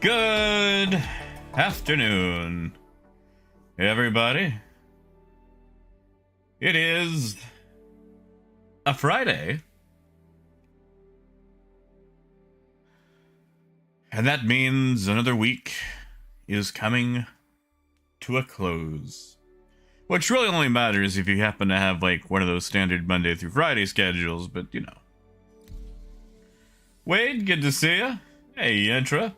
Good afternoon, everybody. It is a Friday, and that means another week is coming to a close. Which really only matters if you happen to have like one of those standard Monday through Friday schedules, but you know. Wade, good to see you. Hey, Yentra.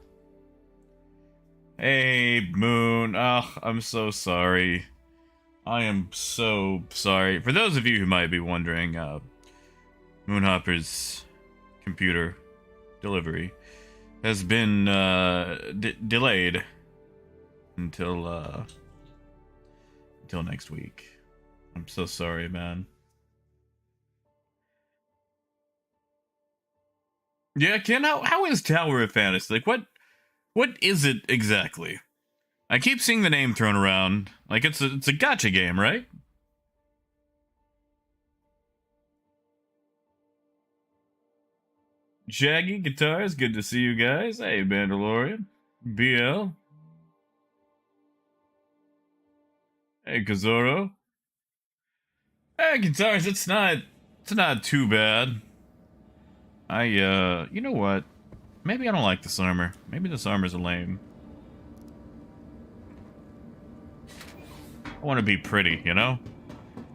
Hey, Moon. Oh, I'm so sorry. I am so sorry. For those of you who might be wondering, Moonhopper's computer delivery has been delayed until next week. I'm so sorry, man. Yeah, Ken, how is Tower of Fantasy? Like, what is it exactly? I keep seeing the name thrown around. Like, it's a gacha game, right? Shaggy Guitars, good to see you guys. Hey, Mandalorian. BL. Hey, Kazoro. Hey, Guitars, it's not too bad. You know what? Maybe I don't like this armor. Maybe this armor's lame. I want to be pretty, you know?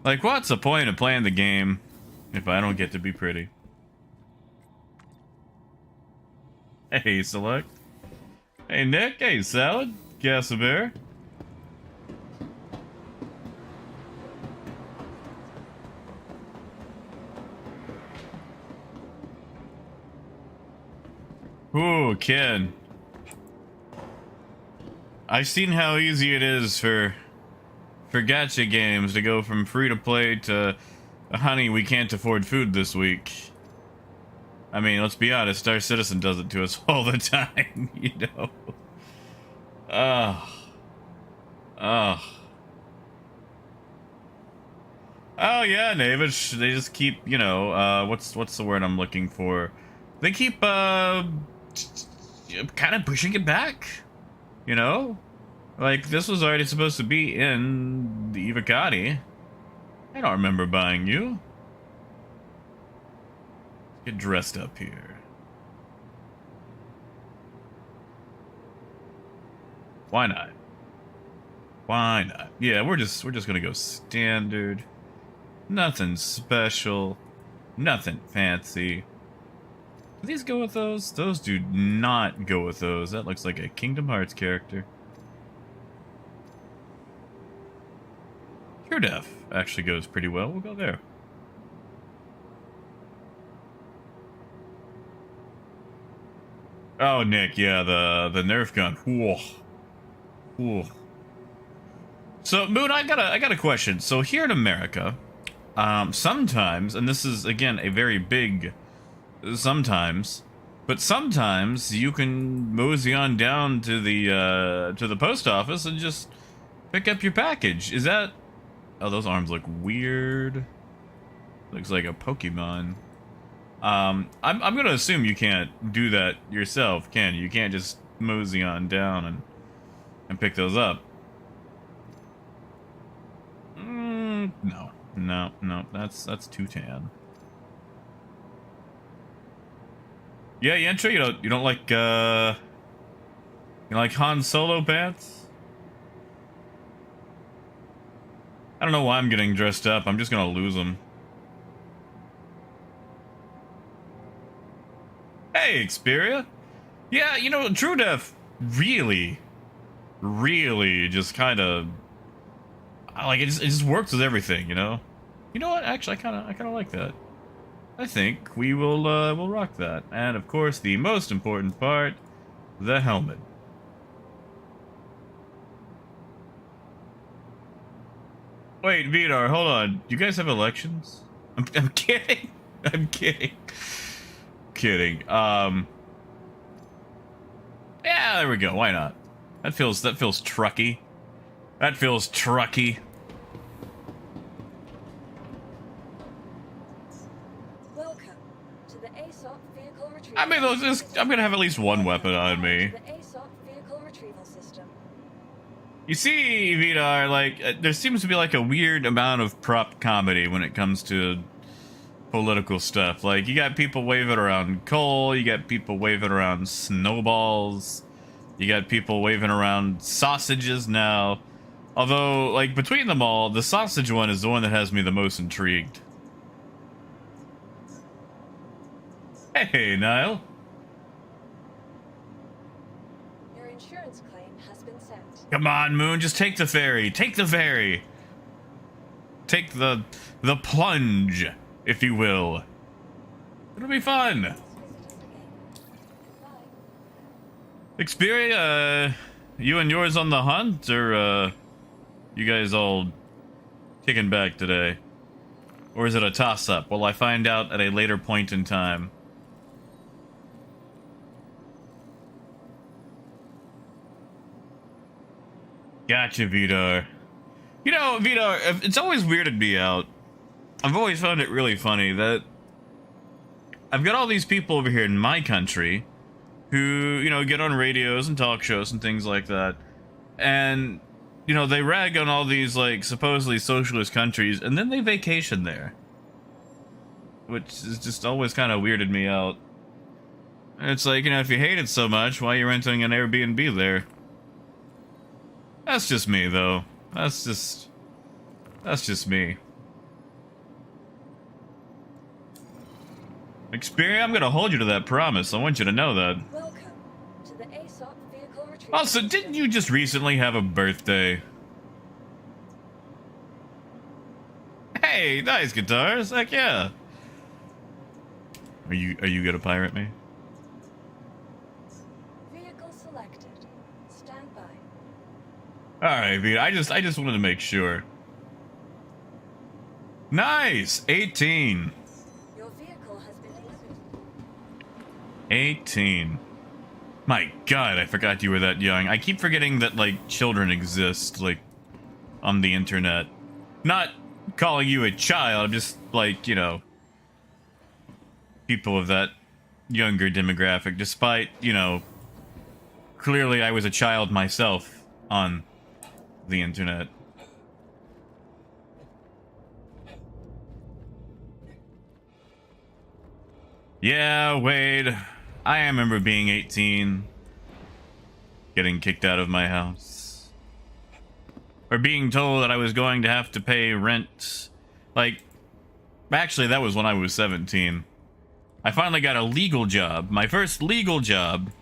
Like, what's the point of playing the game if I don't get to be pretty? Hey, Select. Hey, Nick. Hey, Salad. Gassabear. Ooh, Ken. I've seen how easy it is for gacha games to go from free to play to, honey, we can't afford food this week. I mean, let's be honest, Star Citizen does it to us all the time, you know? Oh, yeah, Navish, they just keep, you know, what's the word I'm looking for? They keep, kind of pushing it back, you know? Like, this was already supposed to be in the Ivacati. I don't remember buying you. Get dressed up here. Why not? Why not? Yeah, we're just gonna go standard. Nothing special. Nothing fancy. Do these go with those? Those do not go with those. That looks like a Kingdom Hearts character. Pure Def actually goes pretty well. We'll go there. Oh, Nick, yeah, the Nerf gun. Whoa. Whoa. So, Moon, I got a question. So here in America, sometimes, and this is again a very big sometimes, but sometimes you can mosey on down to the post office and just pick up your package. Is that? Oh, those arms look weird. Looks like a Pokemon. I'm gonna assume you can't do that yourself, can you? You can't just mosey on down and pick those up. No, that's too tan. Yeah, Yentra, you don't like you like Han Solo pants? I don't know why I'm getting dressed up. I'm just gonna lose them. Hey, Xperia. Yeah, you know, True Def really just kind of like it just works with everything, you know. You know what? Actually, I kind of like that. I think we'll rock that. And of course, the most important part, the helmet. Wait, Vidar, hold on. You guys have elections? I'm kidding. I'm kidding. Kidding. Yeah, there we go. Why not? That feels trucky. That feels trucky. Welcome to I mean, I'm gonna have at least one weapon on me. You see, Vidar, like, there seems to be like a weird amount of prop comedy when it comes to political stuff. Like, you got people waving around coal, you got people waving around snowballs, you got people waving around sausages now. Although, like, between them all, the sausage one is the one that has me the most intrigued. Hey, Niall. Your insurance claim has been sent. Come on, Moon, just take the ferry. Take the ferry. Take the plunge, if you will. It'll be fun. Xperia, you and yours on the hunt, or you guys all kicking back today? Or is it a toss-up? Well, I find out at a later point in time. Gotcha, Vidar. You know, Vidar, it's always weirded me out. I've always found it really funny that I've got all these people over here in my country who, you know, get on radios and talk shows and things like that. And, you know, they rag on all these, like, supposedly socialist countries, and then they vacation there. Which is just always kind of weirded me out. And it's like, you know, if you hate it so much, why are you renting an Airbnb there? That's just me, though. That's just me. Xperia, I'm gonna hold you to that promise. I want you to know that. Welcome to the ASOP vehicle retrieval. Also, didn't you just recently have a birthday? Hey, nice guitars. Heck yeah. Are you gonna pirate me? Vehicle selected. Stand by. Alright, Vita, I just wanted to make sure. Nice! 18. Your vehicle has been delivered. 18. My god, I forgot you were that young. I keep forgetting that, like, children exist, like, on the internet. Not calling you a child, I'm just, like, you know, people of that younger demographic, despite, you know, clearly I was a child myself on the internet. Yeah, Wade, I remember being 18, getting kicked out of my house, or being told that I was going to have to pay rent. Like, actually, that was when I was 17. I finally got a legal job, my first legal job,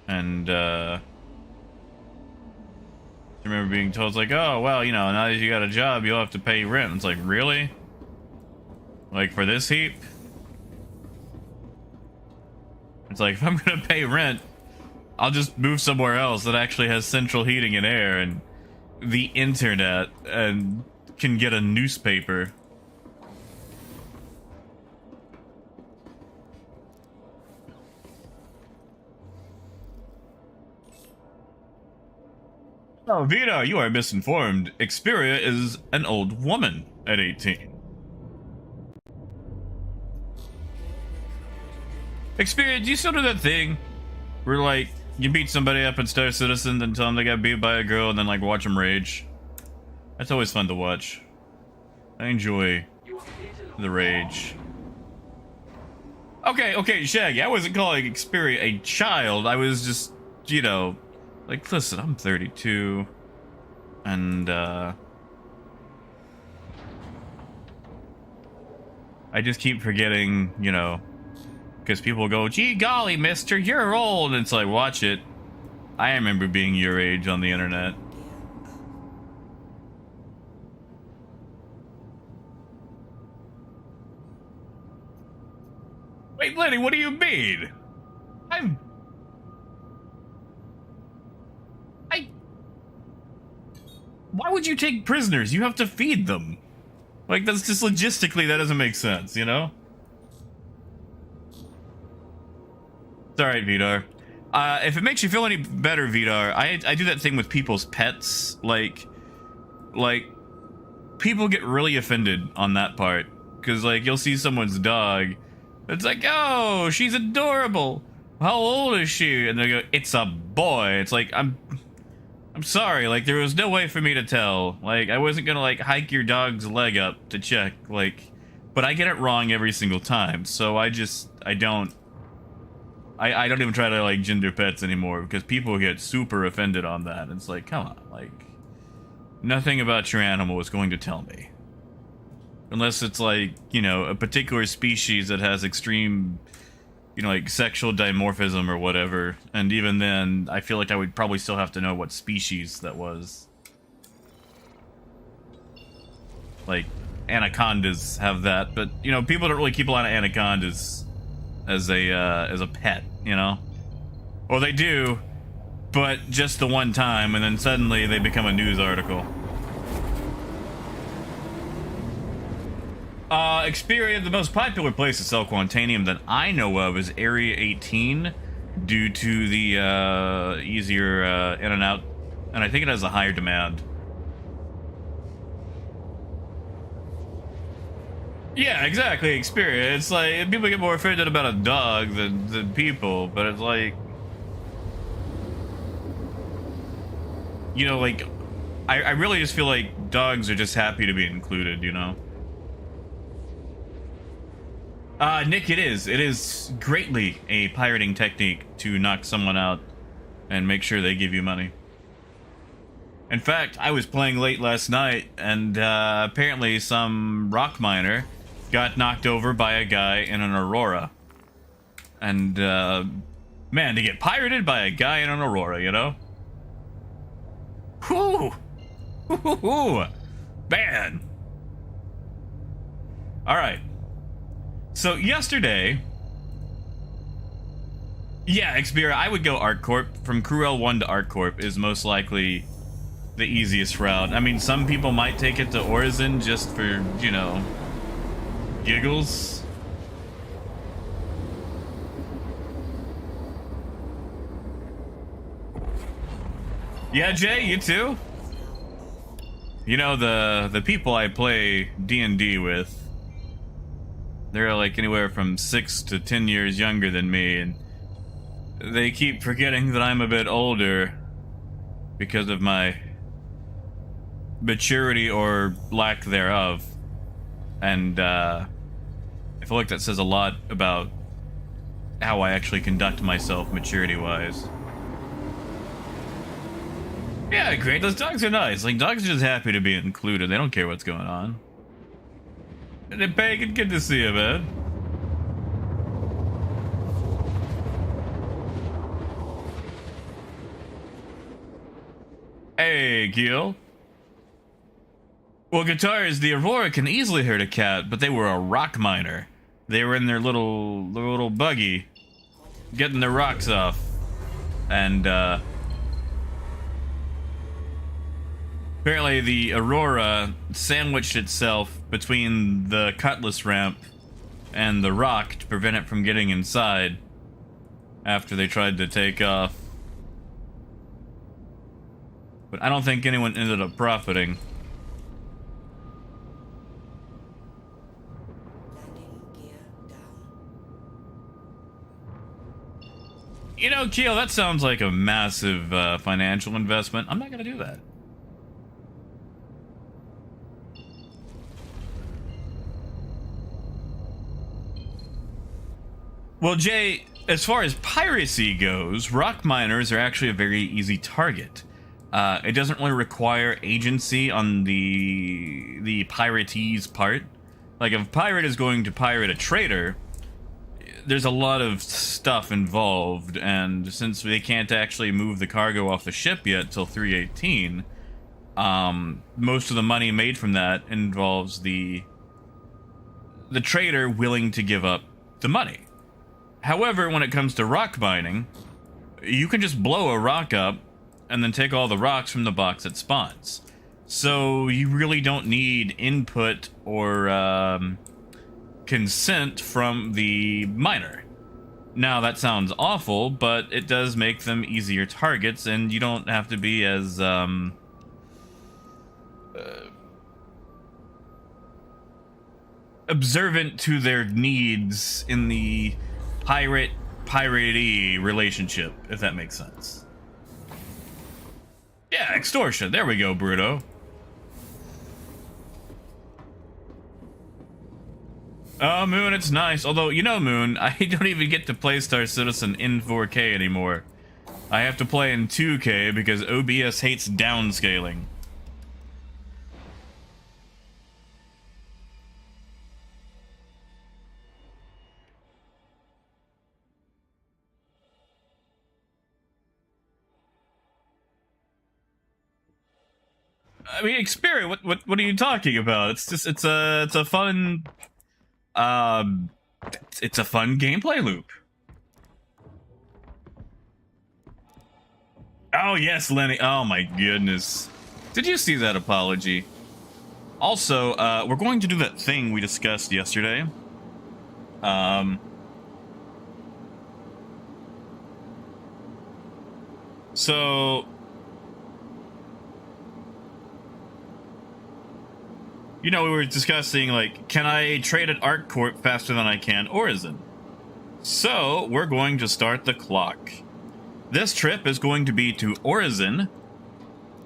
and I remember being told, it's like, oh, well, you know, now that you got a job, you'll have to pay rent. It's like, really? Like, for this heap? It's like, if I'm gonna pay rent, I'll just move somewhere else that actually has central heating and air and the internet and can get a newspaper. Oh, Vita, you are misinformed. Xperia is an old woman at 18. Xperia, do you still do that thing where, like, you beat somebody up in Star Citizen, then tell them they got beat by a girl, and then, like, watch them rage? That's always fun to watch. I enjoy the rage. Okay, Shaggy, I wasn't calling Xperia a child. I was just, you know, like, listen, I'm 32, and, I just keep forgetting, you know, because people go, gee golly, mister, you're old. And it's like, watch it. I remember being your age on the internet. Wait, Lenny, what do you mean? Why would you take prisoners? You have to feed them. Like, that's just logistically, that doesn't make sense, you know? It's alright, Vidar. If it makes you feel any better, Vidar, I do that thing with people's pets. Like, people get really offended on that part. because like you'll see someone's dog. It's like, oh, she's adorable. How old is she? And they go, it's a boy. It's like, I'm sorry. Like there was no way for me to tell. Like I wasn't gonna like hike your dog's leg up to check. Like, but I get it wrong every single time. So I don't even try to like gender pets anymore because people get super offended on that. It's like, come on, like nothing about your animal is going to tell me. Unless it's like, you know, a particular species that has extreme, you know, like sexual dimorphism or whatever. And even then, I feel like I would probably still have to know what species that was. Like, anacondas have that, but, you know, people don't really keep a lot of anacondas as a pet, you know? Or they do, but just the one time, and then suddenly they become a news article. Xperia, the most popular place to sell Quantanium that I know of is Area 18 due to the easier in and out, and I think it has a higher demand. Yeah, exactly, Xperia. It's like, people get more offended about a dog than people, but it's like, you know, like, I really just feel like dogs are just happy to be included, you know? Nick, it is. It is greatly a pirating technique to knock someone out and make sure they give you money. In fact, I was playing late last night, and apparently some rock miner got knocked over by a guy in an Aurora. And, man, to get pirated by a guy in an Aurora, you know? Whew! Whoo! Man! Alright. So, yesterday... Yeah, Xperia, I would go ArcCorp. From Crew L1 to ArcCorp is most likely the easiest route. I mean, some people might take it to Orison just for, you know, giggles. Yeah, Jay, you too? You know, the people I play D&D with, they're like anywhere from 6 to 10 years younger than me, and they keep forgetting that I'm a bit older because of my maturity or lack thereof. And I feel like that says a lot about how I actually conduct myself maturity-wise. Yeah, great. Those dogs are nice. Like, dogs are just happy to be included. They don't care what's going on. Hey, Pagan, good to see you, man. Hey, Keel. Well, guitars, the Aurora can easily hurt a cat, but they were a rock miner. They were in their little buggy, getting their rocks off. And, apparently the Aurora sandwiched itself between the Cutlass ramp and the rock to prevent it from getting inside after they tried to take off. But I don't think anyone ended up profiting. You know, Keel, that sounds like a massive financial investment. I'm not gonna do that. Well, Jay, as far as piracy goes, rock miners are actually a very easy target. It doesn't really require agency on the piratee's part. Like, if a pirate is going to pirate a trader, there's a lot of stuff involved, and since they can't actually move the cargo off the ship yet till 318, most of the money made from that involves the trader willing to give up the money. However, when it comes to rock mining, you can just blow a rock up and then take all the rocks from the box it spawns. So you really don't need input or consent from the miner. Now, that sounds awful, but it does make them easier targets, and you don't have to be as observant to their needs in the piratey relationship, if that makes sense. Yeah, extortion. There we go, Bruto. Oh, Moon, it's nice. Although, you know, Moon, I don't even get to play Star Citizen in 4K anymore. I have to play in 2K because OBS hates downscaling. I mean, Xperia, what are you talking about? It's just it's a fun it's a fun gameplay loop. Oh yes, Lenny. Oh my goodness. Did you see that apology? Also, we're going to do that thing we discussed yesterday. So you know, we were discussing, like, can I trade at ArcCorp faster than I can Orison? So, we're going to start the clock. This trip is going to be to Orison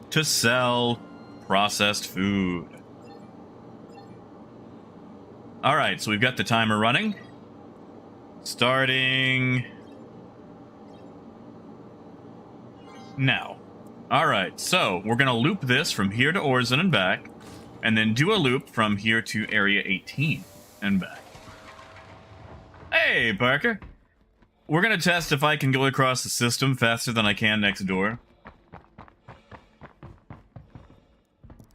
to sell processed food. Alright, so we've got the timer running. Starting now. Alright, so we're going to loop this from here to Orison and back. And then do a loop from here to Area 18 and back. Hey, Parker. We're going to test if I can go across the system faster than I can next door.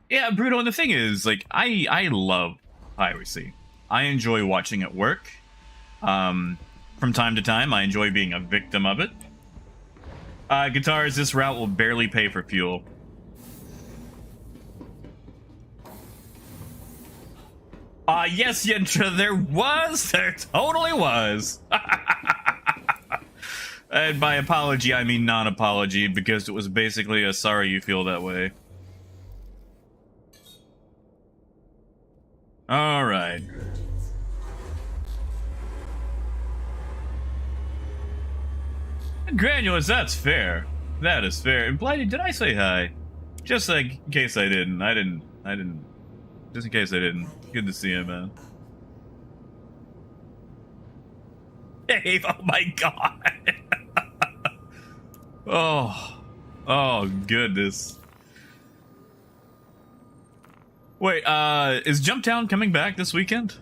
Yeah, Bruno, and the thing is, like, I love Piracy. I enjoy watching it work. From time to time, I enjoy being a victim of it. Guitars, this route will barely pay for fuel. Yes, Yentra, there totally was. And by apology, I mean non-apology, because it was basically a sorry you feel that way. Alright. Granules, that's fair. That is fair. And Blighty, did I say hi? Just like, in case I didn't. I didn't. Just in case I didn't. Good to see you, man. Dave, oh my god. Oh, goodness. Wait, is Jumptown coming back this weekend?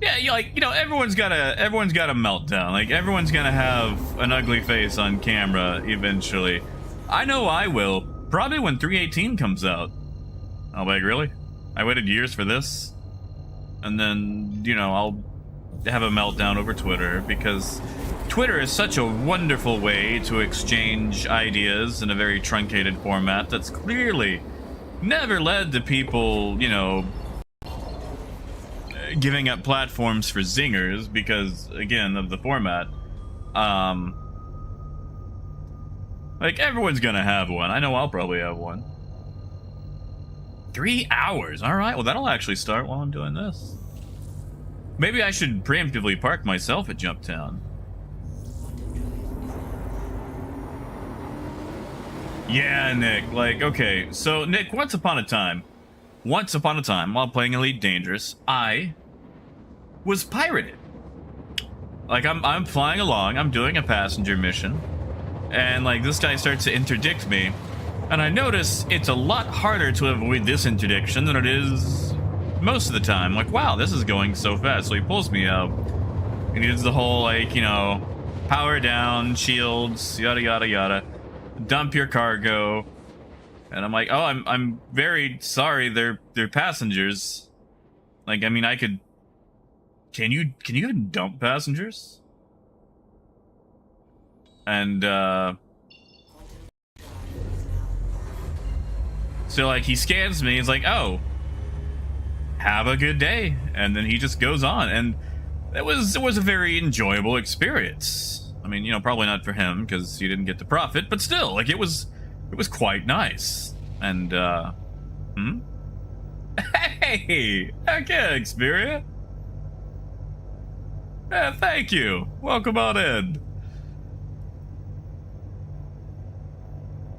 Yeah, like, you know, everyone's got a meltdown. Like, everyone's gonna have an ugly face on camera eventually. I know I will. Probably when 318 comes out. Oh, like, really? I waited years for this? And then, you know, I'll have a meltdown over Twitter, because Twitter is such a wonderful way to exchange ideas in a very truncated format that's clearly never led to people, you know, giving up platforms for zingers because, again, of the format. Like, everyone's gonna have one. I know I'll probably have one. 3 hours. Alright, well, that'll actually start while I'm doing this. Maybe I should preemptively park myself at Jumptown. Yeah, Nick. Like, okay. So, Nick, once upon a time, while playing Elite Dangerous, I was pirated. Like, I'm flying along, I'm doing a passenger mission, and, like, this guy starts to interdict me, and I notice it's a lot harder to avoid this interdiction than it is most of the time. Like, wow, this is going so fast. So he pulls me out, and he does the whole, like, you know, power down, shields, yada, yada, yada, dump your cargo. And I'm like, oh, I'm very sorry, they're passengers. Like, I mean, I could... Can you even dump passengers? And, so, like, he scans me, he's like, oh, have a good day. And then he just goes on, and it was a very enjoyable experience. I mean, you know, probably not for him because he didn't get the profit, but still, like it was quite nice. And hey, okay, Xperia. Yeah, thank you. Welcome on in.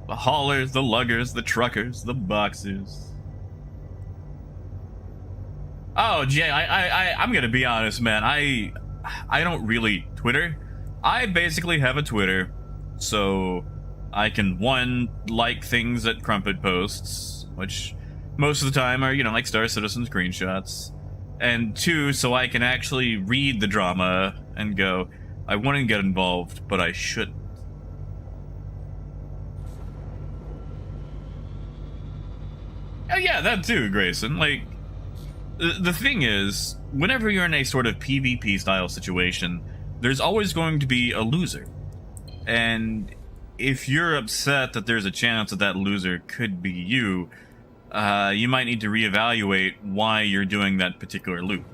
The haulers, the luggers, the truckers, the boxers. Oh, Jay, I'm gonna be honest, man. I don't really Twitter. I basically have a Twitter, so I can, one, like things that Crumpet posts, which most of the time are, you know, like Star Citizen screenshots, and two, so I can actually read the drama and go, I wouldn't get involved, but I shouldn't. Oh yeah, that too, Grayson. Like, the thing is, whenever you're in a sort of PvP style situation, there's always going to be a loser. And if you're upset that there's a chance that that loser could be you, you might need to reevaluate why you're doing that particular loop.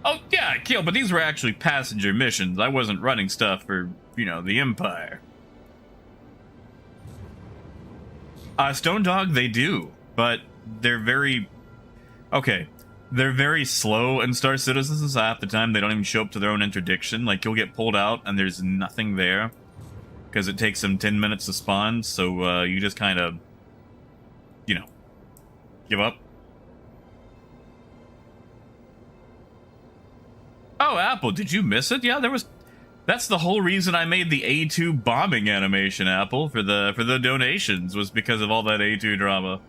Oh, yeah, Kill, but these were actually passenger missions. I wasn't running stuff for, you know, the Empire. Stone Dog, they do, but they're very... Okay, they're very slow in Star Citizens, so half the time they don't even show up to their own interdiction. Like, you'll get pulled out and there's nothing there, because it takes them 10 minutes to spawn, so you just kind of, you know, give up. Oh, Apple, did you miss it? Yeah, there was... That's the whole reason I made the A2 bombing animation, Apple, for the donations, was because of all that A2 drama.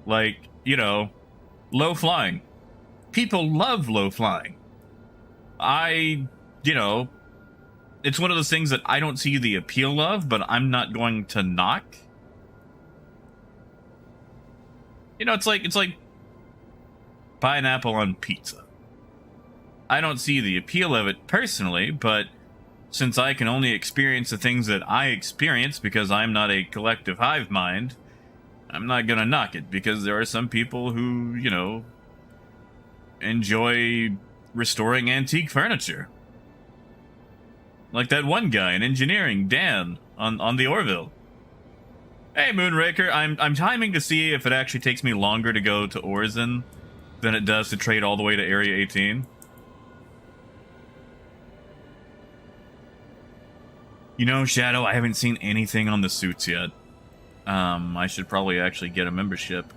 Like, you know, low flying. People love low flying. You know, it's one of those things that I don't see the appeal of, but I'm not going to knock. You know, it's like pineapple on pizza. I don't see the appeal of it personally, but since I can only experience the things that I experience because I'm not a collective hive mind, I'm not gonna knock it, because there are some people who, you know, enjoy restoring antique furniture. Like that one guy in engineering, Dan, on the Orville. Hey, Moonraker, I'm timing to see if it actually takes me longer to go to Orzen than it does to trade all the way to Area 18. You know, Shadow, I haven't seen anything on the suits yet. I should probably actually get a membership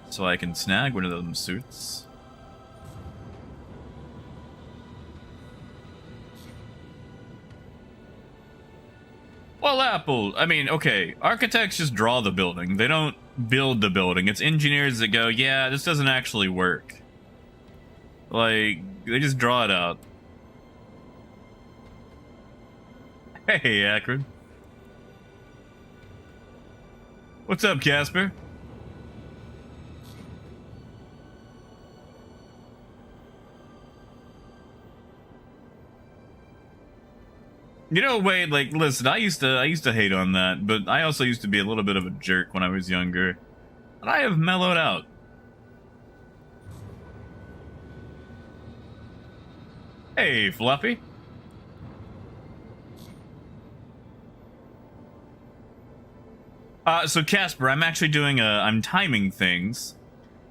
so I can snag one of them suits. Well, Apple, I mean, okay, architects just draw the building. They don't build the building. It's engineers that go, yeah, this doesn't actually work. Like, they just draw it out. Hey, Akron. What's up, Casper? You know, Wade, like, listen, I used to hate on that, but I also used to be a little bit of a jerk when I was younger. And I have mellowed out. Hey, Fluffy. So Casper, I'm actually doing I'm timing things.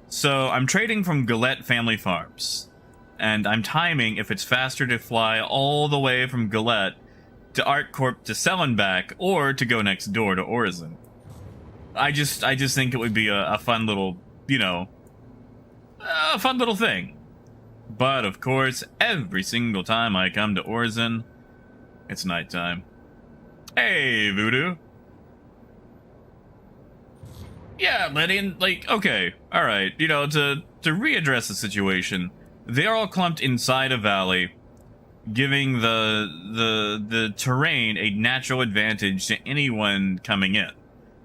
So I'm trading from Galette Family Farms. And I'm timing if it's faster to fly all the way from Galette to ArtCorp to Sell back, or to go next door to Orzen. I just think it would be a fun little, you know, a fun little thing. But of course, every single time I come to Orzen, it's nighttime. Hey, Voodoo. Yeah, Lenny, like, okay, alright, you know, to readdress the situation, they are all clumped inside a valley, giving the terrain a natural advantage to anyone coming in,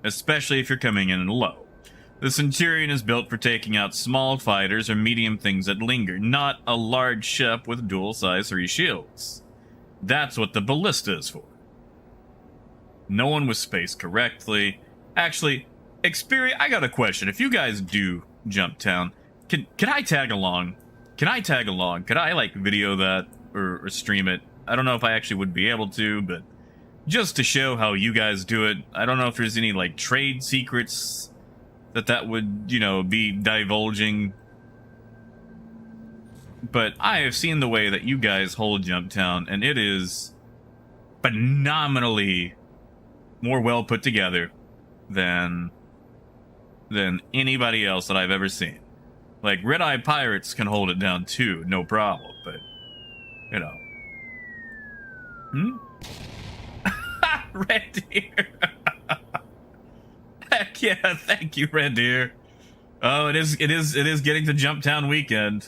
especially if you're coming in low. The Centurion is built for taking out small fighters or medium things that linger, not a large ship with dual-size 3 shields. That's what the Ballista is for. No one was spaced correctly, Actually, Xperia, I got a question. If you guys do Jumptown, can I tag along? Can I tag along? Could I like video that or stream it? I don't know if I actually would be able to, but just to show how you guys do it. I don't know if there's any like trade secrets that would, you know, be divulging. But I have seen the way that you guys hold Jumptown, and it is phenomenally more well put together than anybody else that I've ever seen. Like, Red Eye Pirates can hold it down too, no problem, but, you know. Red Deer! Heck yeah, thank you, Red Deer. Oh, it is getting to Jumptown weekend.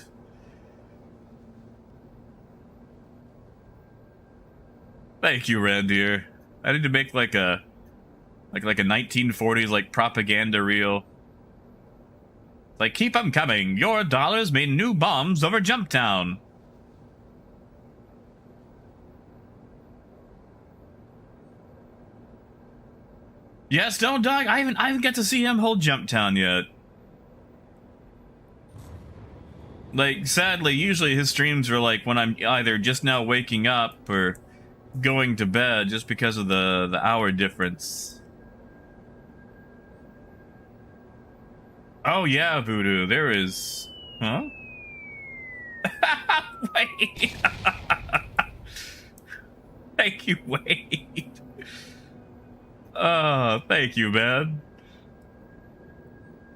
Thank you, Red Deer. I need to make like a 1940s like propaganda reel. Like, keep them coming. Your dollars mean new bombs over Jumptown. Yes, don't dog. I haven't got to see him hold Jumptown yet. Like, sadly, usually his streams are like when I'm either just now waking up or going to bed, just because of the hour difference. Oh yeah, Voodoo, there is... Huh? Wait! Thank you, Wade. Thank you, man.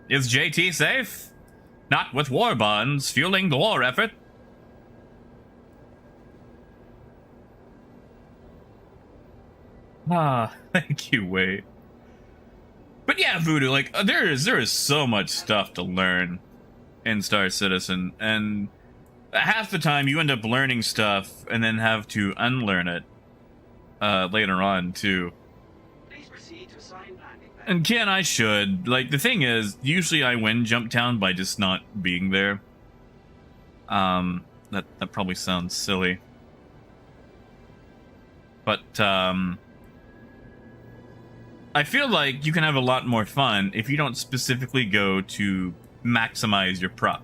Is JT safe? Not with war bonds fueling the war effort. Thank you, Wade. But yeah, Voodoo, like, there is so much stuff to learn in Star Citizen, and half the time you end up learning stuff and then have to unlearn it later on, too. Please proceed to assign landing. And Ken, I should. Like, the thing is, usually I win Jumptown by just not being there. That probably sounds silly. But, I feel like you can have a lot more fun if you don't specifically go to maximize your prop,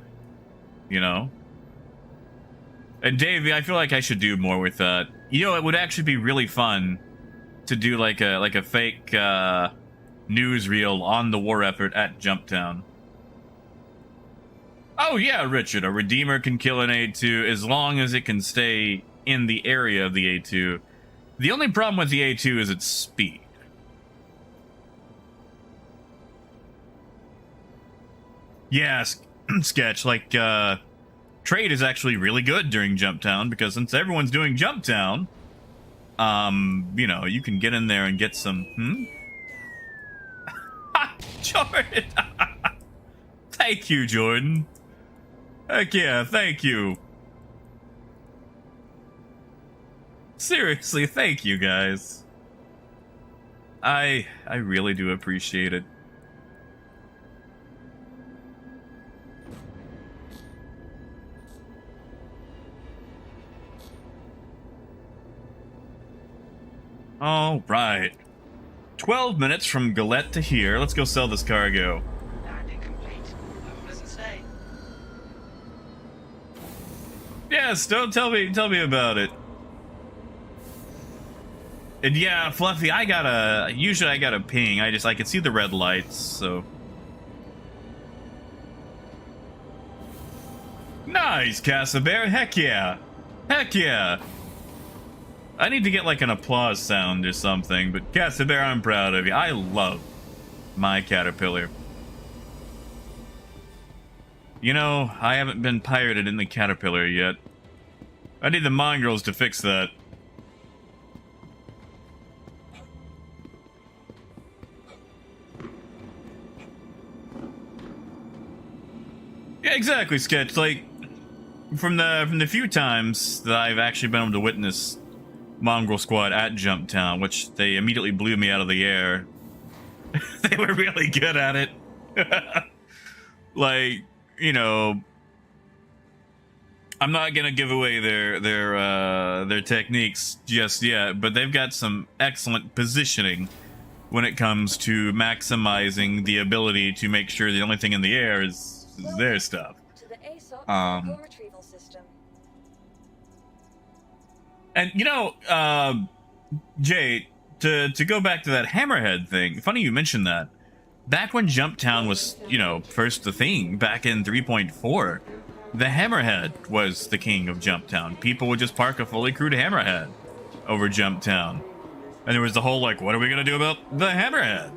you know? And Davey, I feel like I should do more with that. You know, it would actually be really fun to do like a fake newsreel on the war effort at Jumptown. Oh yeah, Richard, a Redeemer can kill an A2 as long as it can stay in the area of the A2. The only problem with the A2 is its speed. Yeah, Sketch, like, trade is actually really good during Jumptown, because since everyone's doing Jumptown, you know, you can get in there and get some, Jordan! Thank you, Jordan. Heck yeah, thank you. Seriously, thank you, guys. I really do appreciate it. All right. 12 minutes from Galette to here. Let's go sell this cargo. Landing complete. Have a pleasant stay. Yes, don't tell me about it. And yeah, Fluffy, usually I gotta ping. I can see the red lights, so. Nice, Casabear. Heck yeah. Heck yeah. I need to get like an applause sound or something, but Casabear, I'm proud of you. I love my Caterpillar. You know, I haven't been pirated in the Caterpillar yet. I need the mongrels to fix that. Yeah, exactly, Sketch. Like, from the few times that I've actually been able to witness Mongrel Squad at Jumptown, which they immediately blew me out of the air. They were really good at it. Like, you know, I'm not gonna give away their techniques just yet, but they've got some excellent positioning when it comes to maximizing the ability to make sure the only thing in the air is their stuff. To the ASOP vehicle retrieval system. And you know, Jay, to go back to that hammerhead thing, funny you mentioned that. Back when Jumptown was, you know, first the thing, back in 3.4, the hammerhead was the king of Jumptown. People would just park a fully crewed hammerhead over Jumptown. And there was the whole, like, what are we going to do about the hammerhead?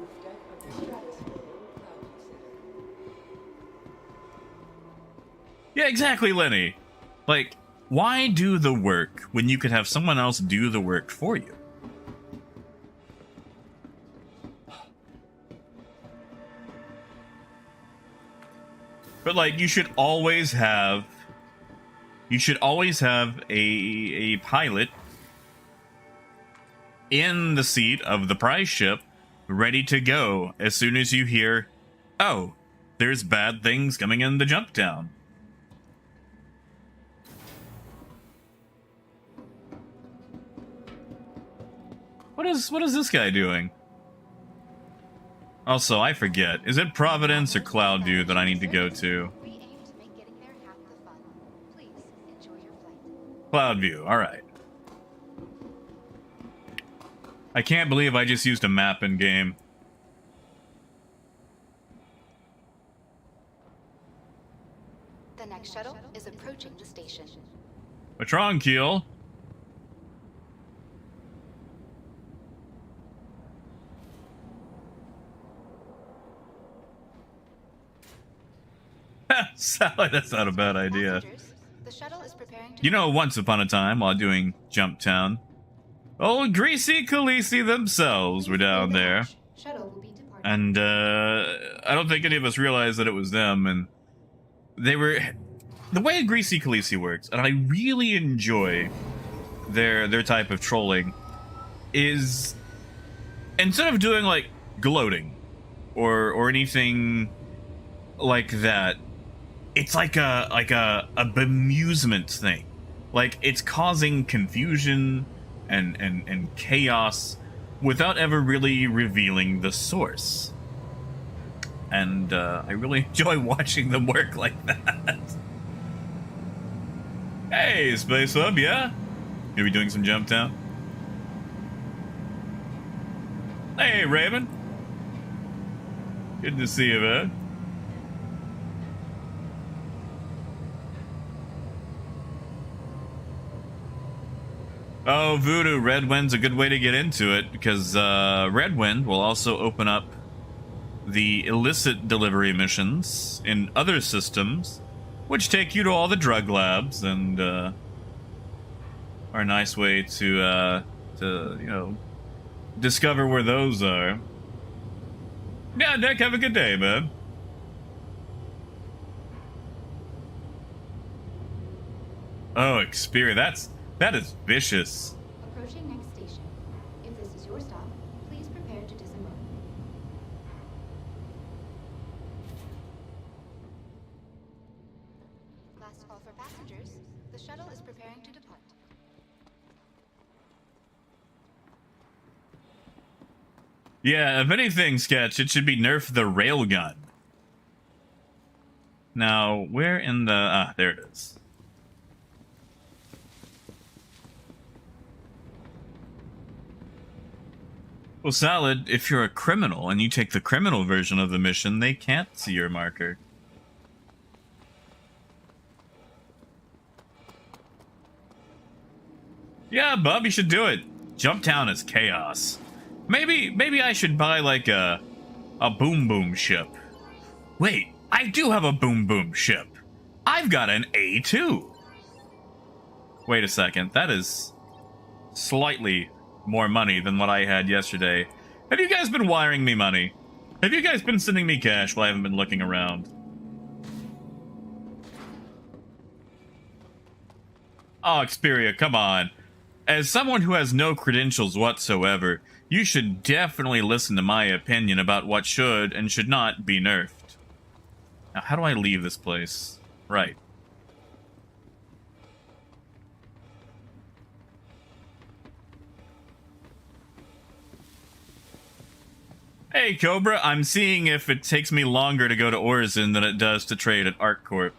Yeah, exactly, Lenny. Like, why do the work when you could have someone else do the work for you? But like, you should always have a pilot in the seat of the prize ship, ready to go as soon as you hear, oh, there's bad things coming in the Jumptown. What is this guy doing? Also, I forget. Is it Providence or Cloudview that I need to go to? We aim to make getting there half the fun. Please enjoy your flight. Cloudview, alright. I can't believe I just used a map in game. The next shuttle is approaching the station. What's wrong, Keel? Sally, that's not a bad idea. Passengers, the shuttle is preparing to You know, once upon a time, while doing Jumptown, old Greasy Khaleesi themselves were down there. Shuttle will be departing. And, I don't think any of us realized that it was them, and they were... The way Greasy Khaleesi works, and I really enjoy their type of trolling, is instead of doing, like, gloating, or anything like that, it's like a bemusement thing. Like, it's causing confusion and chaos without ever really revealing the source. And I really enjoy watching them work like that. Hey, Space Hub, yeah? You be doing some Jumptown? Hey, Raven. Good to see you, man. Oh, Voodoo, Red Wind's a good way to get into it, because Red Wind will also open up the illicit delivery missions in other systems, which take you to all the drug labs, and are a nice way to you know, discover where those are. Yeah, Nick, have a good day, man. Oh, Xperia, that is vicious. Approaching next station. If this is your stop, please prepare to disembark. Last call for passengers. The shuttle is preparing to depart. Yeah, if anything, Sketch, it should be nerf the railgun. Now, where in the... Ah, there it is. Well, Salad, if you're a criminal and you take the criminal version of the mission, they can't see your marker. Yeah, Bub, you should do it. Jumptown is chaos. Maybe I should buy like a boom boom ship. Wait, I do have a boom boom ship. I've got an A2. Wait a second, that is slightly more money than what I had yesterday. Have you guys been wiring me money? Have you guys been sending me cash while I haven't been looking around? Oh, Xperia, come on. As someone who has no credentials whatsoever, you should definitely listen to my opinion about what should and should not be nerfed. Now, how do I leave this place? Right. Hey, Cobra, I'm seeing if it takes me longer to go to Orison than it does to trade at ArcCorp.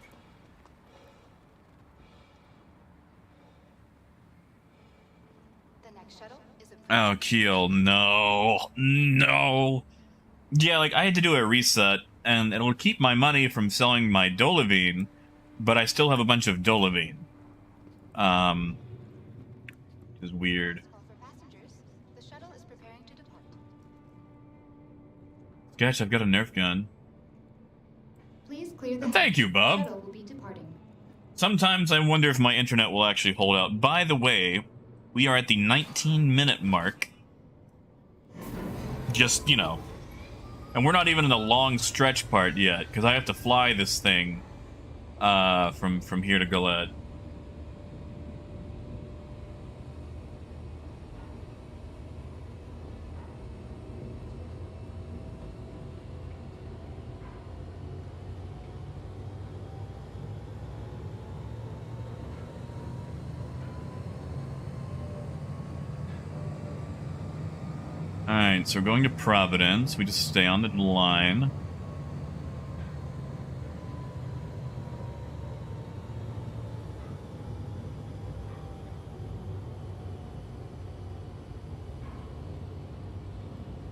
The next shuttle is Oh, Keel, no. No. Yeah, like, I had to do a reset, and it'll keep my money from selling my Dolavine, but I still have a bunch of Dolavine. Which is weird. call for passengers. The shuttle is preparing to depart. Gosh, I've got a Nerf gun. Please clear the Thank you, Bob. shuttle will be departing. Sometimes I wonder if my internet will actually hold out. By the way, we are at the 19-minute mark. Just, you know. And we're not even in the long stretch part yet, because I have to fly this thing from here to Galette. Alright, so we're going to Providence. We just stay on the line.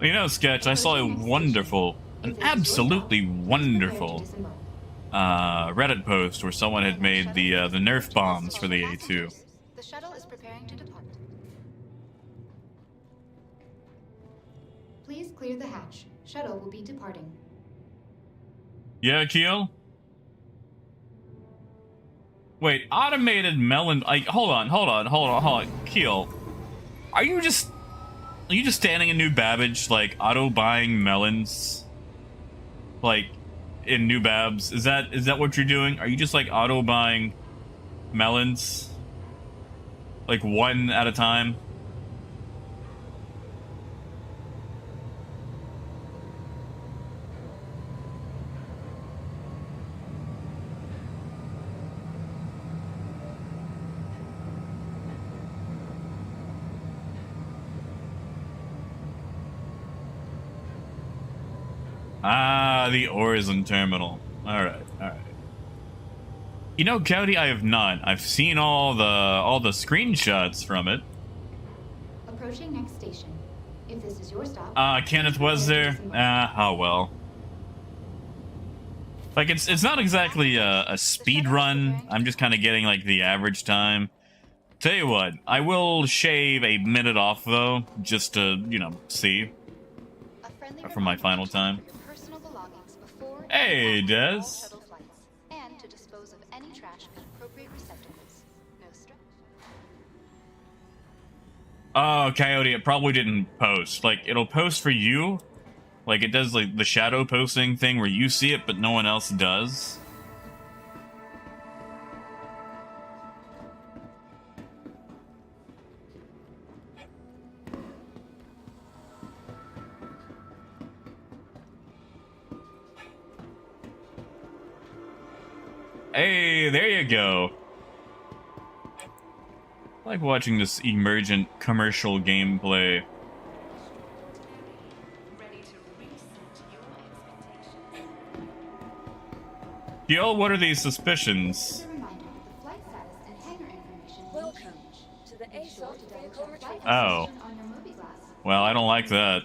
You know, Sketch, I saw a wonderful, an absolutely wonderful Reddit post where someone had made the Nerf bombs for the A2. The shuttle is preparing to depart. Please clear the hatch. Shuttle will be departing. Yeah, Keel? Wait, automated melon... hold on. Keel, are you just standing in New Babbage, like, auto-buying melons? Like, in New Babs? Is that what you're doing? Are you just, like, auto-buying melons? Like, one at a time? Ah, the Orison terminal. Alright. You know, Cowdy, I have not. I've seen all the screenshots from it. Approaching next station. If this is your stop. Kenneth was there? Oh well. Like, it's not exactly a speed run. I'm just kind of getting, like, the average time. Tell you what, I will shave a minute off, though, just to, you know, see. For my final time. Hey, Des. And to dispose of any trash in appropriate receptacles. No stress. Oh, Coyote, it probably didn't post. Like, it'll post for you. Like, it does, like, the shadow posting thing where you see it, but no one else does. Hey, there you go. I like watching this emergent commercial gameplay. Yo, what are these suspicions? Welcome to the ASOT vehicle retrieval Oh. Well, I don't like that.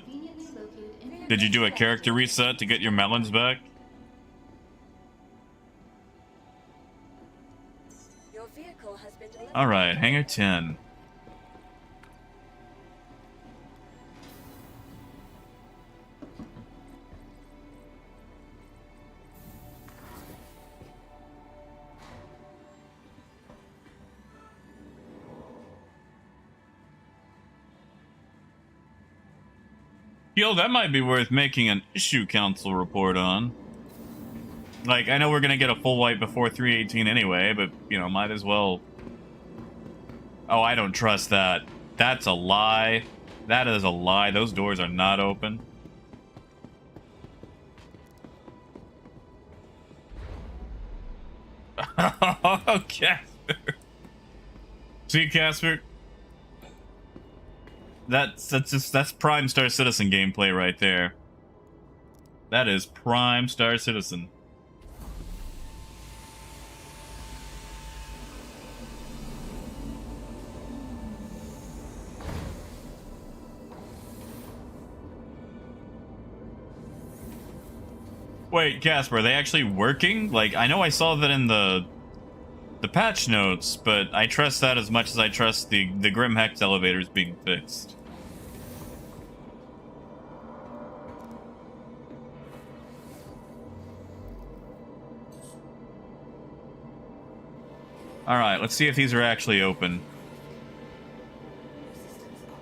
Did you do a character reset to get your melons back? Your vehicle has been delivered. Alright, Hangar 10. Yo, that might be worth making an issue council report on. Like, I know we're gonna get a full wipe before 318 anyway, but, you know, might as well... Oh, I don't trust that. That's a lie. That is a lie. Those doors are not open. Oh, Casper. See, Casper? That's prime Star Citizen gameplay right there. That is prime Star Citizen. Wait, Casper, are they actually working? Like, I know I saw that in the patch notes, but I trust that as much as I trust the Grim Hex elevators being fixed. Alright, let's see if these are actually open.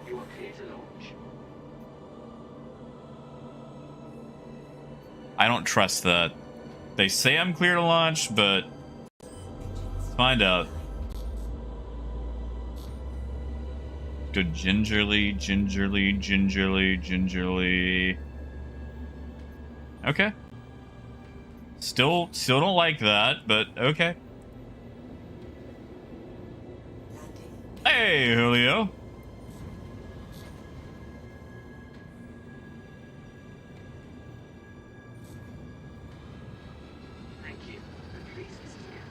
You are clear to launch. I don't trust that. They say I'm clear to launch, but let's find out. Go gingerly, gingerly, gingerly, gingerly. Okay. Still don't like that, but okay. Hey, Julio. Thank you. And please listen here.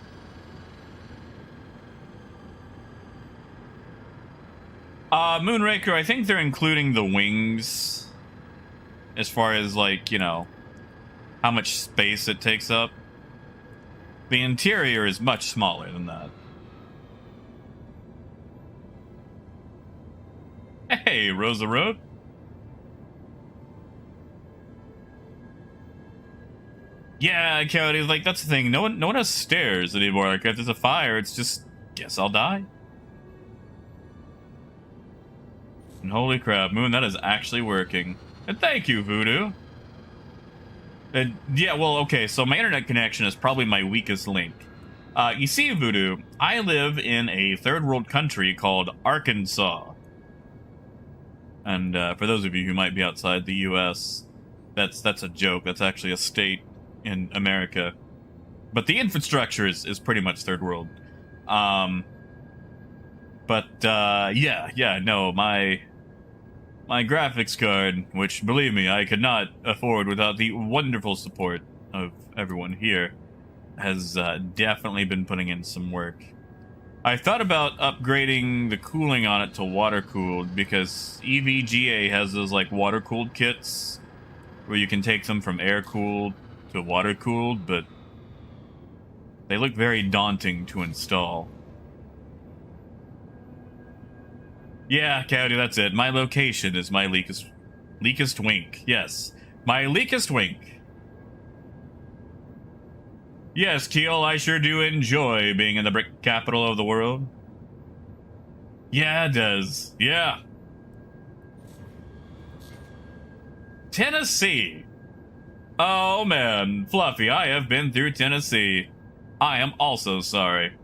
Moonraker, I think they're including the wings as far as, like, you know, how much space it takes up. The interior is much smaller than that. Hey, Rosa Road. Yeah, Cody, like, that's the thing. No one has stairs anymore. Like, if there's a fire, it's just, guess I'll die. And holy crap, Moon, that is actually working. And thank you, Voodoo. And yeah, well, okay, so my internet connection is probably my weakest link. You see, Voodoo, I live in a third world country called Arkansas. And for those of you who might be outside the U.S., that's a joke. That's actually a state in America. But the infrastructure is pretty much third world. Yeah, no, my graphics card, which, believe me, I could not afford without the wonderful support of everyone here, has definitely been putting in some work. I thought about upgrading the cooling on it to water-cooled, because EVGA has those, like, water-cooled kits, where you can take them from air-cooled to water-cooled, but they look very daunting to install. Yeah, Cowdy, that's it. My location is my leakest wink. Yes, my leakest wink. Yes, Keel, I sure do enjoy being in the brick capital of the world. Yeah, it does. Yeah. Tennessee. Oh, man. Fluffy, I have been through Tennessee. I am also sorry.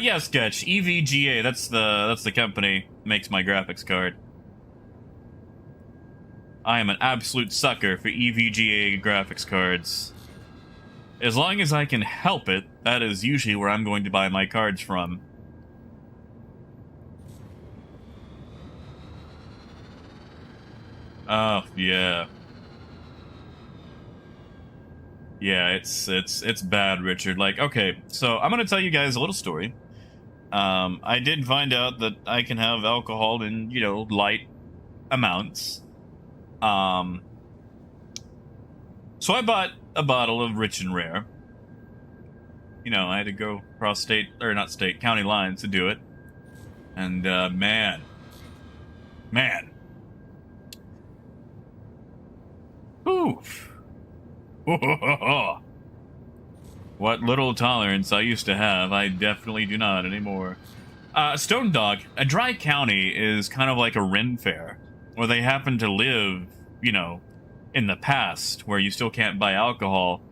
Yeah, Sketch. EVGA, that's the company makes my graphics card. I am an absolute sucker for EVGA graphics cards. As long as I can help it, that is usually where I'm going to buy my cards from. Oh, yeah. Yeah, it's bad, Richard. Like, okay, so I'm gonna tell you guys a little story. I did find out that I can have alcohol in, you know, light amounts. So I bought a bottle of Rich and Rare. You know, I had to go across state, or not state, county lines to do it. And, man. Oof. What little tolerance I used to have, I definitely do not anymore. Stone Dog, a dry county is kind of like a Ren Fair, where they happen to live, you know, in the past, where you still can't buy alcohol,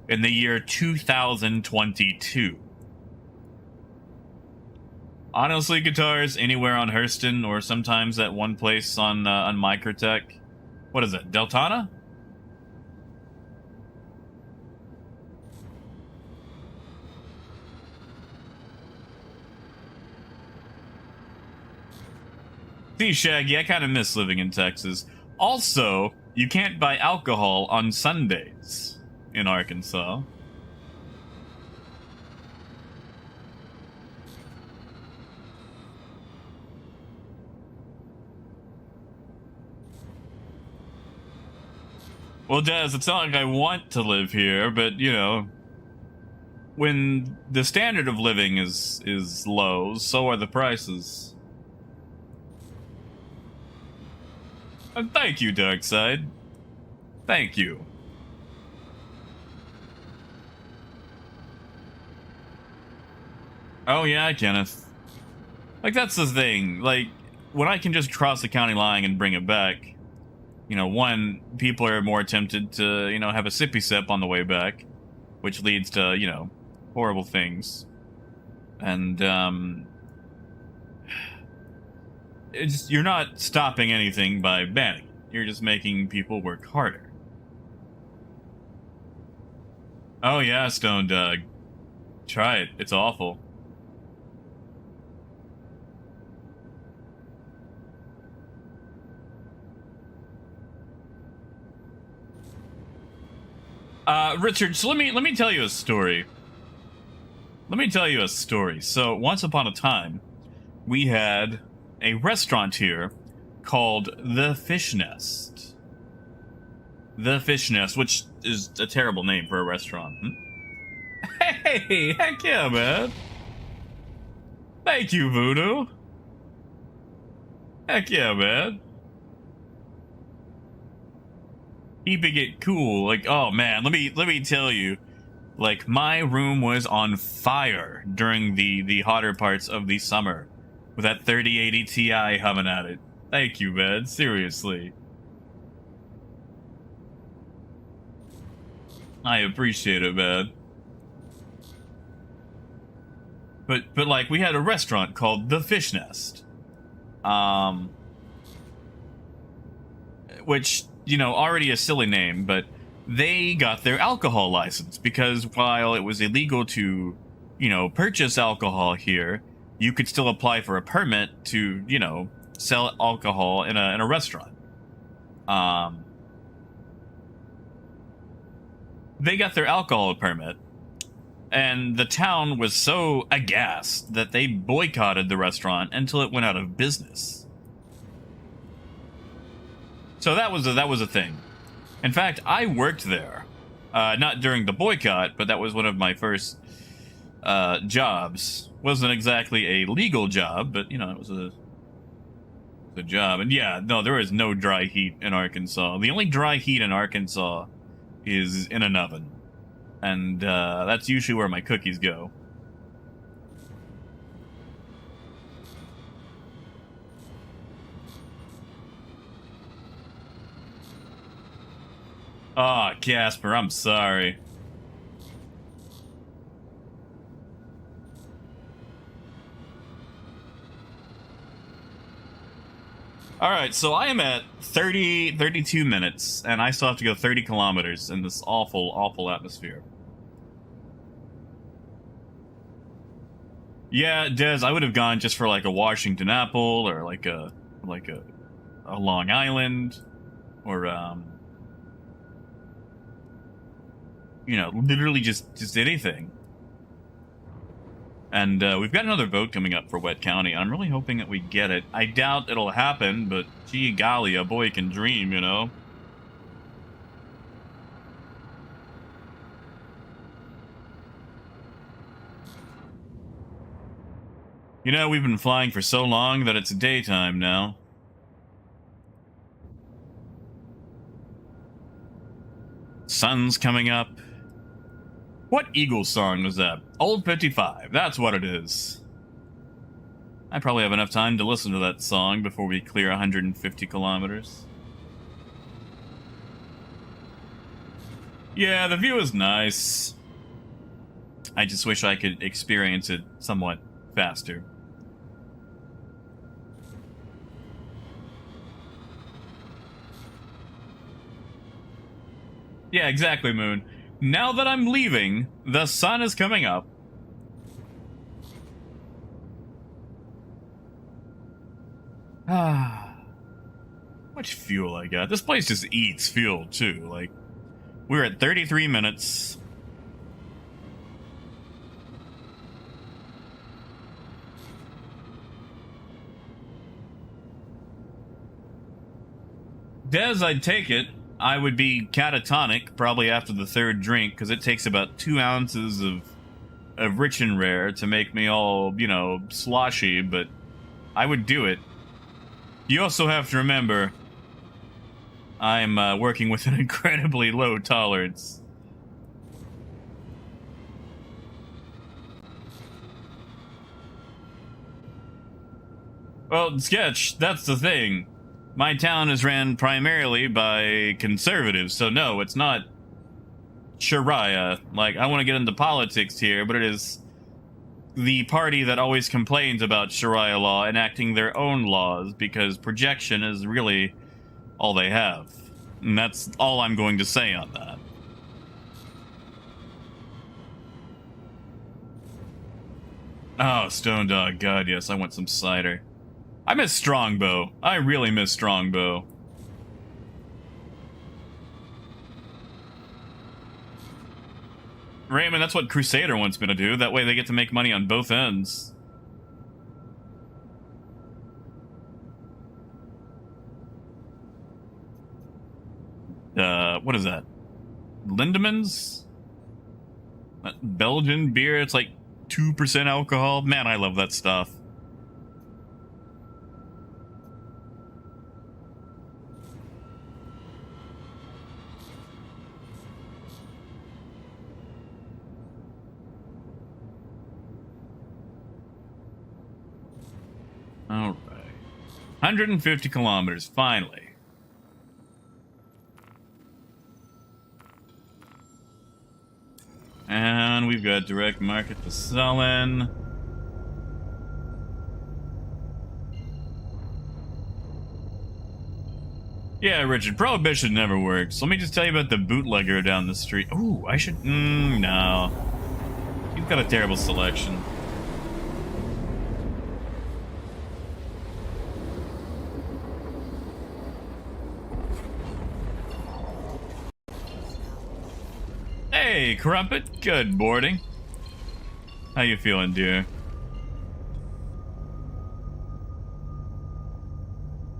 in the year 2022. Honestly, guitars anywhere on Hurston, or sometimes at one place on Microtech. What is it, Deltana? See, Shaggy, I kind of miss living in Texas. Also, You can't buy alcohol on Sundays in Arkansas. Well, Des, it's not like I want to live here, but, you know, when the standard of living is low, so are the prices. And thank you, Darkside. Thank you. Oh yeah, Kenneth. Like, that's the thing. Like, when I can just cross the county line and bring it back, you know, one, people are more tempted to, you know, have a sippy sip on the way back, which leads to, you know, horrible things. And, it's, you're not stopping anything by banning. You're just making people work harder. Oh yeah, Stone Doug. Try it. It's awful. Richard, so let me tell you a story. Let me tell you a story. So, once upon a time, we had a restaurant here called The Fish Nest. The Fish Nest, which is a terrible name for a restaurant. Hey, heck yeah, man. Thank you, Voodoo. Heck yeah, man. Keeping it cool. Like, oh man, let me tell you. Like, my room was on fire during the hotter parts of the summer with that 3080 Ti humming at it. Thank you, man. Seriously. I appreciate it, man. But like, we had a restaurant called The Fish Nest. Which, you know, already a silly name, but they got their alcohol license because while it was illegal to, you know, purchase alcohol here, you could still apply for a permit to, you know, sell alcohol in a restaurant. They got their alcohol permit, and the town was so aghast that they boycotted the restaurant until it went out of business. So that was a thing. In fact, I worked there, not during the boycott, but that was one of my first jobs. Wasn't exactly a legal job, but you know, it was a job. And yeah, no, there is no dry heat in Arkansas. The only dry heat in Arkansas is in an oven, and that's usually where my cookies go. Ah, oh, Casper, I'm sorry. Alright, so I am at 32 minutes, and I still have to go 30 kilometers in this awful, awful atmosphere. Yeah, Des, I would have gone just for like a Washington apple, or like a Long Island, or you know, literally just anything. And we've got another vote coming up for Wet County. I'm really hoping that we get it. I doubt it'll happen, but gee golly, a boy can dream, you know? You know, we've been flying for so long that it's daytime now. Sun's coming up. What Eagles song was that? Old 55, that's what it is. I probably have enough time to listen to that song before we clear 150 kilometers. Yeah, the view is nice. I just wish I could experience it somewhat faster. Yeah, exactly, Moon. Now that I'm leaving, the sun is coming up. much fuel I got? This place just eats fuel too. Like, we're at 33 minutes. Des, I'd take it. I would be catatonic probably after the third drink, because it takes about 2 ounces of rich and rare to make me all, you know, sloshy, but I would do it. You also have to remember, I'm working with an incredibly low tolerance. Well, Sketch, that's the thing. My town is ran primarily by conservatives, so no, it's not Sharia. Like, I want to get into politics here, but it is the party that always complains about Sharia law enacting their own laws, because projection is really all they have. And that's all I'm going to say on that. Oh, Stone Dog, God, yes, I want some cider. I miss Strongbow. I really miss Strongbow. Raymond, that's what Crusader wants me to do. That way they get to make money on both ends. What is that? Lindemans? Belgian beer, it's like 2% alcohol. Man, I love that stuff. All right. 150 kilometers, finally. And we've got direct market to sell in. Yeah, Richard, Prohibition never works. Let me just tell you about the bootlegger down the street. Ooh, I should... no. You've got a terrible selection. Hey, Crumpet. Good morning. How you feeling, dear?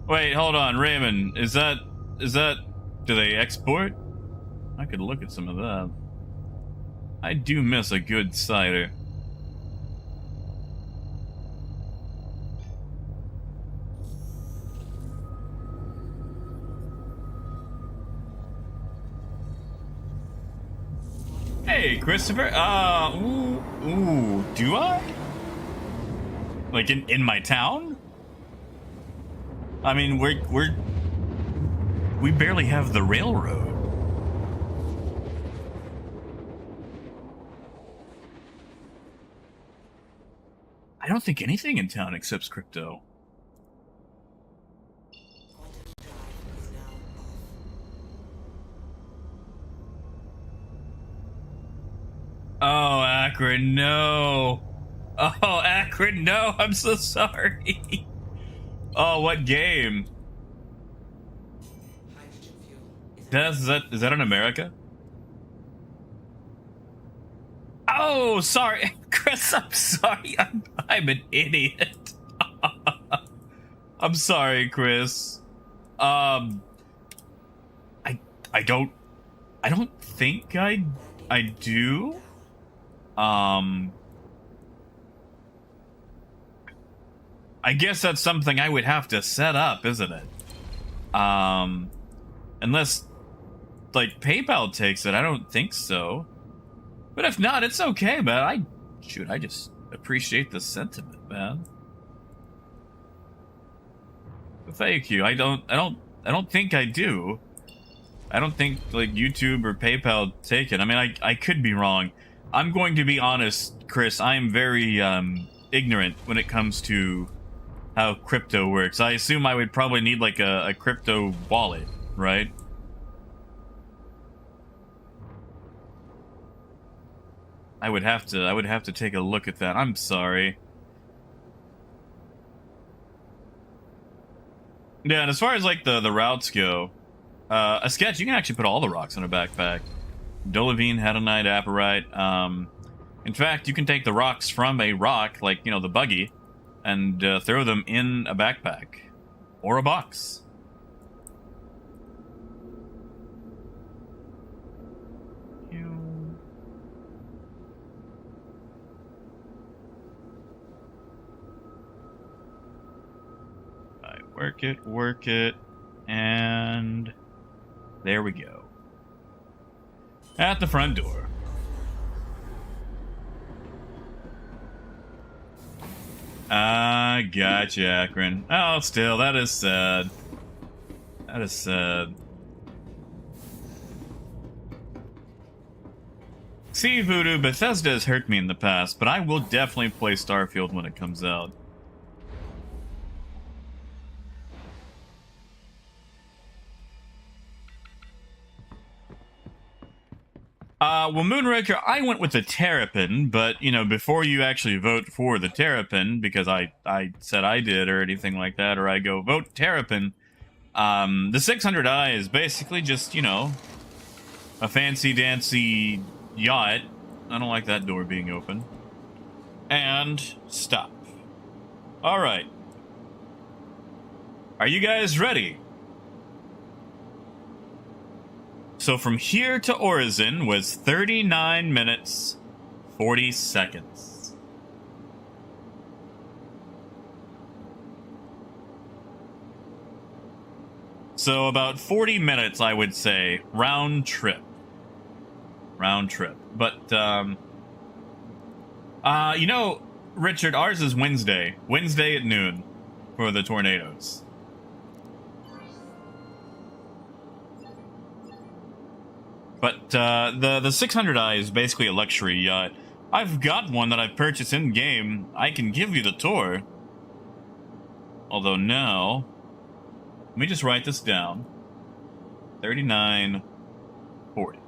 Wait, hold on, Raymond. Is that... do they export? I could look at some of that. I do miss a good cider. Hey, Christopher. Ooh, do I? Like in my town? I mean, we barely have the railroad. I don't think anything in town accepts crypto. Oh, Akron, no. Oh, Akron, no. I'm so sorry. Oh, what game? Is that in America? Oh, sorry. Chris, I'm sorry. I'm an idiot. I'm sorry, Chris. I don't think I do. I guess that's something I would have to set up, isn't it? Unless, like, PayPal takes it, I don't think so. But if not, it's okay, man. I just appreciate the sentiment, man. But thank you. I don't think I do. I don't think, like, YouTube or PayPal take it. I mean, I could be wrong. I'm going to be honest, Chris. I am very ignorant when it comes to how crypto works. I assume I would probably need like a crypto wallet, right? I would have to take a look at that. I'm sorry. Yeah, and as far as like the routes go, a sketch, you can actually put all the rocks in a backpack. Dolivine, Hedonite, Apparite. In fact, you can take the rocks from a rock, like, you know, the buggy, and throw them in a backpack. Or a box. Work it, and there we go. At the front door. Gotcha, Akron. Oh, still, that is sad. That is sad. See, Voodoo, Bethesda has hurt me in the past, but I will definitely play Starfield when it comes out. Well, Moonraker, I went with the Terrapin, but, you know, before you actually vote for the Terrapin, because I said I did or anything like that, or I go vote Terrapin, the 600i is basically just, you know, a fancy-dancy yacht. I don't like that door being open. And stop. Alright. Are you guys ready? So from here to Orizon was 39 minutes, 40 seconds. So about 40 minutes, I would say, round trip. Round trip. But, you know, Richard, ours is Wednesday. Wednesday at noon for the tornadoes. But the 600i is basically a luxury yacht. I've got one that I've purchased in-game. I can give you the tour. Although now, let me just write this down. 3940.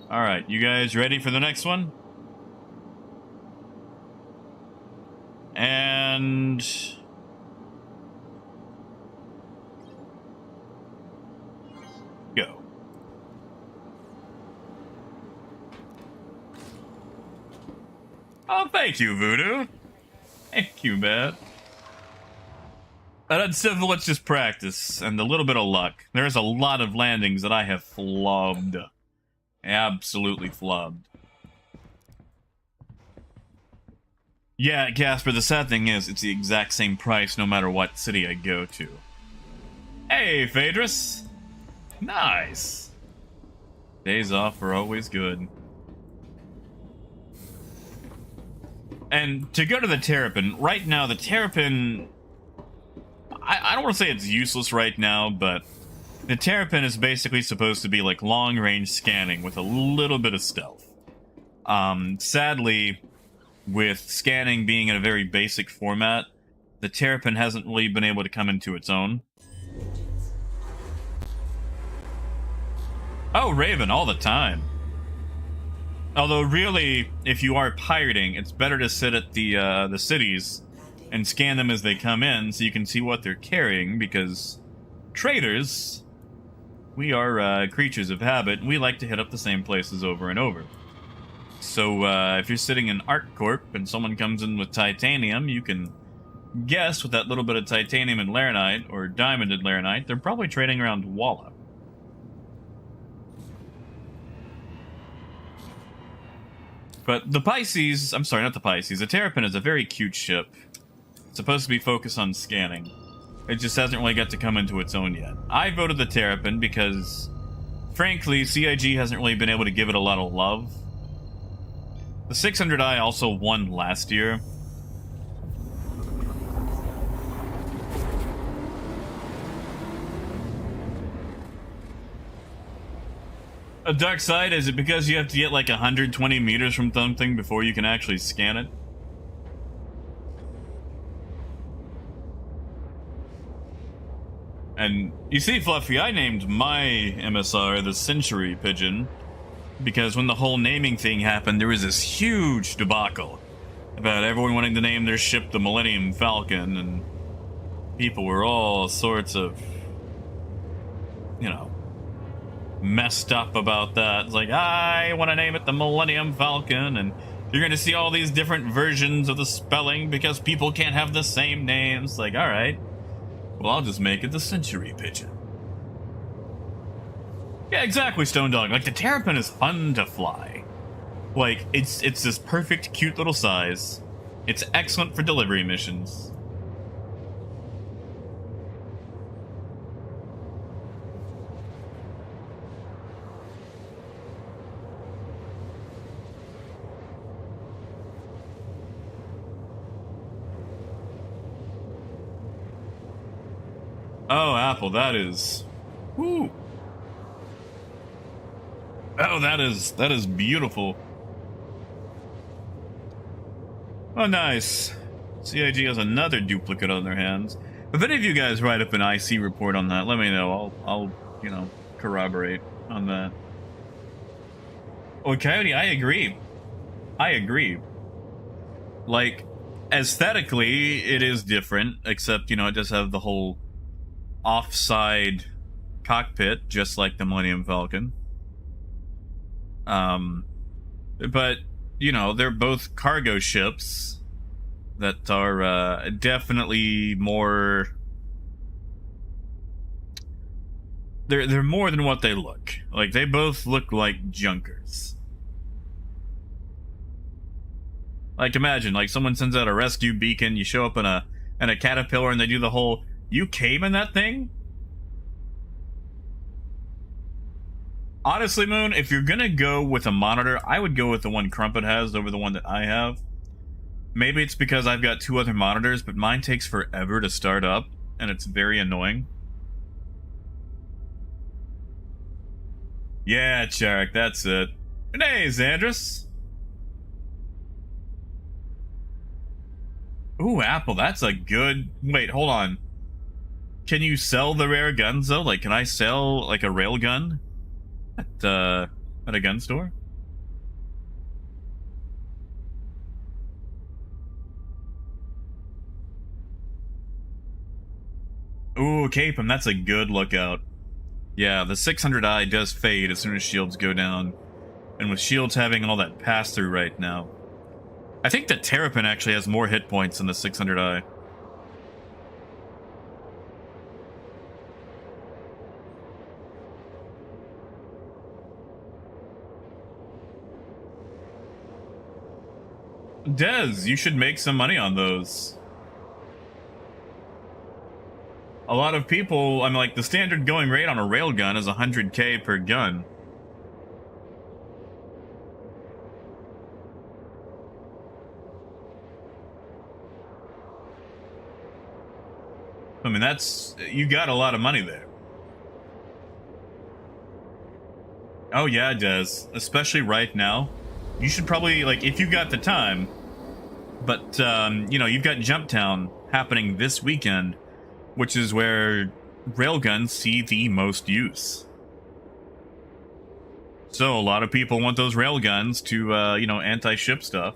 Alright, you guys ready for the next one? And... go. Oh, thank you, Voodoo. Thank you, man. And so let's just practice, and a little bit of luck. There's a lot of landings that I have flubbed. Absolutely flubbed. Yeah, Casper, the sad thing is, it's the exact same price no matter what city I go to. Hey, Phaedrus! Nice! Days off are always good. And to go to the Terrapin, right now the Terrapin... I don't want to say it's useless right now, but the Terrapin is basically supposed to be like long-range scanning with a little bit of stealth. Sadly, with scanning being in a very basic format, the Terrapin hasn't really been able to come into its own. Oh, Raven, all the time. Although, really, if you are pirating, it's better to sit at the cities and scan them as they come in so you can see what they're carrying, because traders, we are creatures of habit, and we like to hit up the same places over and over. So, if you're sitting in ArcCorp and someone comes in with titanium, you can guess with that little bit of titanium and laranite, or diamond and laranite, they're probably trading around Walla. But the Pisces, I'm sorry, not the Pisces, the Terrapin is a very cute ship. It's supposed to be focused on scanning. It just hasn't really got to come into its own yet. I voted the Terrapin because, frankly, CIG hasn't really been able to give it a lot of love. The 600i also won last year. A dark side, is it because you have to get like 120 meters from something before you can actually scan it? And you see, Fluffy, I named my MSR the Century Pigeon because when the whole naming thing happened, there was this huge debacle about everyone wanting to name their ship the Millennium Falcon, and people were all sorts of, you know, messed up about that. It's like, I want to name it the Millennium Falcon, and you're going to see all these different versions of the spelling because people can't have the same names. Like, all right, well, I'll just make it the Century Pigeon. Yeah, exactly, Stone Dog. Like, the Terrapin is fun to fly. Like, it's this perfect, cute little size. It's excellent for delivery missions. Oh, Apple, that is... Woo! Oh, that is beautiful. Oh, nice. CIG has another duplicate on their hands. If any of you guys write up an IC report on that, let me know. I'll you know, corroborate on that. Oh, Coyote, I agree. I agree. Like, aesthetically, it is different, except, you know, it does have the whole offside cockpit, just like the Millennium Falcon. But, you know, they're both cargo ships that are definitely more... They're more than what they look. Like, they both look like junkers. Like, imagine, like, someone sends out a rescue beacon, you show up in a caterpillar, and they do the whole, you came in that thing? Honestly, Moon, if you're gonna go with a monitor, I would go with the one Crumpet has over the one that I have. Maybe it's because I've got two other monitors, but mine takes forever to start up, and it's very annoying. Yeah, Charek, that's it. And hey, Xandris. Ooh, Apple, that's a good... Wait, hold on. Can you sell the rare guns, though? Like, can I sell, like, a railgun at a gun store? Ooh, Capem, that's a good lookout. Yeah, the 600i does fade as soon as shields go down. And with shields having all that pass-through right now, I think the Terrapin actually has more hit points than the 600i. Dez, you should make some money on those. A lot of people, I mean, like, the standard going rate on a railgun is 100k per gun. I mean, that's... You got a lot of money there. Oh, yeah, it does. Especially right now. You should probably, like, if you got the time... But, you know, you've got Jumptown happening this weekend, which is where railguns see the most use. So, a lot of people want those railguns to, you know, anti-ship stuff.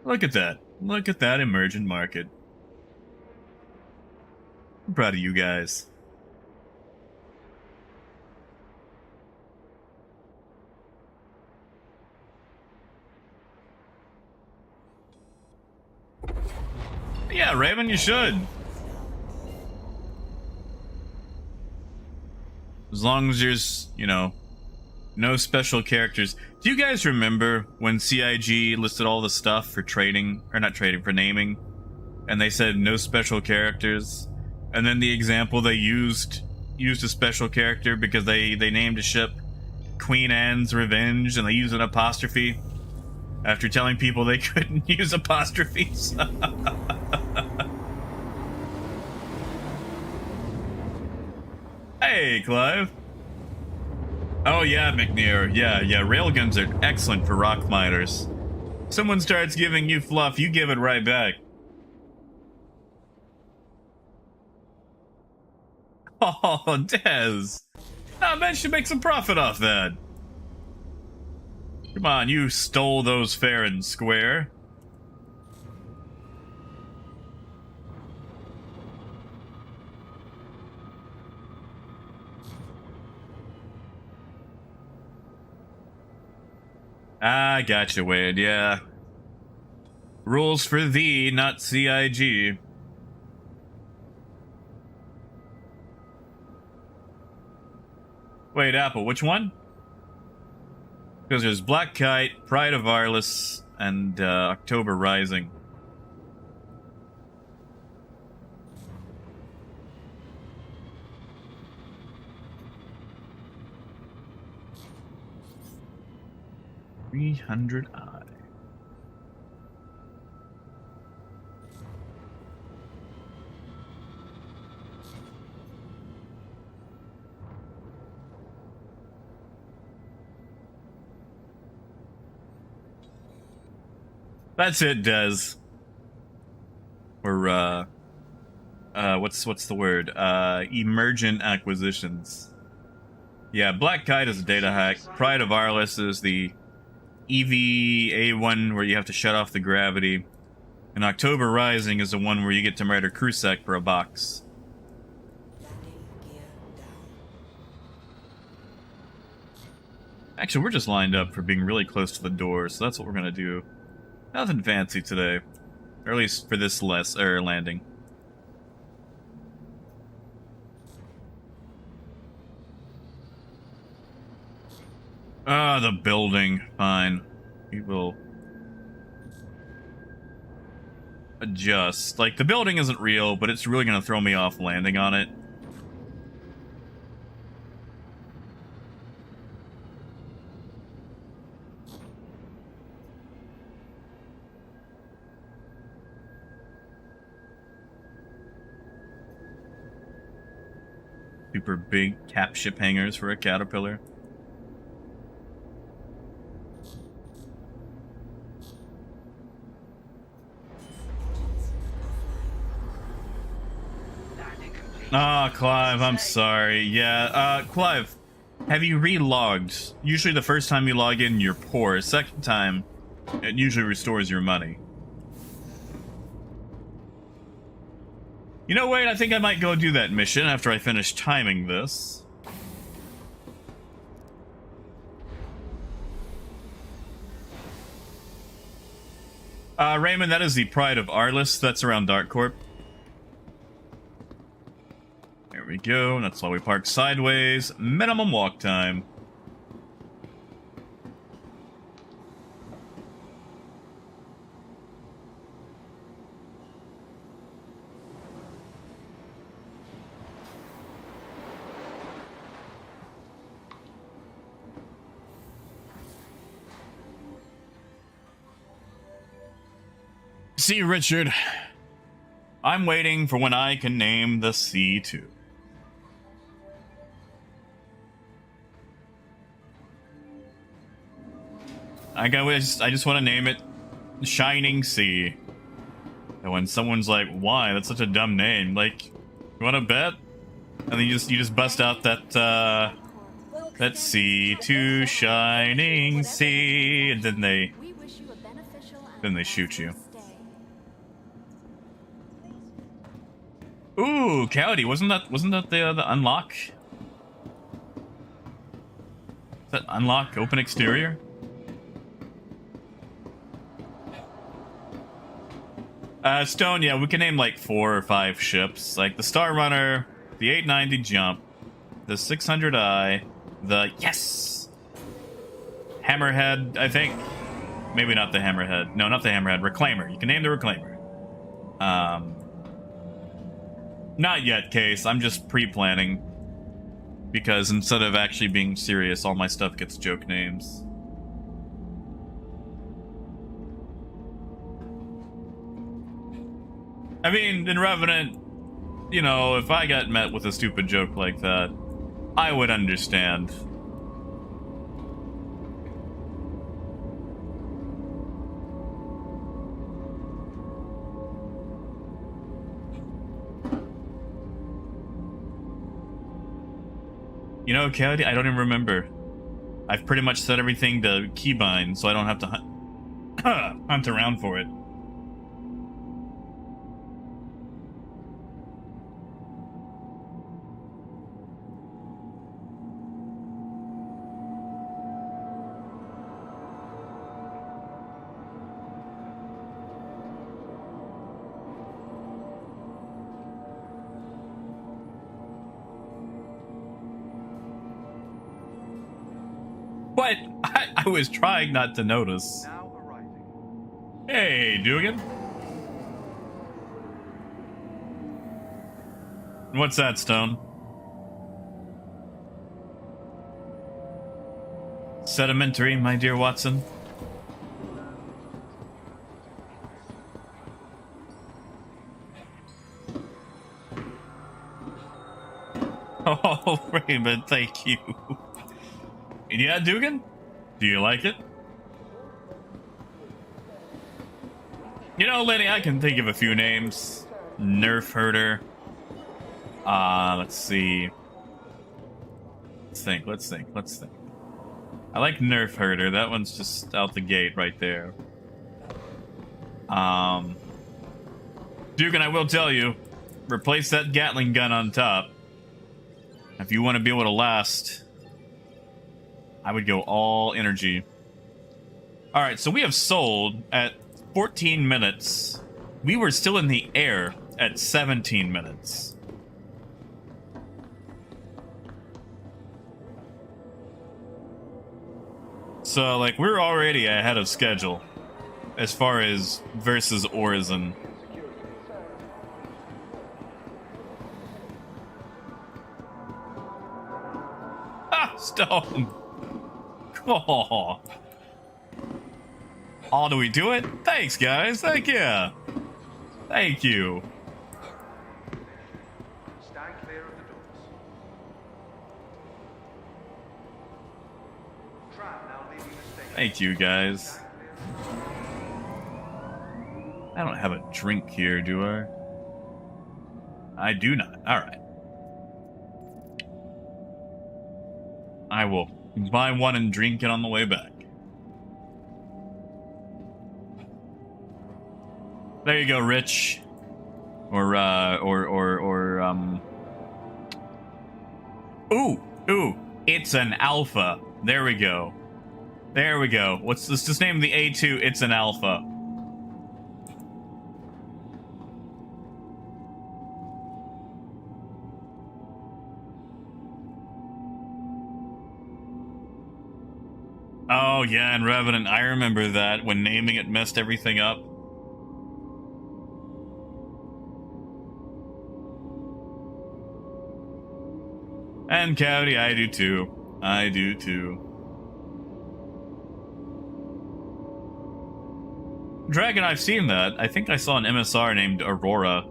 Look at that. Look at that emergent market. I'm proud of you guys. Yeah, Raven, you should. As long as there's, you know, no special characters. Do you guys remember when CIG listed all the stuff for trading, or not trading, for naming, and they said no special characters, and then the example they used a special character because they named a ship Queen Anne's Revenge, and they used an apostrophe after telling people they couldn't use apostrophes? Hey, Clive. Oh yeah, McNear. Yeah, railguns are excellent for rock miners. Someone starts giving you fluff, you give it right back. Oh, Dez. I bet you make some profit off that. Come on, you stole those fair and square. Ah, gotcha, Wade. Yeah. Rules for thee, not CIG. Wait, Apple, which one? Because there's Black Kite, Pride of Arliss, and October Rising. $300i. That's it, Des. We're what's the word? Emergent acquisitions. Yeah, Black Kite is a data hack. Pride of Arliss is the EVA one where you have to shut off the gravity. And October Rising is the one where you get to murder Krusek for a box. Actually, we're just lined up for being really close to the door, so that's what we're gonna do. Nothing fancy today. Or at least for this landing. Ah, the building. Fine. We will adjust. Like, the building isn't real, but it's really gonna throw me off landing on it. Super big cap ship hangers for a caterpillar. Ah, oh, Clive, I'm sorry. Yeah, Clive, have you re-logged? Usually the first time you log in, you're poor. Second time, it usually restores your money. You know, wait, I think I might go do that mission after I finish timing this. Raymond, that is the Pride of Arliss. That's around Dark Corp. There we go. That's why we park sideways. Minimum walk time. See, Richard, I'm waiting for when I can name the C2. I just want to name it Shining Sea. And when someone's like, "Why? That's such a dumb name." Like, you want to bet? And then you just bust out that C2 Shining Sea, and then they shoot you. Ooh, Cowdy, wasn't that the unlock? Is that unlock open exterior? Stone, yeah, we can name like 4 or 5 ships. Like the Star Runner, the 890 Jump, the 600i, the yes! Hammerhead, I think. Maybe not the Hammerhead. No, not the Hammerhead. Reclaimer. You can name the Reclaimer. Not yet, Case. I'm just pre-planning. Because instead of actually being serious, all my stuff gets joke names. I mean, in Revenant, you know, if I got met with a stupid joke like that, I would understand. You know, Cowdy, I don't even remember. I've pretty much set everything to keybind, so I don't have to hunt around for it. What? I was trying not to notice. Now arriving. Hey, Dugan. What's that, Stone? Sedimentary, my dear Watson. Oh, Raymond, thank you. Yeah, Dugan? Do you like it? You know, Lenny, I can think of a few names. Nerf Herder. Let's see. Let's think. I like Nerf Herder. That one's just out the gate right there. Dugan, I will tell you, replace that Gatling gun on top. If you want to be able to last, I would go all energy. Alright, so we have sold at 14 minutes. We were still in the air at 17 minutes. So, like, we're already ahead of schedule as far as versus Horizon. Ah, Stone! Oh. Oh, do we do it? Thanks, guys. Thank you. Thank you. Stand clear of the doors. Trap now leaving the station. Thank you, guys. I don't have a drink here, do I? I do not. Alright. I will buy one and drink it on the way back. There you go, Rich. Ooh, it's an alpha. There we go. There we go. Let's just name the A2, it's an alpha. Oh, yeah, and Revenant, I remember that when naming it messed everything up. And Cowdy, I do too. I do too. Dragon, I've seen that. I think I saw an MSR named Aurora.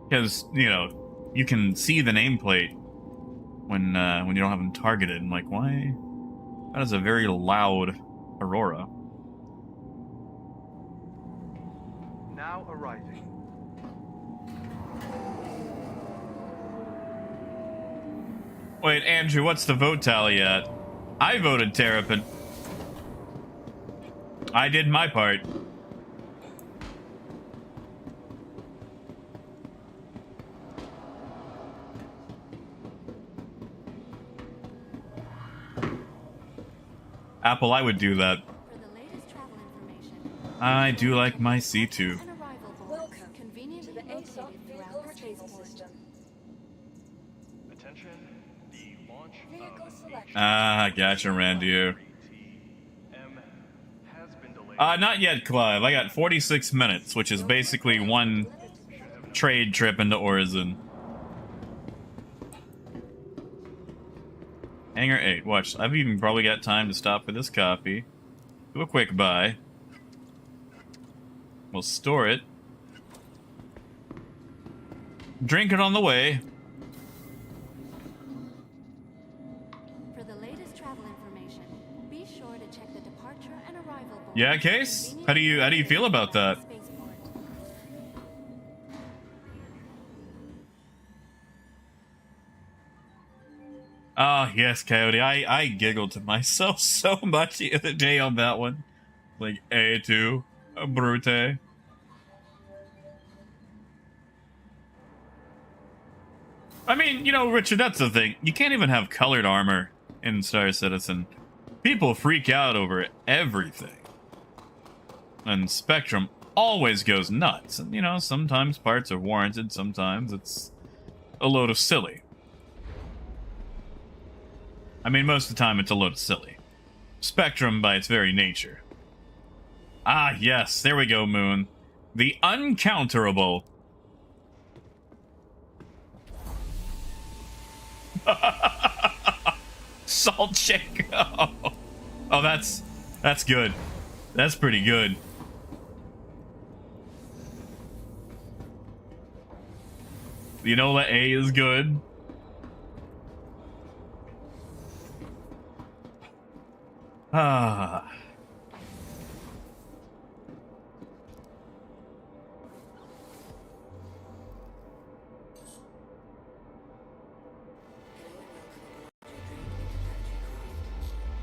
Because, you know, you can see the nameplate when you don't have them targeted. I'm like, why? That is a very loud Aurora. Now arriving. Wait, Andrew, what's the vote tally at? I voted Terrapin. I did my part. Apple, I would do that. For the latest travel information, I do like my C2. an arrival board Welcome conveniently to the located ASOC vehicle throughout the retrieval spaceport. system. Attention. The launch Vehicle selection. Ah, Gacha ran you. M has been delayed. Not yet, Clive. I got 46 minutes, which is basically one trade trip into Horizon. Hangar 8. Watch, I've even probably got time to stop for this copy. Do a quick buy. We'll store it. Drink it on the way. For the latest travel information, be sure to check the departure and arrival board. Yeah, Case? How do you feel about that? Spaceport. Ah, yes, Coyote. I giggled to myself so much the other day on that one. Like, A2, Brute. I mean, you know, Richard, that's the thing. You can't even have colored armor in Star Citizen. People freak out over everything. And Spectrum always goes nuts. And, you know, sometimes parts are warranted, sometimes it's a load of silly. I mean, most of the time it's a little silly. Spectrum by its very nature. Ah, yes, there we go, Moon. The uncounterable. Salt shake. Oh, that's good. That's pretty good. You know that A is good. Ah.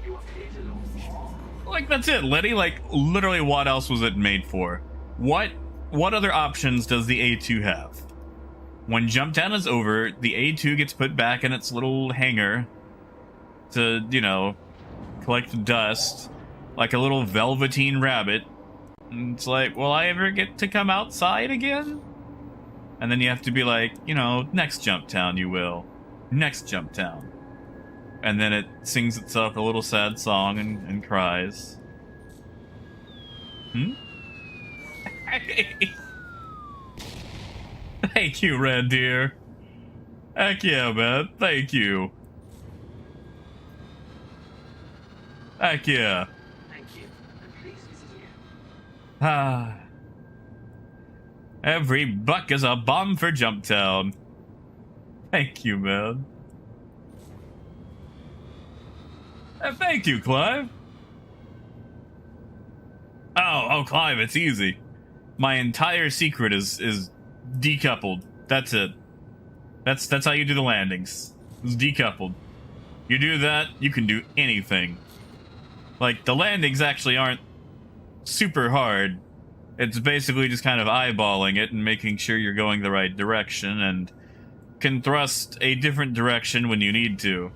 You are clear to launch. Like, that's it, Letty. Like, literally, what else was it made for? What other options does the A2 have? When Jumptown is over, the A2 gets put back in its little hangar to, you know, collect dust like a little velveteen rabbit. And it's like, will I ever get to come outside again? And then you have to be like, you know, next Jumptown you will. Next Jumptown. And then it sings itself a little sad song and cries. Hmm? Thank you, Red Deer. Heck yeah, man. Thank you. Heck yeah. Thank you. I'm pleased to see you. Ah. Every buck is a bomb for Jumptown. Thank you, man. And thank you, Clive. Oh, Clive, it's easy. My entire secret is decoupled. That's it. That's how you do the landings. It's decoupled. You do that, you can do anything. Like, the landings actually aren't super hard. It's basically just kind of eyeballing it and making sure you're going the right direction and can thrust a different direction when you need to.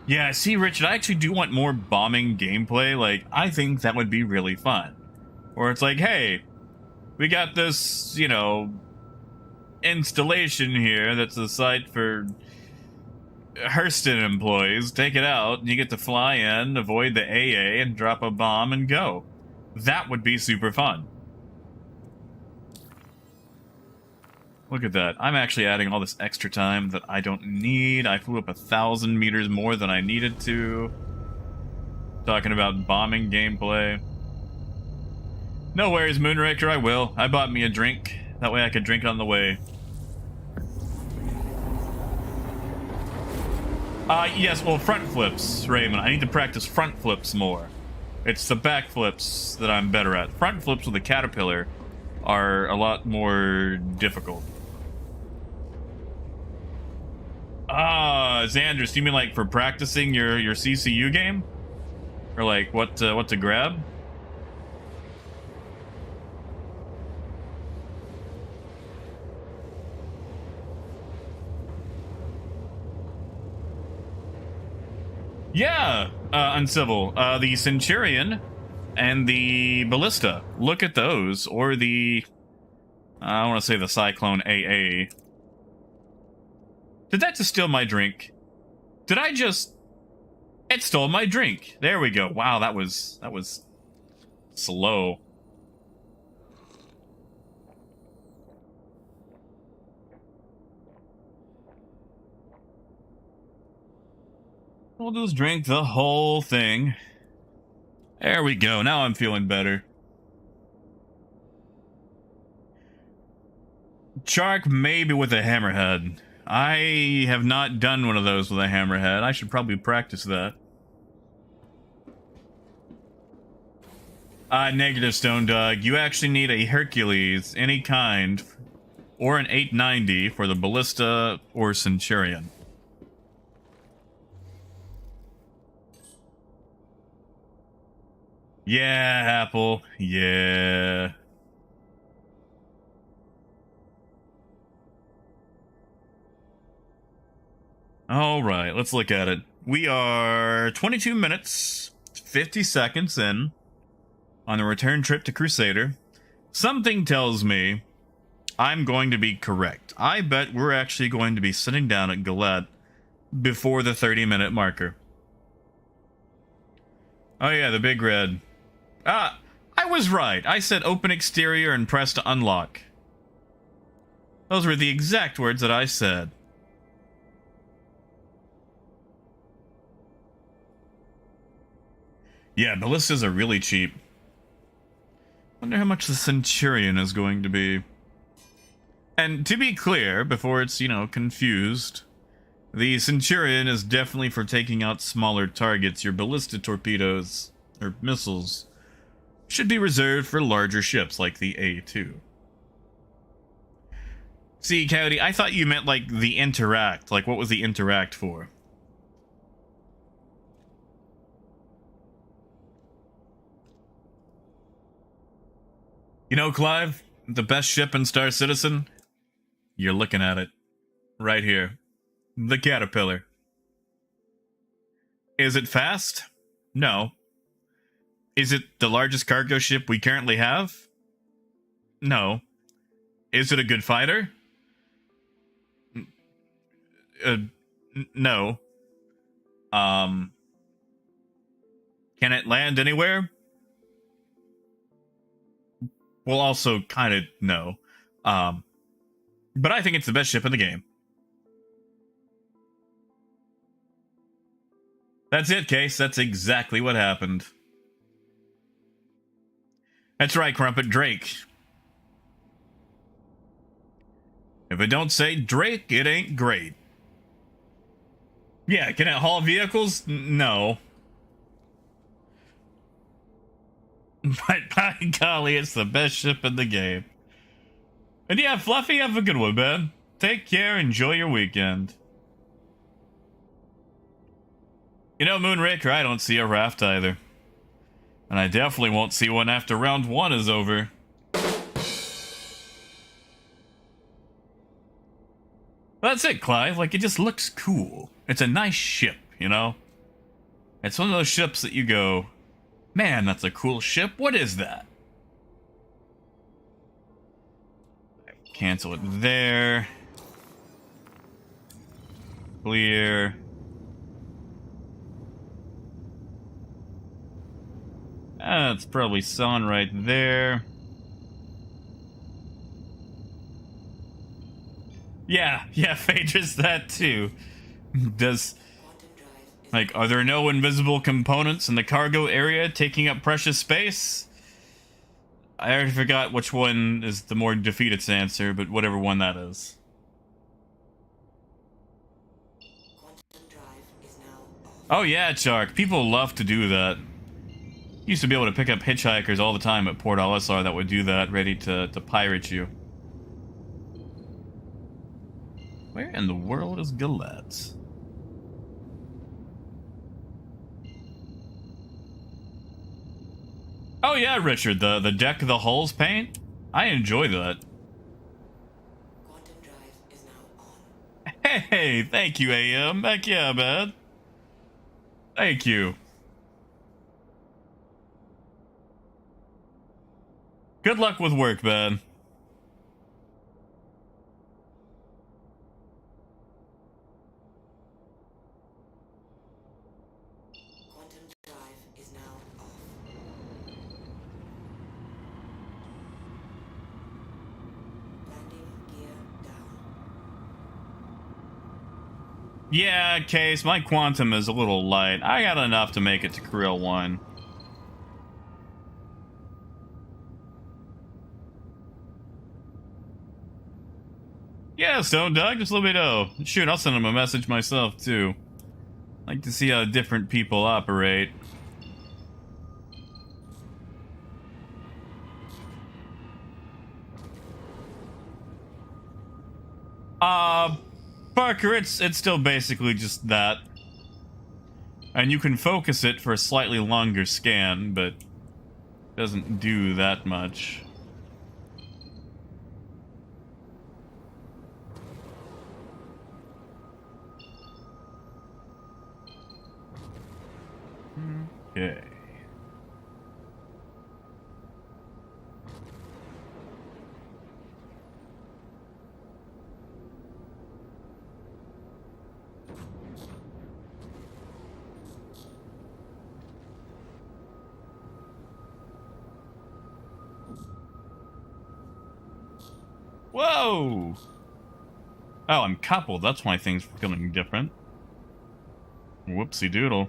Yeah, see, Richard, I actually do want more bombing gameplay. Like, I think that would be really fun. Where it's like, hey, we got this, you know, installation here that's a site for Hurston employees. Take it out, and you get to fly in, avoid the AA, and drop a bomb and go. That would be super fun. Look at that. I'm actually adding all this extra time that I don't need. I flew up 1,000 meters more than I needed to. Talking about bombing gameplay. No worries, Moonraker, I will. I bought me a drink. That way I could drink on the way. Yes, well, front flips, Raymond. I need to practice front flips more. It's the back flips that I'm better at. Front flips with a caterpillar are a lot more difficult. Xandris, do you mean like for practicing your CCU game? Or like what to grab? Yeah, Uncivil. The Centurion and the Ballista. Look at those. Or the... I want to say the Cyclone AA. Did that just steal my drink? Did I just... It stole my drink. There we go. Wow, that was slow. We'll just drink the whole thing. There we go. Now I'm feeling better. Shark maybe with a hammerhead. I have not done one of those with a hammerhead. I should probably practice that. Negative, Stone Dog. You actually need a Hercules, any kind, or an 890 for the Ballista or Centurion. Yeah, Apple. Yeah. All right, let's look at it. We are 22 minutes, 50 seconds in. on the return trip to Crusader. Something tells me I'm going to be correct. I bet we're actually going to be sitting down at Galette before the 30-minute marker. Oh yeah, the big red. Ah, I was right. I said open exterior and press to unlock. Those were the exact words that I said. Yeah, ballistas are really cheap. Wonder how much the Centurion is going to be. And to be clear, before it's, confused, the Centurion is definitely for taking out smaller targets. Your ballista torpedoes, or missiles, should be reserved for larger ships like the A2. See, Coyote, I thought you meant like the interact. Like, what was the interact for? You know, Clive, the best ship in Star Citizen? You're looking at it. Right here. The Caterpillar. Is it fast? No. Is it the largest cargo ship we currently have? No. Is it a good fighter? No. Can it land anywhere? Well, also kind of no. But I think it's the best ship in the game. That's it, Case. That's exactly what happened. That's right, Crumpet. Drake. If it don't say Drake, it ain't great. Yeah, can it haul vehicles? No. But by golly, it's the best ship in the game. And yeah, Fluffy, have a good one, man. Take care, enjoy your weekend. You know, Moonraker, I don't see a raft either. And I definitely won't see one after round 1 is over. That's it, Clive. Like, it just looks cool. It's a nice ship, you know? It's one of those ships that you go, man, that's a cool ship. What is that? Cancel it there. Clear. That's probably sun right there. Yeah, Phaedrus, that too. Does, like, are there no invisible components in the cargo area taking up precious space? I already forgot which one is the more defeated answer, but whatever one that is. Oh yeah, Chark. People love to do that. Used to be able to pick up hitchhikers all the time at Port Olisar that would do that, ready to pirate you. Where in the world is Galette? Oh yeah, Richard, the deck of the hulls paint? I enjoy that. Quantum drive is now on. Hey, thank you, AM. Heck yeah, man. Thank you. Good luck with work, man. Quantum drive is now off. Landing gear down. Yeah, Case, my quantum is a little light. I got enough to make it to Krill 1. Yeah, Stone Dog, just let me know. Shoot, I'll send him a message myself, too. Like to see how different people operate. Parker, it's still basically just that. And you can focus it for a slightly longer scan, but it doesn't do that much. Okay. Whoa! Oh, I'm coupled. That's why things are feeling different. Whoopsie doodle.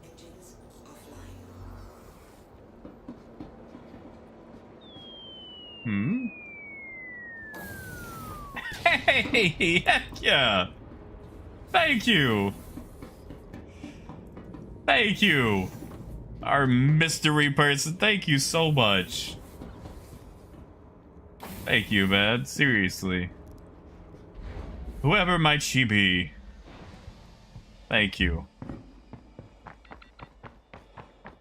Engines offline. Hmm? Hey! Heck yeah! Thank you! Thank you! Our mystery person, thank you so much. Thank you, man. Seriously. Whoever might she be. Thank you.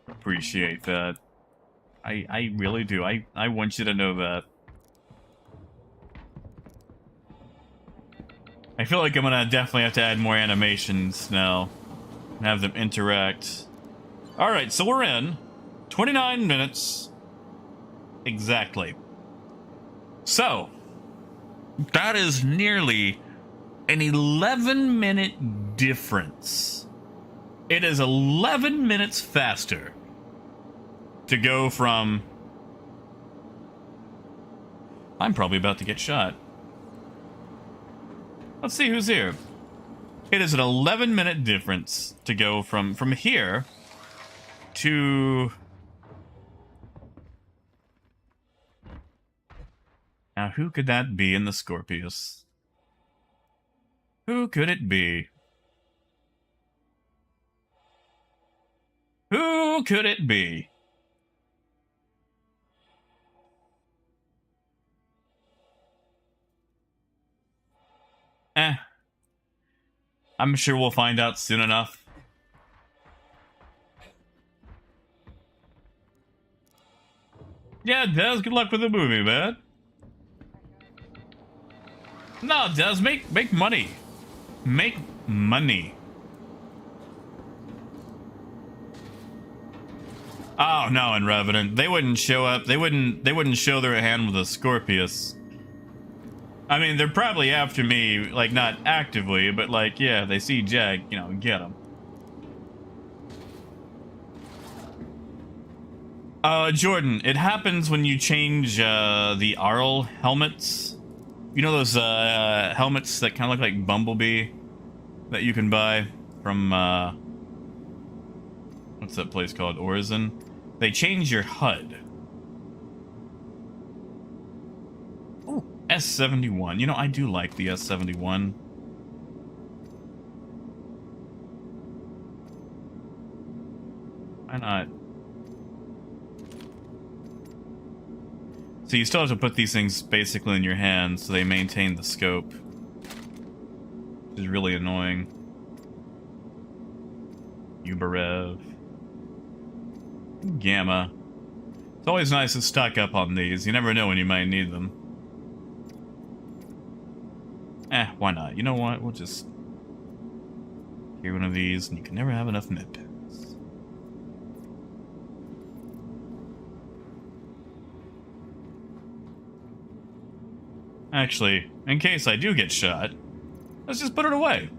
Appreciate that. I really do. I want you to know that. I feel like I'm gonna definitely have to add more animations now. And have them interact. Alright, so we're in. 29 minutes. Exactly. So, that is nearly an 11-minute difference. It is 11 minutes faster to go from... I'm probably about to get shot. Let's see who's here. It is an 11-minute difference to go from here to... Now, who could that be in the Scorpius? Who could it be? Who could it be? I'm sure we'll find out soon enough. Yeah, Des, good luck with the movie, man. No, Des, make money. Make money. Oh no, in Revenant, they wouldn't show up. They wouldn't show their hand with a Scorpius. I mean, they're probably after me, like, not actively, but, like, yeah, they see Jag, you know, get him. Jordan, it happens when you change, the Arl helmets. You know those, helmets that kind of look like Bumblebee that you can buy from, what's that place called? Orison? They change your HUD. S71. You know, I do like the S71. Why not? So you still have to put these things basically in your hands so they maintain the scope. Which is really annoying. Uberev. Gamma. It's always nice to stock up on these. You never know when you might need them. Why not? You know what? We'll just carry one of these, and you can never have enough med pens. Actually, in case I do get shot, let's just put it away.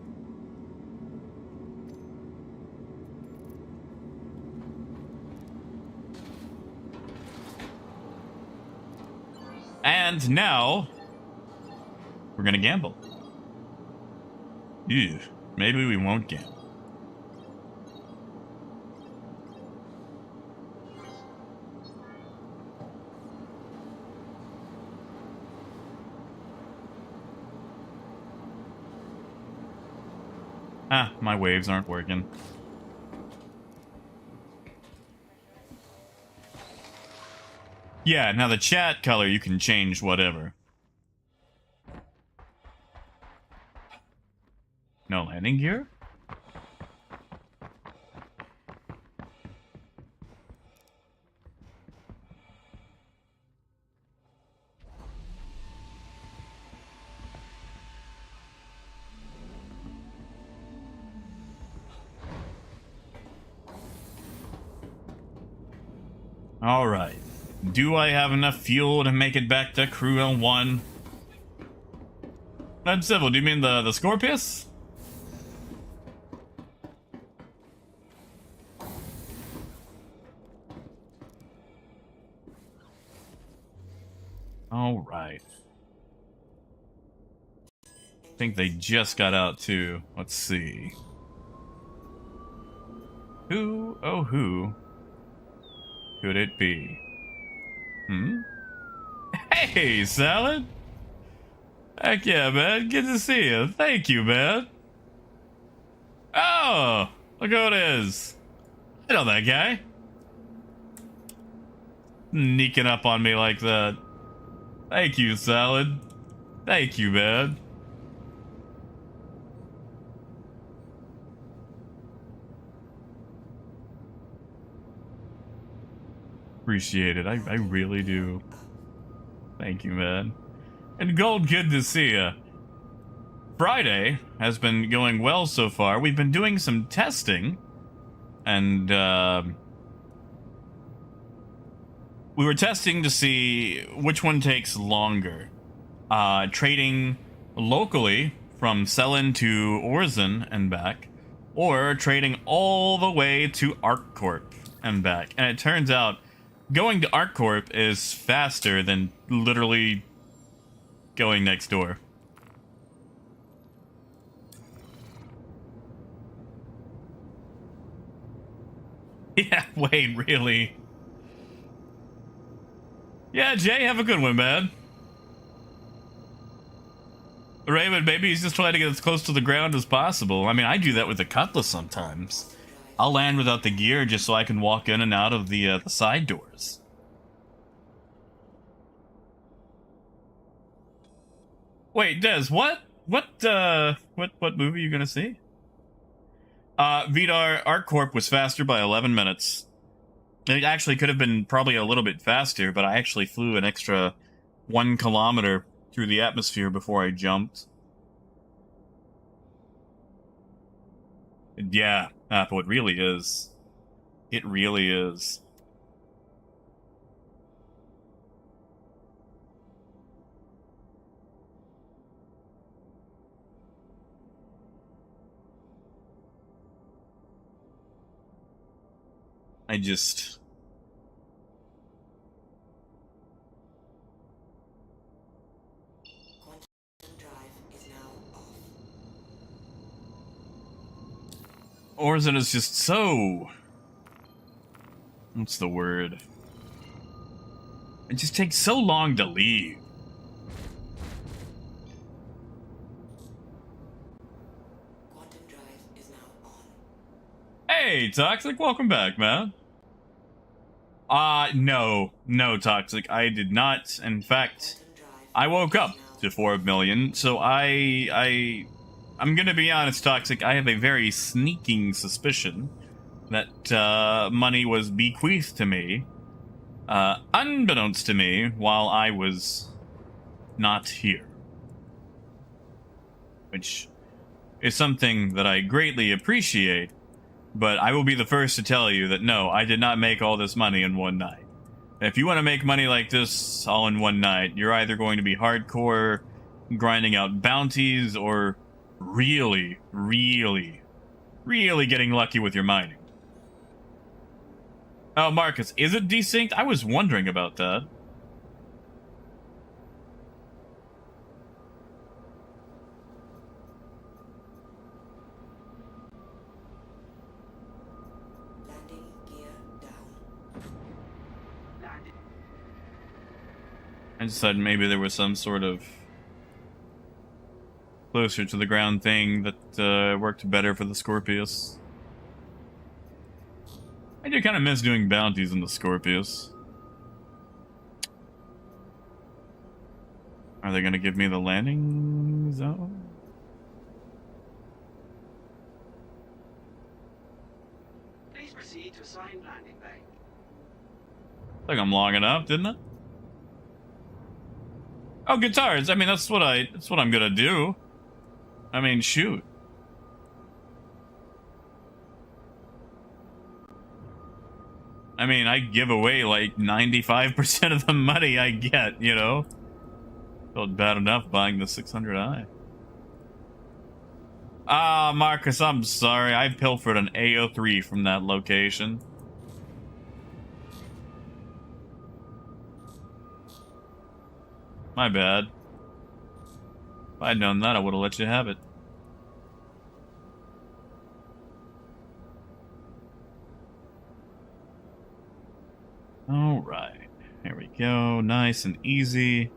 And now... we're gonna gamble. Ew, maybe we won't gamble. My waves aren't working. Yeah, now the chat color you can change whatever. No landing gear? Alright. Do I have enough fuel to make it back to Crew L1? I'm civil, do you mean the Scorpius? All right. I think they just got out too. Let's see. Who, oh who, could it be? Hey, Salad! Heck yeah, man. Good to see you. Thank you, man. Oh, look who it is. I know that guy. Sneaking up on me like that. Thank you, Salad. Thank you, man. Appreciate it. I really do. Thank you, man. And Gold, good to see you. Friday has been going well so far. We've been doing some testing. And, we were testing to see which one takes longer. Trading locally from Selin to Orzen and back, or trading all the way to ArcCorp and back. And it turns out going to ArcCorp is faster than literally going next door. Yeah, wait, really? Yeah, Jay, have a good one, man. Raymond, maybe he's just trying to get as close to the ground as possible. I mean, I do that with the Cutlass sometimes. I'll land without the gear just so I can walk in and out of the side doors. Wait, Des, what movie are you gonna see? Vidar, ArcCorp was faster by 11 minutes. It actually could have been probably a little bit faster, but I actually flew an extra 1 kilometer through the atmosphere before I jumped. Yeah, Apple, it really is. It really is. I just... Quantum drive is now off. Orzen is just so... What's the word? It just takes so long to leave. Quantum drive is now on. Hey, Toxic, welcome back, man. No, Toxic, I did not. In fact, I woke up to 4 million, so I'm gonna be honest, Toxic, I have a very sneaking suspicion that money was bequeathed to me, unbeknownst to me, while I was not here. Which is something that I greatly appreciate, but I will be the first to tell you that no, I did not make all this money in one night. If you want to make money like this all in one night, you're either going to be hardcore grinding out bounties or really, really, really getting lucky with your mining. Oh, Marcus, is it desynced? I was wondering about that. Landing gear down. Landing. I decided maybe there was some sort of closer to the ground thing that worked better for the Scorpius. I do kind of miss doing bounties in the Scorpius. Are they going to give me the landing zone? Please proceed to assigned landing bay. I think I'm long enough, didn't it? Oh, guitars. I mean, that's what I'm gonna do. I mean, shoot. I mean, I give away like 95% of the money I get, you know? Felt bad enough buying the 600i. Ah, Marcus, I'm sorry. I pilfered an AO3 from that location. My bad. If I'd known that, I would have let you have it. Alright. There we go. Nice and easy.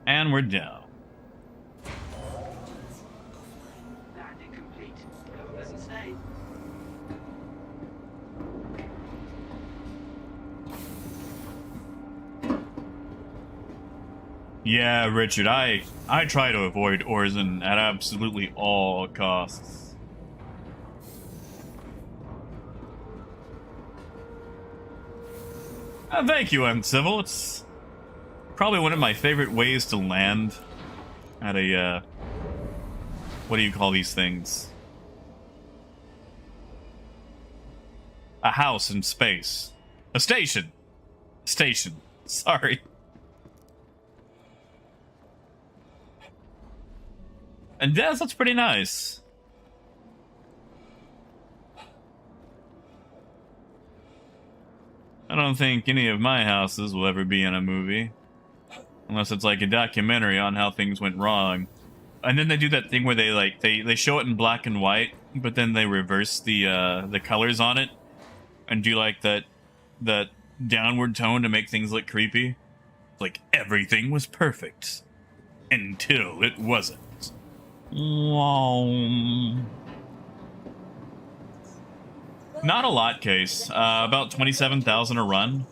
And we're down. Landing complete. Have a pleasant stay. Yeah, Richard, I try to avoid Orzen at absolutely all costs. Thank you, Uncivil. It's probably one of my favorite ways to land at a, what do you call these things? A house in space. A station. Station. Sorry. And yes, that's pretty nice. I don't think any of my houses will ever be in a movie. Unless it's like a documentary on how things went wrong. And then they do that thing where they like they show it in black and white, but then they reverse the colors on it and do like that downward tone to make things look creepy. Like everything was perfect until it wasn't. Wow. Not a lot, Case. About 27,000 a run.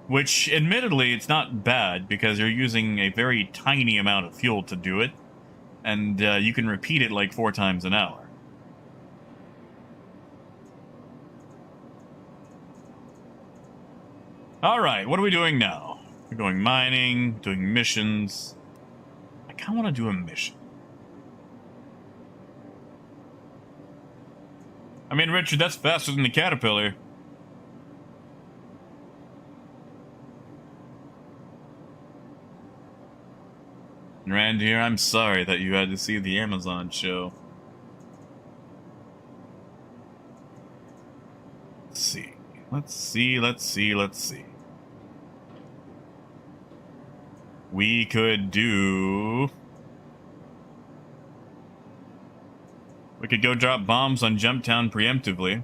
Which, admittedly, it's not bad, because you're using a very tiny amount of fuel to do it. And you can repeat it like 4 times an hour. Alright, what are we doing now? We're going mining, doing missions. I kind of want to do a mission. I mean, Richard, that's faster than the Caterpillar. And Randy, I'm sorry that you had to see the Amazon show. Let's see. Let's see. We could do... We could go drop bombs on Jumptown preemptively.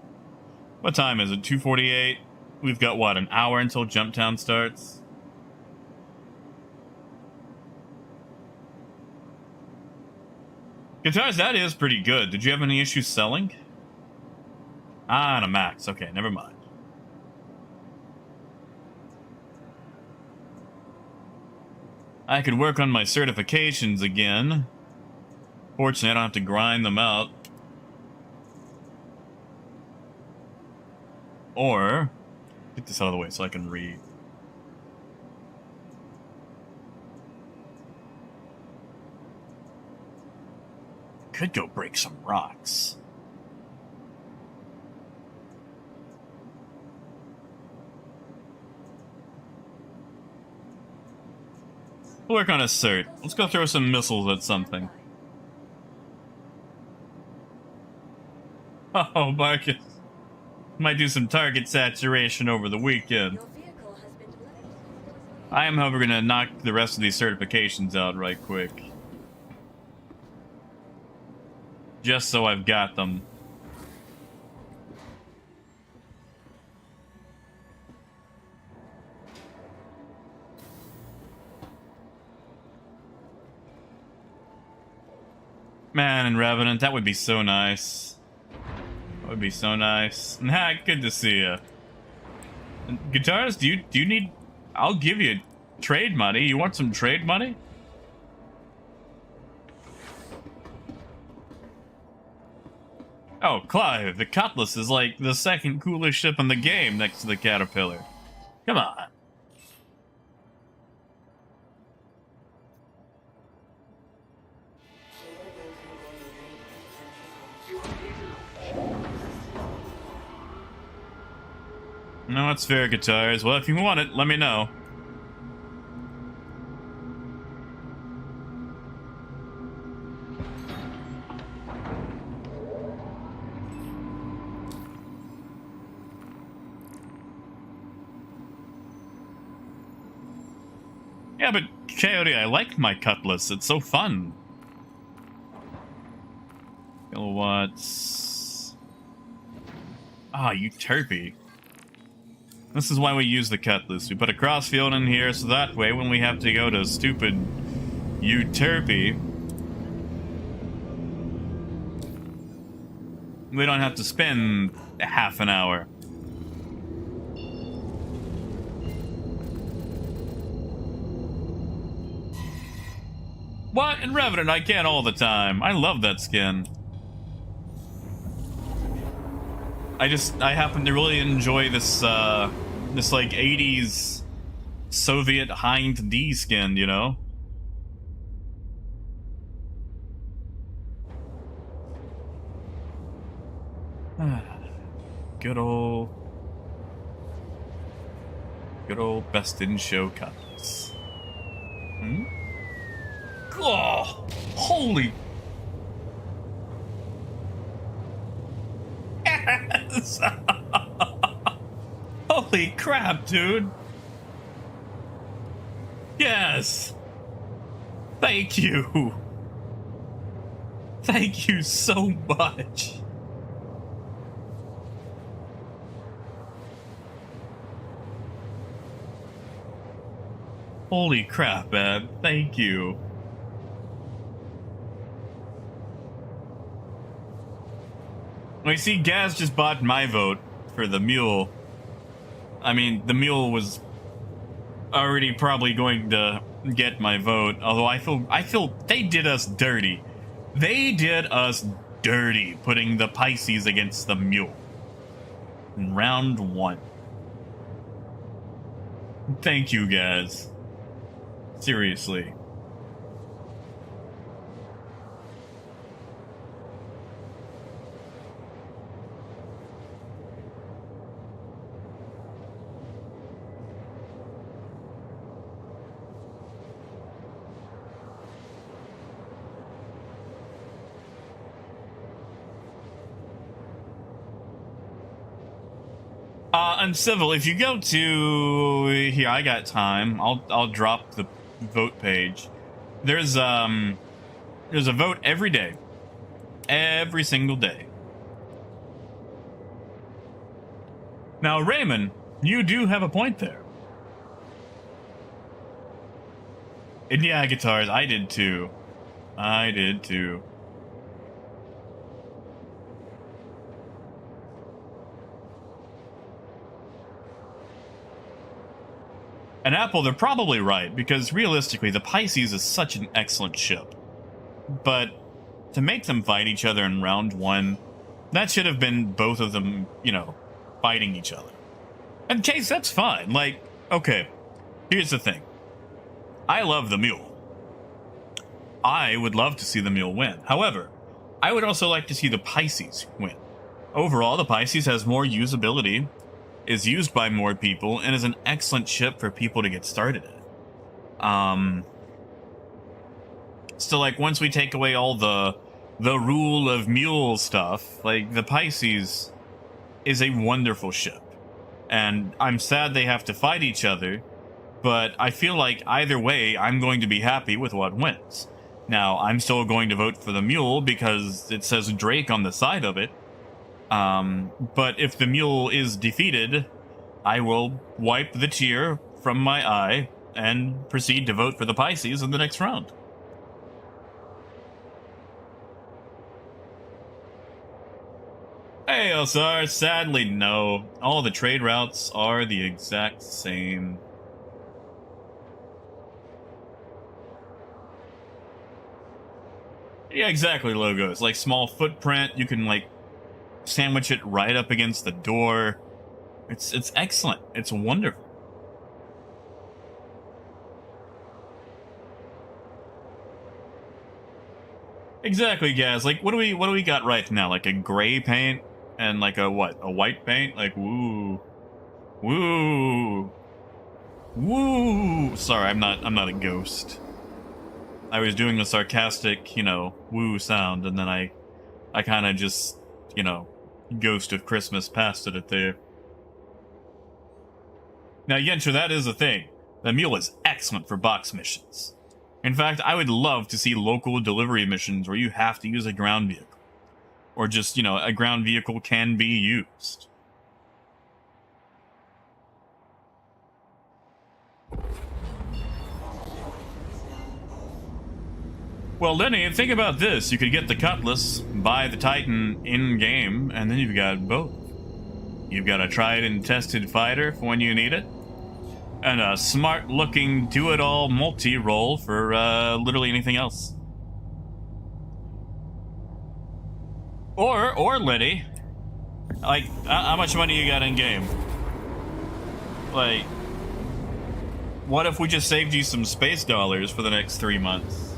What time is it? 2:48? We've got, what, an hour until Jumptown starts? Guitars, that is pretty good. Did you have any issues selling? Ah, and a max. Okay, never mind. I could work on my certifications again. Fortunately, I don't have to grind them out. Or, get this out of the way so I can read. Could go break some rocks. We'll work on a cert. Let's go throw some missiles at something. Oh, Marcus. Might do some target saturation over the weekend. Your vehicle has been delivered. I am, however, going to knock the rest of these certifications out right quick. Just so I've got them. Man, and Revenant, that would be so nice. That would be so nice. Nah, good to see you. Guitars, do you need... I'll give you trade money. You want some trade money? Oh, Clive, the Cutlass is like the second coolest ship in the game next to the Caterpillar. Come on. No, it's fair, Guitars. Well, if you want it, let me know. Yeah, but Coyote, I like my cutlass. It's so fun. Kilowatts. Ah, euterpe. This is why we use the cutlass. We put a crossfield in here, so that way when we have to go to stupid euterpe, we don't have to spend half an hour. What? In Revenant, I can all the time. I love that skin. I happen to really enjoy this, this like 80s Soviet Hind D skin, you know? Good old best in show cuts. Hmm? Oh, holy. Yes! Holy crap, dude. Yes. Thank you. Thank you so much. Holy crap, man. Thank you. I see Gaz just bought my vote for the mule. I mean, the mule was already probably going to get my vote, although I feel they did us dirty. They did us dirty putting the Pisces against the mule in round 1. Thank you, guys. Seriously. Uncivil, if you go to here, I got time. I'll drop the vote page. There's a vote every day. Every single day. Now, Raymond, you do have a point there. And yeah, guitars, I did too. I did too. And Apple, they're probably right, because realistically, the Pisces is such an excellent ship. But to make them fight each other in round 1, that should have been both of them, you know, fighting each other. And Case, that's fine. Like, okay, here's the thing. I love the mule. I would love to see the mule win. However, I would also like to see the Pisces win. Overall, the Pisces has more usability, is used by more people, and is an excellent ship for people to get started in. So like once we take away all the rule of mule stuff, like the Pisces is a wonderful ship. And I'm sad they have to fight each other, but I feel like either way I'm going to be happy with what wins. Now, I'm still going to vote for the mule because it says Drake on the side of it. But if the mule is defeated, I will wipe the tear from my eye and proceed to vote for the Pisces in the next round. Hey, Osar, sadly no. All the trade routes are the exact same. Yeah, exactly, Logos. Like, small footprint, you can, like, sandwich it right up against the door. It's excellent. It's wonderful. Exactly, guys. Like, what do we got right now? Like a gray paint and like a what? A white paint? Like, woo. Woo. Woo. Sorry, I'm not a ghost. I was doing a sarcastic, you know, woo sound, and then I kind of just, you know, Ghost of Christmas passed it there. Now, Yensha, that is a thing. The mule is excellent for box missions. In fact, I would love to see local delivery missions where you have to use a ground vehicle. Or just, you know, a ground vehicle can be used. Well, Lenny, think about this. You could get the Cutlass, buy the Titan in-game, and then you've got both. You've got a tried and tested fighter for when you need it, and a smart-looking do-it-all multi-role for literally anything else. Or Lenny, like, how much money you got in-game? Like, what if we just saved you some space dollars for the next 3 months?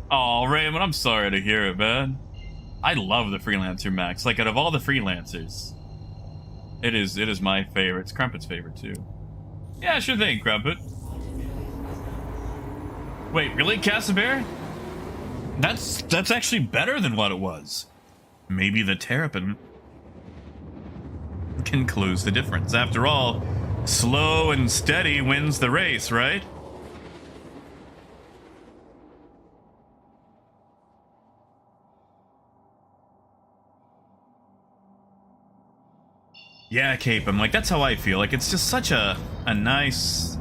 Oh, Raymond, I'm sorry to hear it, man. I love the Freelancer Max. Like, out of all the Freelancers, it is my favorite. It's Crumpet's favorite, too. Yeah, sure thing, Crumpet. Wait, really, Casabear? That's actually better than what it was. Maybe the Terrapin can close the difference. After all, slow and steady wins the race, right? Yeah, Cape, I'm like, that's how I feel. Like, it's just such a nice...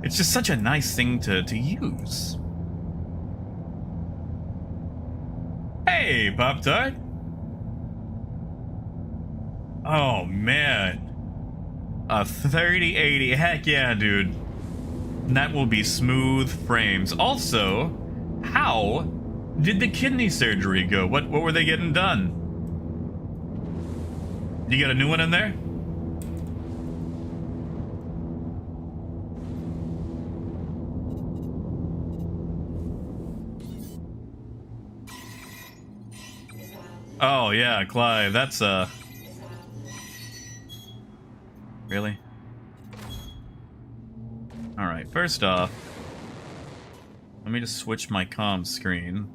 It's just such a nice thing to use. Hey, Pop-Tart! Oh, man. A 3080, heck yeah, dude. That will be smooth frames. Also, how did the kidney surgery go? What were they getting done? You got a new one in there? Oh yeah, Clive, that's really? Alright, first off, let me just switch my comm screen.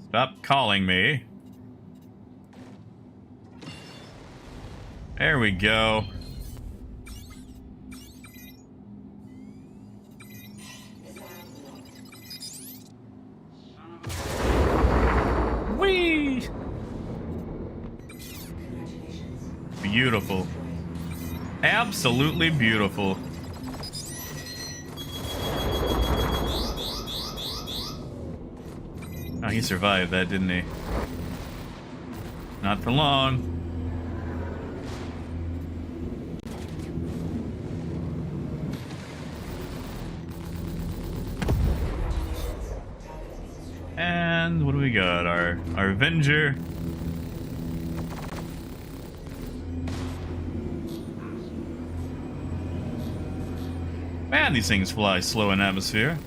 Stop calling me. There we go. Whee! Beautiful. Absolutely beautiful. Oh, he survived that, didn't he? Not for long. And what do we got? Our Avenger. Man, these things fly slow in atmosphere.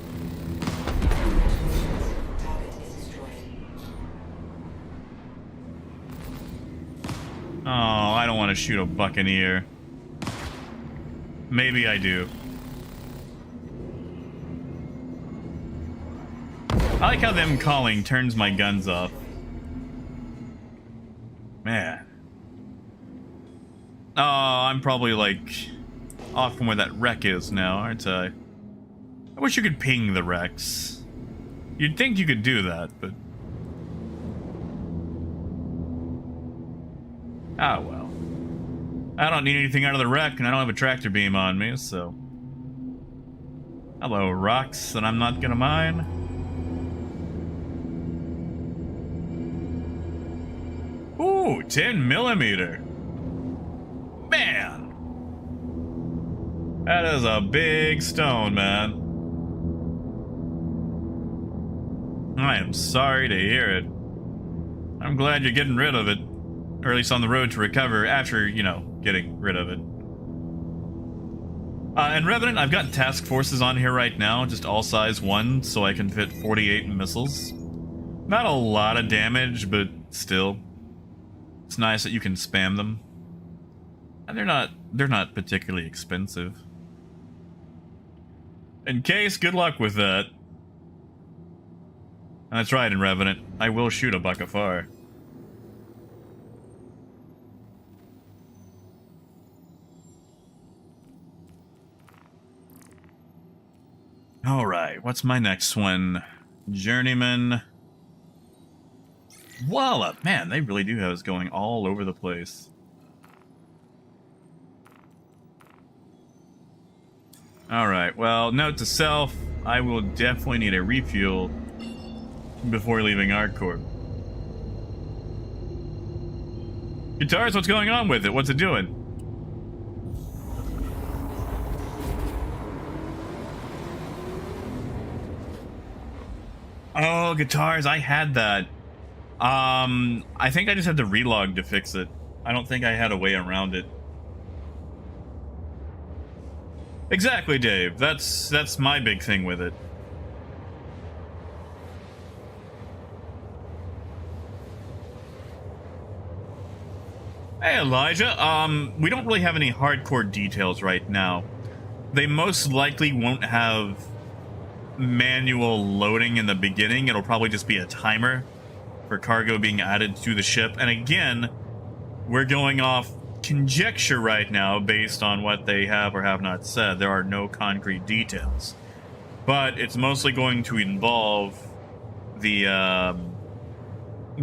Oh, I don't want to shoot a Buccaneer. Maybe I do. I like how them calling turns my guns off. Man. Oh, I'm probably like off from where that wreck is now, aren't I? I wish you could ping the wrecks. You'd think you could do that, but... Ah, well. I don't need anything out of the wreck, and I don't have a tractor beam on me, so... Hello, rocks that I'm not gonna mine. Ooh, 10mm. Man. That is a big stone, man. I am sorry to hear it. I'm glad you're getting rid of it. Or at least on the road to recover after, you know, getting rid of it. And Revenant, I've got task forces on here right now, just all size 1, so I can fit 48 missiles. Not a lot of damage, but still. It's nice that you can spam them. And they're not particularly expensive. In case, good luck with that. And that's right, in Revenant, I will shoot a buck afar. All right, what's my next one? Journeyman. Wallop. Man, they really do have us going all over the place. All right, well, note to self, I will definitely need a refuel before leaving ArcCorp. Guitars, what's going on with it? What's it doing? Oh, guitars, I had that. I think I just had to relog to fix it. I don't think I had a way around it. Exactly, Dave. That's my big thing with it. Hey, Elijah. We don't really have any hardcore details right now. They most likely won't have manual loading in the beginning. It'll probably just be a timer for cargo being added to the ship. And again, we're going off conjecture right now based on what they have or have not said. There are no concrete details. But it's mostly going to involve the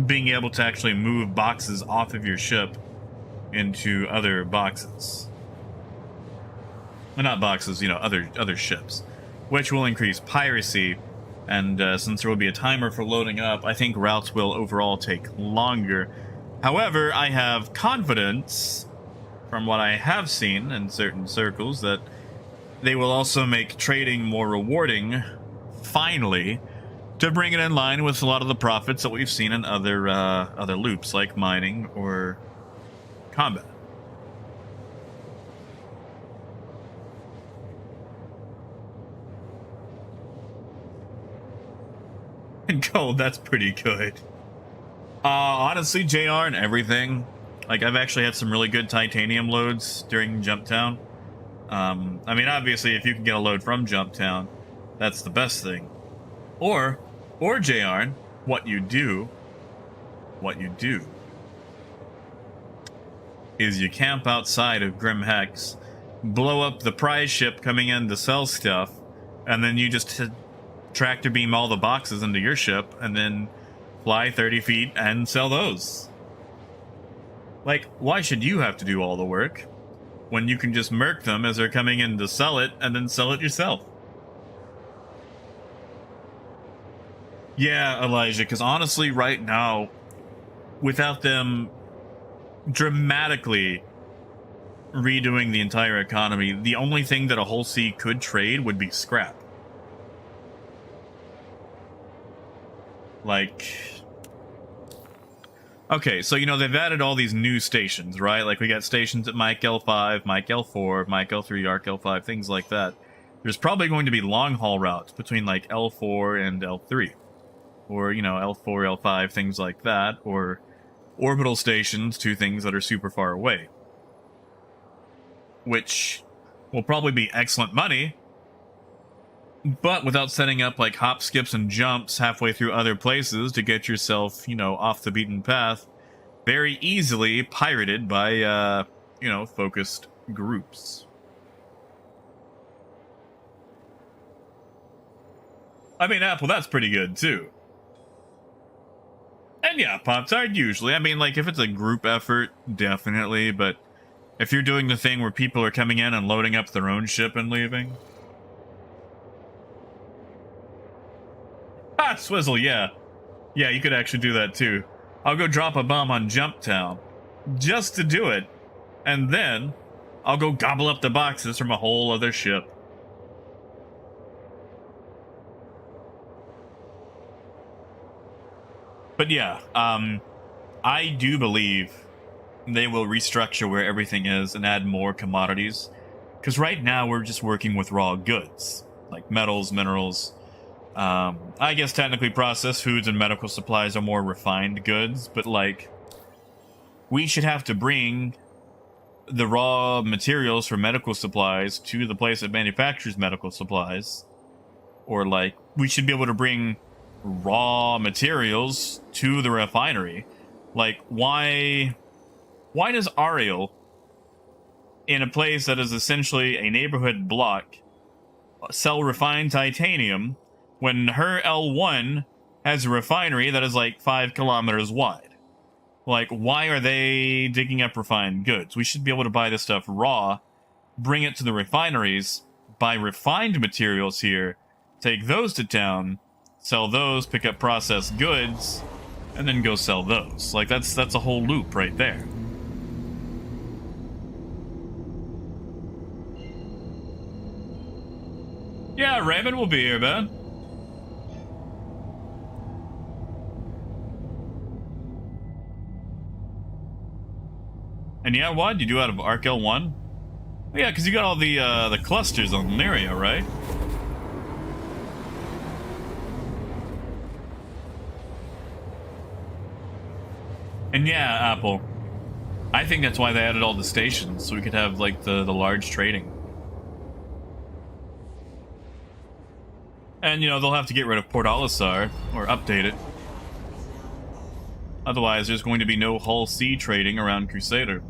being able to actually move boxes off of your ship into other boxes. Well, not boxes, you know, other ships, which will increase piracy. And since there will be a timer for loading up, I think routes will overall take longer. However, I have confidence from what I have seen in certain circles that they will also make trading more rewarding, finally, to bring it in line with a lot of the profits that we've seen in other loops like mining or combat. And gold, that's pretty good. Honestly, JR and everything, like I've actually had some really good titanium loads during Jumptown. I mean, obviously, if you can get a load from Jumptown, that's the best thing. Or JR, what you do is you camp outside of Grim Hex, blow up the prize ship coming in to sell stuff, and then you just tractor beam all the boxes into your ship, and then fly 30 feet and sell those. Like, why should you have to do all the work when you can just murk them as they're coming in to sell it and then sell it yourself? Yeah, Elijah, because honestly, right now, without them dramatically redoing the entire economy, the only thing that a whole sea could trade would be scrap. Like, okay, so, you know, they've added all these new stations, right? Like, we got stations at Mike L5, Mike L4, Mike L3, Arc L5, things like that. There's probably going to be long-haul routes between, like, L4 and L3. Or, you know, L4, L5, things like that. Or orbital stations to things that are super far away. Which will probably be excellent money, but without setting up like hop, skips, and jumps halfway through other places to get yourself, you know, off the beaten path, very easily pirated by, you know, focused groups. I mean, Apple, that's pretty good, too. And yeah, Pop-Tart, usually. I mean, like, if it's a group effort, definitely, but if you're doing the thing where people are coming in and loading up their own ship and leaving... Ah, Swizzle, yeah. Yeah, you could actually do that too. I'll go drop a bomb on Jumptown just to do it, and then I'll go gobble up the boxes from a whole other ship. But yeah, I do believe they will restructure where everything is and add more commodities. Because right now we're just working with raw goods, like metals, minerals. I guess technically processed foods and medical supplies are more refined goods, but like, we should have to bring the raw materials for medical supplies to the place that manufactures medical supplies. Or like, we should be able to bring raw materials to the refinery. Like, why does Ariel, in a place that is essentially a neighborhood block, sell refined titanium when her L1 has a refinery that is like 5 kilometers wide? Like, why are they digging up refined goods? We should be able to buy this stuff raw, bring it to the refineries, buy refined materials here, take those to town, sell those, pick up processed goods, and then go sell those. Like, that's a whole loop right there. Yeah, Raymond will be here, man. And yeah, what you do out of Arc L1? Yeah, because you got all the clusters on the area, right? And yeah, Apple. I think that's why they added all the stations, so we could have like the large trading. And you know, they'll have to get rid of Port Olisar or update it. Otherwise, there's going to be no Hull C trading around Crusader.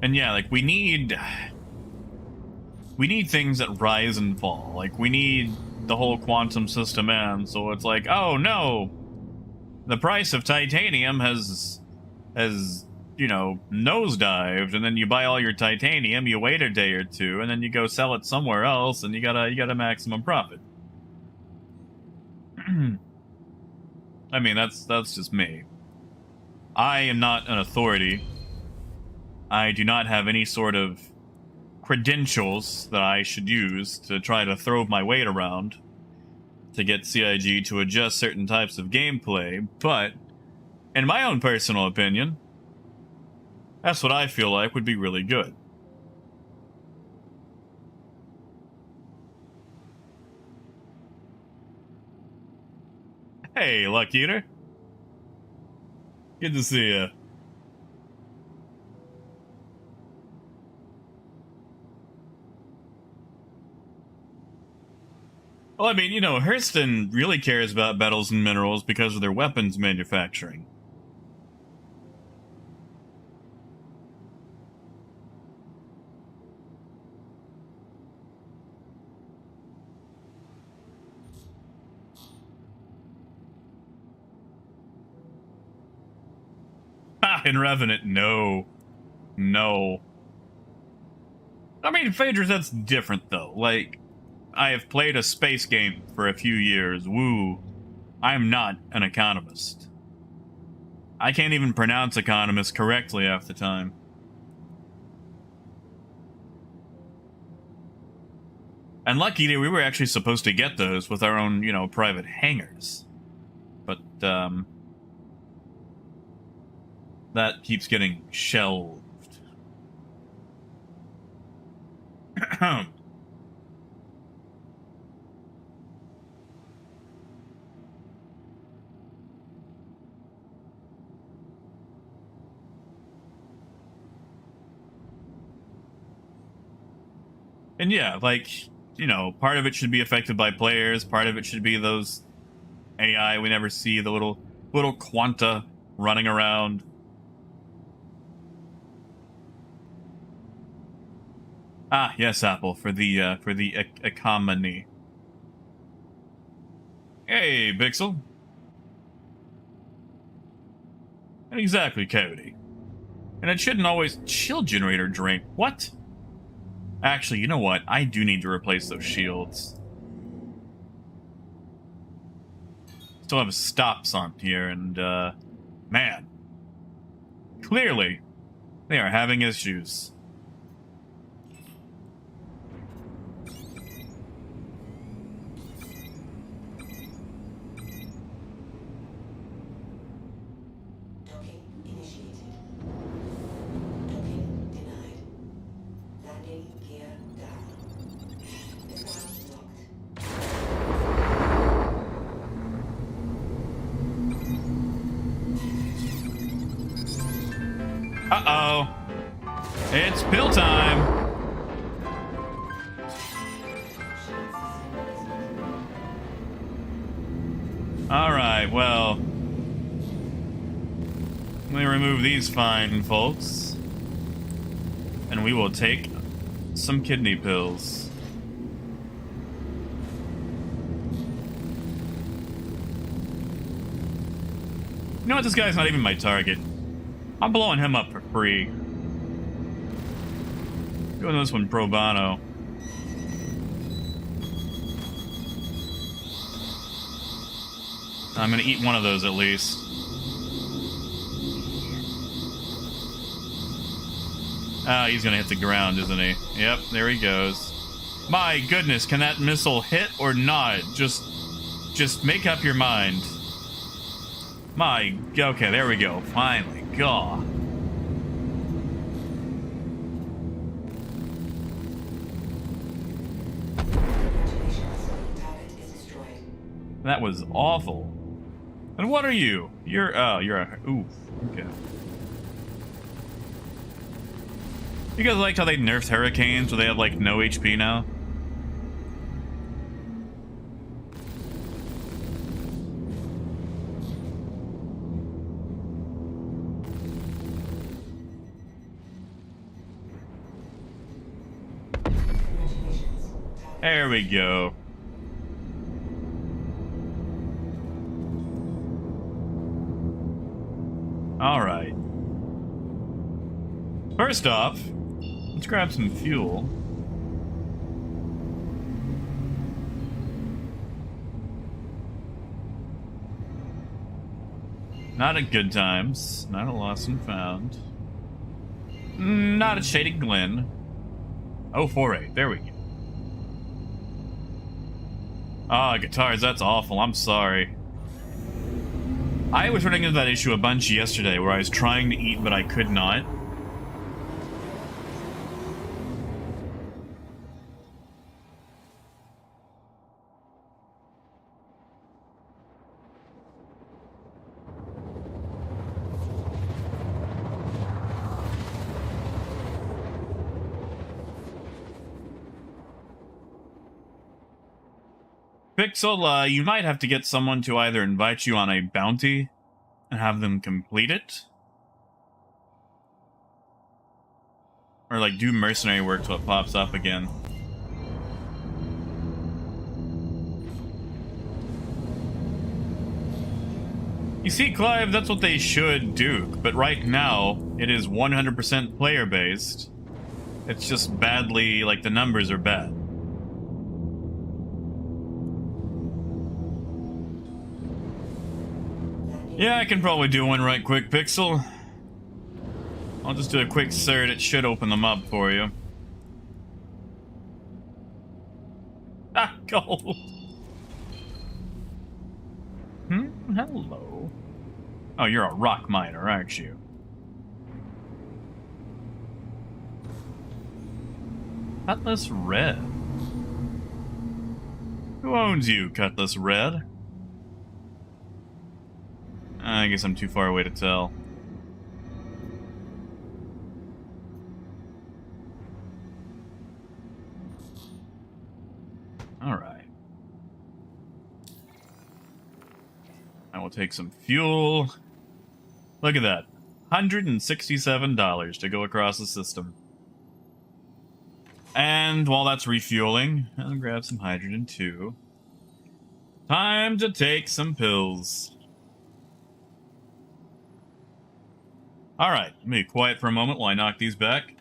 And yeah, like we need things that rise and fall. Like we need the whole quantum system in, so it's like, oh no, the price of titanium has you know, nosedived, and then you buy all your titanium, you wait a day or two, and then you go sell it somewhere else, and you got a maximum profit. I mean, that's just me. I am not an authority. I do not have any sort of credentials that I should use to try to throw my weight around to get CIG to adjust certain types of gameplay, but in my own personal opinion, that's what I feel like would be really good. Hey, Luck Eater. Good to see you. Well, I mean, you know, Hurston really cares about metals and minerals because of their weapons manufacturing. Ha! In Revenant, no. No. I mean, Phaedrus, that's different, though. Like, I have played a space game for a few years. Woo. I am not an economist. I can't even pronounce economist correctly half the time. And lucky we were actually supposed to get those with our own, you know, private hangars. But, that keeps getting shelved. And yeah, like, you know, part of it should be affected by players, part of it should be those AI we never see, the little quanta running around. Ah, yes, Apple, for the economy. Hey, Pixel. Exactly, Cody. And it shouldn't always shield generator drain. What? Actually, you know what? I do need to replace those shields. Still have stops on here, and, man. Clearly, they are having issues. Docking initiated. Docking denied. Landing gear down. Missile locked. Uh-oh. It's pill time. Alright, well. Let me remove these fine folks. And we will take some kidney pills. You know what? This guy's not even my target. I'm blowing him up for free. Doing this one pro bono. I'm gonna eat one of those at least. Ah, he's gonna hit the ground, isn't he? Yep, there he goes. My goodness, can that missile hit or not? Just make up your mind. Okay, there we go. Finally, God. That was awful. And what are you? You're a... Oof. Okay. You guys liked how they nerfed hurricanes where they have, like, no HP now? There we go. Alright. First off, let's grab some fuel. Not at Good Times. Not at Lost and Found. Not at Shady Glen. 048. There we go. Ah, guitars, that's awful. I'm sorry. I was running into that issue a bunch yesterday where I was trying to eat but I could not. Pixel, you might have to get someone to either invite you on a bounty and have them complete it, or like do mercenary work till it pops up again. You see, Clive, that's what they should do, but right now it is 100% player based. It's just badly, like, the numbers are bad. Yeah, I can probably do one right quick, Pixel. I'll just do a quick cert. It should open them up for you. Ah, gold. Hello. Oh, you're a rock miner, aren't you? Cutlass Red. Who owns you, Cutlass Red? I guess I'm too far away to tell. Alright. I will take some fuel. Look at that. $167 to go across the system. And while that's refueling, I'll grab some hydrogen too. Time to take some pills. Alright, let me be quiet for a moment while I knock these back.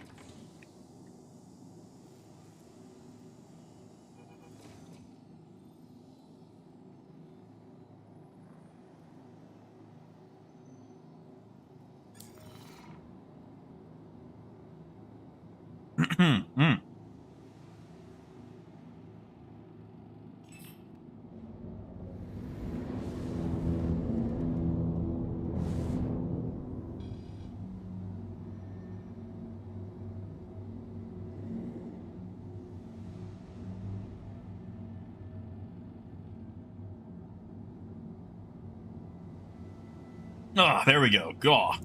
Ah, there we go. Gaw.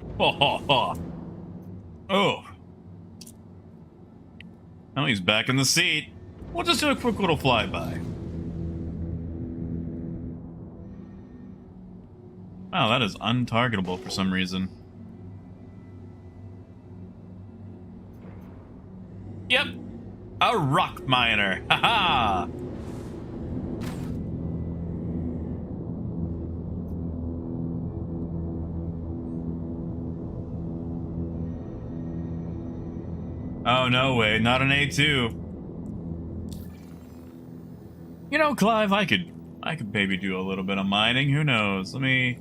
Oh. Now he's back in the seat. We'll just do a quick little flyby. Wow, that is untargetable for some reason. A rock miner. Haha. Oh, no way. Not an A2. You know, Clive, I could maybe do a little bit of mining. Who knows? Let me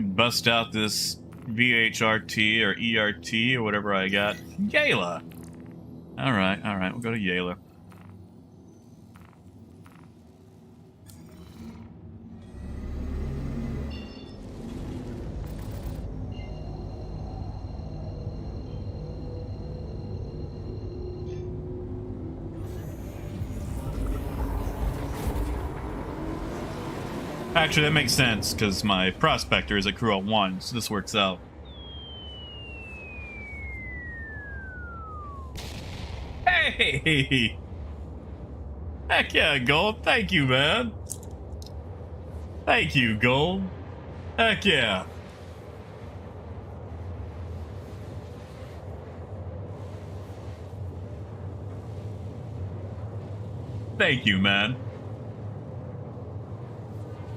bust out this VHRT or ERT or whatever I got. Yayla. All right. We'll go to Yayla. Actually, that makes sense, because my prospector is a crew of 1, so this works out. Hey! Heck yeah, Gold. Thank you, man. Thank you, Gold. Heck yeah. Thank you, man.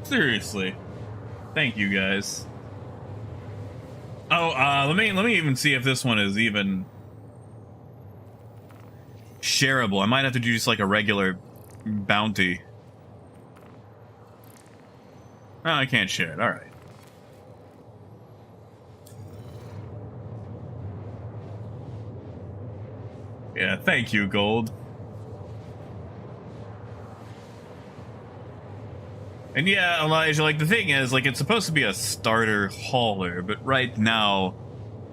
Seriously. Thank you, guys. Oh, let me even see if this one is even shareable. I might have to do just like a regular bounty. Oh, I can't share it. All right. Yeah, thank you, Gold. And yeah, Elijah, like, the thing is, like, it's supposed to be a starter hauler, but right now,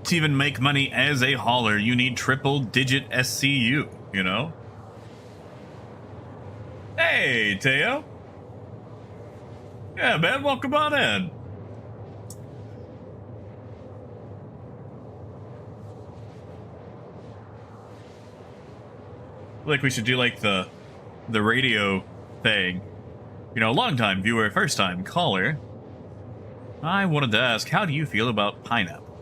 to even make money as a hauler, you need triple-digit SCU, you know? Hey, Teo! Yeah, man, welcome on in. Like, we should do, like, the radio thing. You know, long-time viewer, first-time caller. I wanted to ask, how do you feel about pineapple?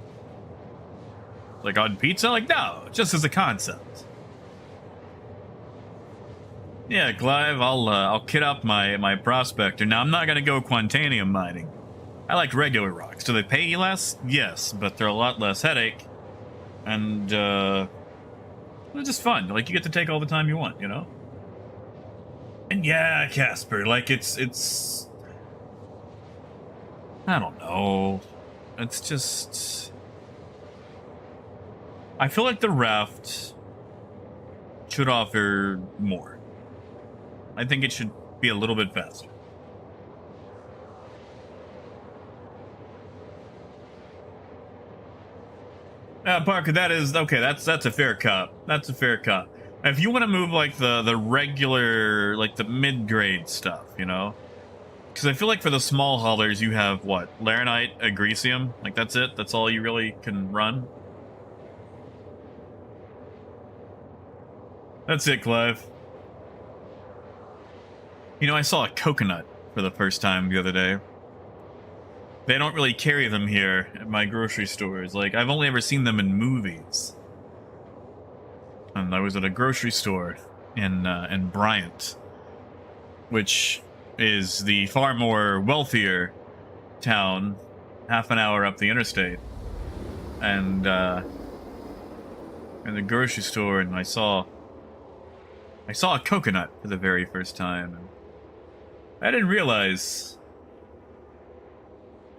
Like on pizza? Like, no, just as a concept. Yeah, Clive, I'll kit up my prospector. Now, I'm not gonna go Quantanium mining. I like regular rocks. Do they pay you less? Yes, but they're a lot less headache. And, they're just fun. Like, you get to take all the time you want, you know? And yeah, Casper, like, it's... I don't know. It's just... I feel like the raft should offer more. I think it should be a little bit faster. Parker, that is... Okay, that's a fair cop. That's a fair cop. If you want to move, like, the regular, like, the mid-grade stuff, you know? Because I feel like for the small haulers, you have, what? Laranite, Agresium? Like, that's it? That's all you really can run? That's it, Clive. You know, I saw a coconut for the first time the other day. They don't really carry them here at my grocery stores. Like, I've only ever seen them in movies. And I was at a grocery store in Bryant, which is the far more wealthier town, half an hour up the interstate. And in the grocery store, and I saw a coconut for the very first time. And I didn't realize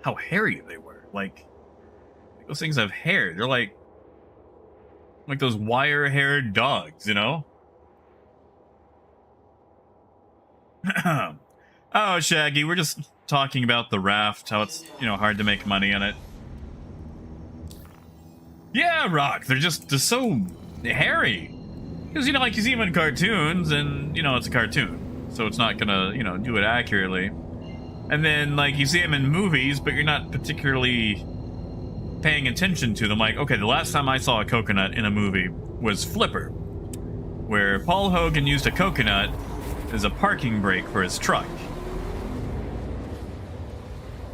how hairy they were. Like, those things have hair. They're like those wire-haired dogs, you know? Oh, Shaggy, we're just talking about the raft, how it's, you know, hard to make money on it. Yeah, Rock, they're so hairy. Because, you know, like, you see them in cartoons, and, you know, it's a cartoon. So it's not gonna, you know, do it accurately. And then, like, you see them in movies, but you're not particularly paying attention to them. Like, okay, the last time I saw a coconut in a movie was Flipper, where Paul Hogan used a coconut as a parking brake for his truck.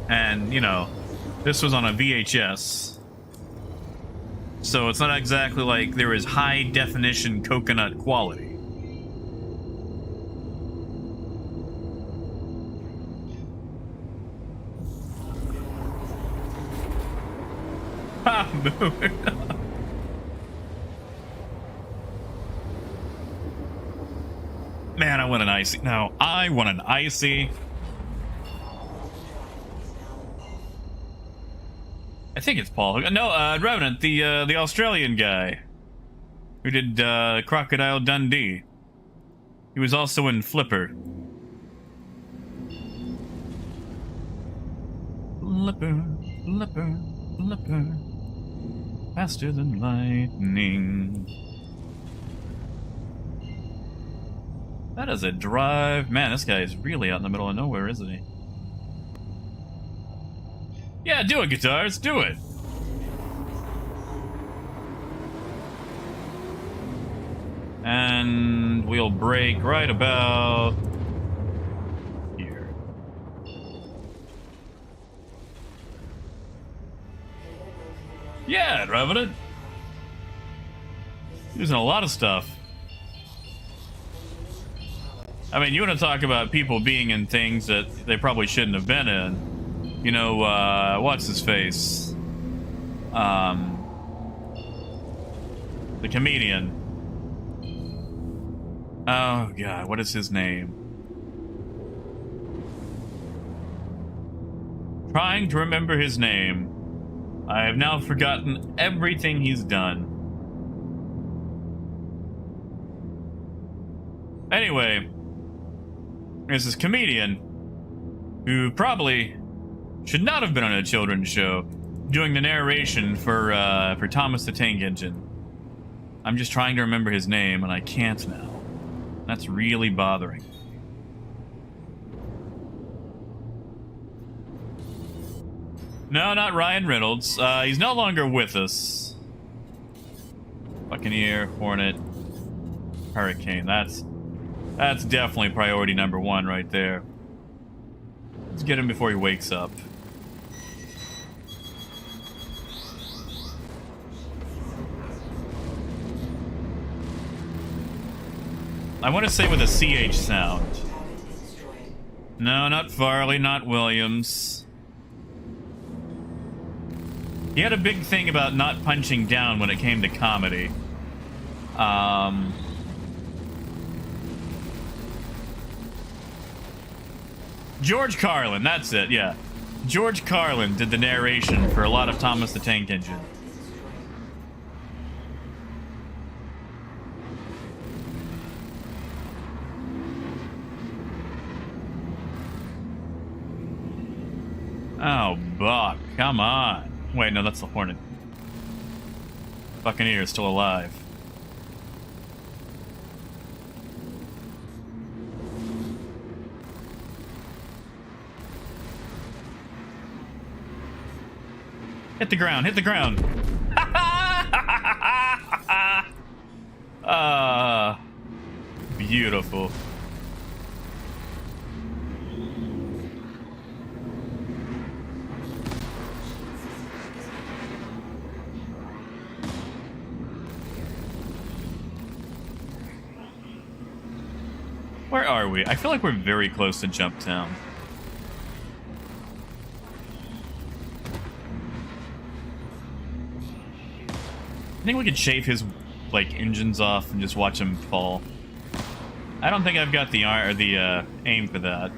And, you know, this was on a VHS. So it's not exactly like there is high definition coconut quality. Ha, Moon. Man, I want an icy. No, I want an icy. I think it's Paul. No, Revenant, the Australian guy who did Crocodile Dundee. He was also in Flipper. Flipper, flipper, flipper, faster than lightning. That is a drive. Man, this guy is really out in the middle of nowhere, isn't he? Yeah, do it, guitars, do it. And we'll break right about here. Yeah, Revenant. Using a lot of stuff. I mean, you want to talk about people being in things that they probably shouldn't have been in. You know, what's his face? The comedian. Oh, God, what is his name? Trying to remember his name. I have now forgotten everything he's done. Anyway, there's this comedian who probably should not have been on a children's show doing the narration for Thomas the Tank Engine. I'm just trying to remember his name, and I can't now. That's really bothering. No, not Ryan Reynolds. He's no longer with us. Buccaneer, Hornet, Hurricane. That's definitely priority number one right there. Let's get him before he wakes up. I want to say with a CH sound. No, not Farley, not Williams. He had a big thing about not punching down when it came to comedy. George Carlin, that's it, yeah. George Carlin did the narration for a lot of Thomas the Tank Engine. Oh, Buck, come on. Wait, no, that's the Hornet. Buccaneer is still alive. Hit the ground, hit the ground. Ah, beautiful. Where are we? I feel like we're very close to Jumptown. I think we could shave his, like, engines off and just watch him fall. I don't think I've got the aim for that.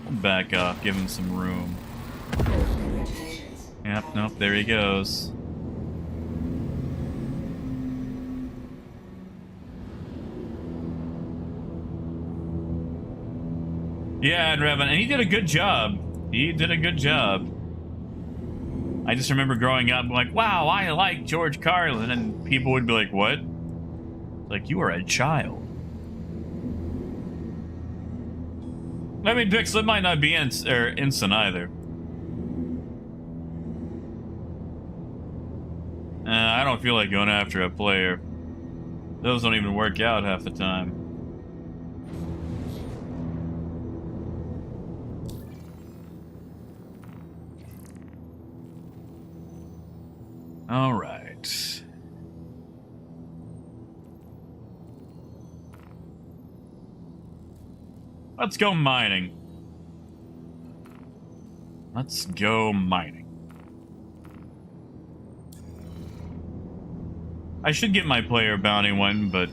We'll back off, give him some room. Yep, nope, there he goes. Yeah, and Revan, and he did a good job. He did a good job. I just remember growing up like, wow, I like George Carlin, and people would be like, what? Like, you are a child. I mean, Pixel might not be instant either. I don't feel like going after a player. Those don't even work out half the time. All right. Let's go mining. Let's go mining. I should get my player bounty one, but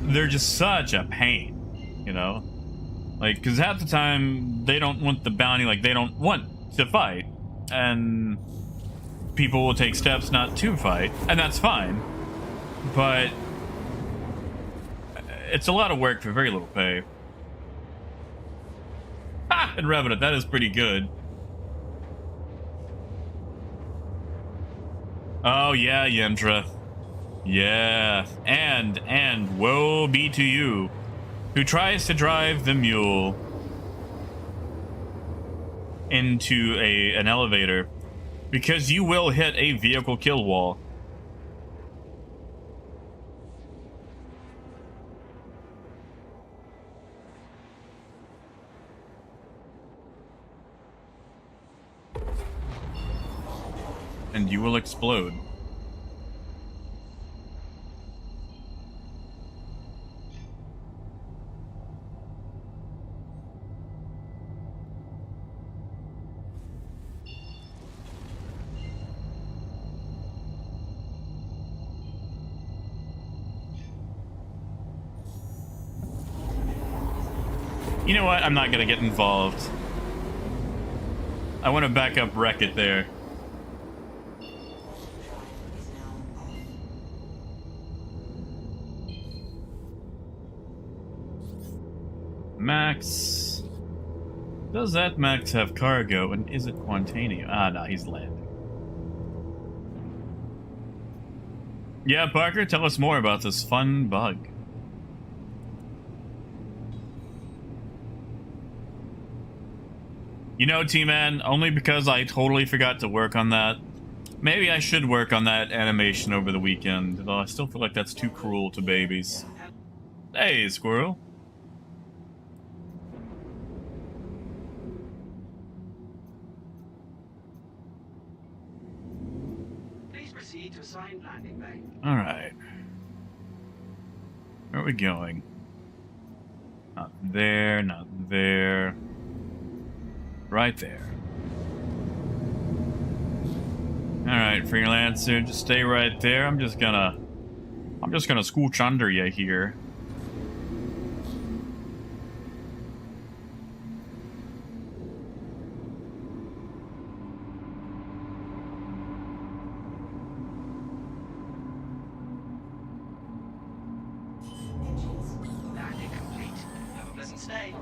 they're just such a pain, you know? Like, because half the time, they don't want the bounty, like, they don't want to fight. And people will take steps not to fight, and that's fine. But it's a lot of work for very little pay. Ah, and Revenant, that is pretty good. Oh, yeah, Yentra. Yeah, and woe be to you who tries to drive the mule into an elevator, because you will hit a vehicle kill wall. And you will explode. You know what? I'm not gonna get involved. I want to back up wreck it there. Max. Does that Max have cargo, and is it Quantanium? Ah, no, he's landing. Yeah, Parker, tell us more about this fun bug. You know, T-Man, only because I totally forgot to work on that. Maybe I should work on that animation over the weekend, though I still feel like that's too cruel to babies. Hey, Squirrel. Please proceed to assigned landing bay. Alright. Where are we going? Not there, not there. Right there. Alright, Freelancer, just stay right there. I'm just gonna scooch under you here. Landing complete. Have a pleasant stay.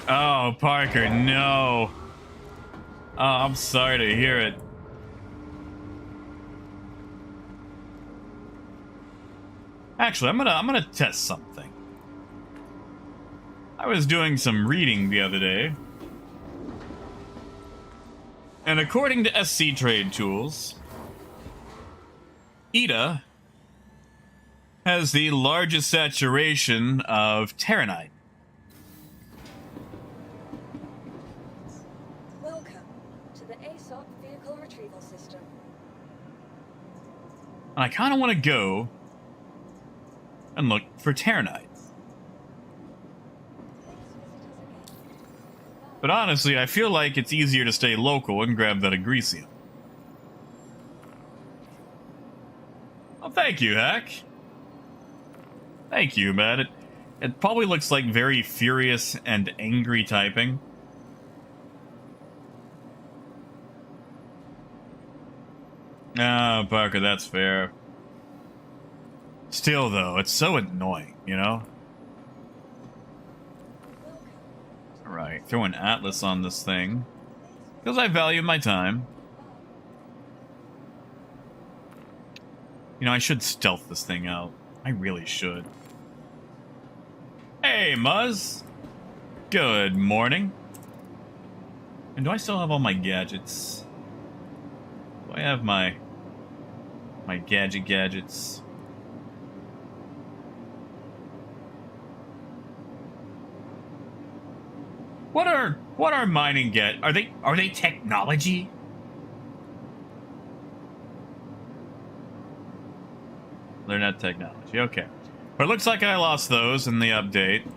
Oh, Parker, no. Oh, I'm sorry to hear it. Actually, I'm gonna test something. I was doing some reading the other day, and according to SC Trade Tools, Ida has the largest saturation of Terranite. Welcome to the ASOP vehicle retrieval system. And I kind of want to go and look for Terranite. But honestly, I feel like it's easier to stay local and grab that Agresium. Oh, thank you, Hack. Thank you, man. It probably looks like very furious and angry typing. Ah, Parker, that's fair. Still, though, it's so annoying, you know? Alright, throw an Atlas on this thing. Because I value my time. You know, I should stealth this thing out. I really should. Hey, Muzz! Good morning. And do I still have all my gadgets? Do I have my gadgets? What are mining get? Are they technology? They're not technology. Okay. But it looks like I lost those in the update.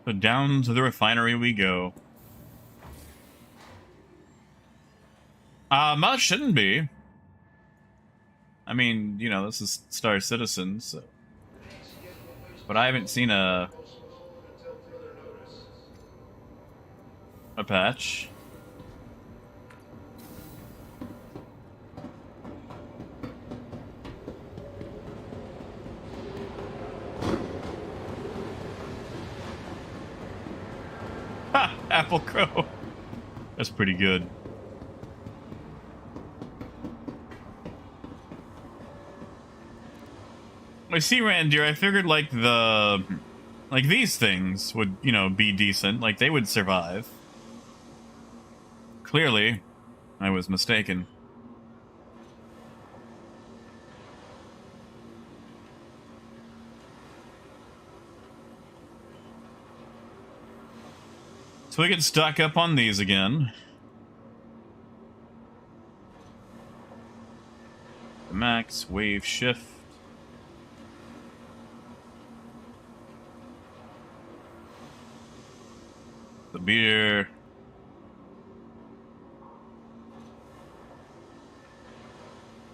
So down to the refinery we go. Much shouldn't be. I mean, you know, this is Star Citizen, so. But I haven't seen a patch. Ha! Apple Crow. That's pretty good. I see, Randir. I figured like these things would, you know, be decent. Like they would survive. Clearly, I was mistaken. So we can stock up on these again. Max, wave, shift. The beer.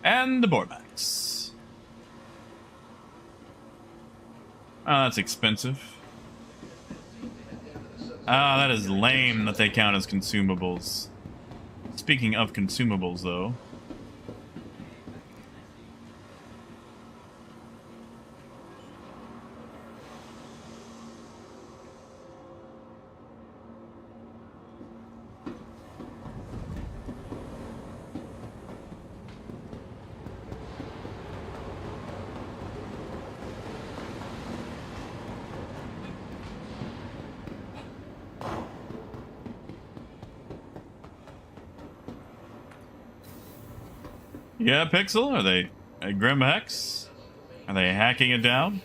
And the Bormax. Oh, that's expensive. Ah, that is lame that they count as consumables. Speaking of consumables, though. Yeah, Pixel? Are they Grim Hex? Are they hacking it down?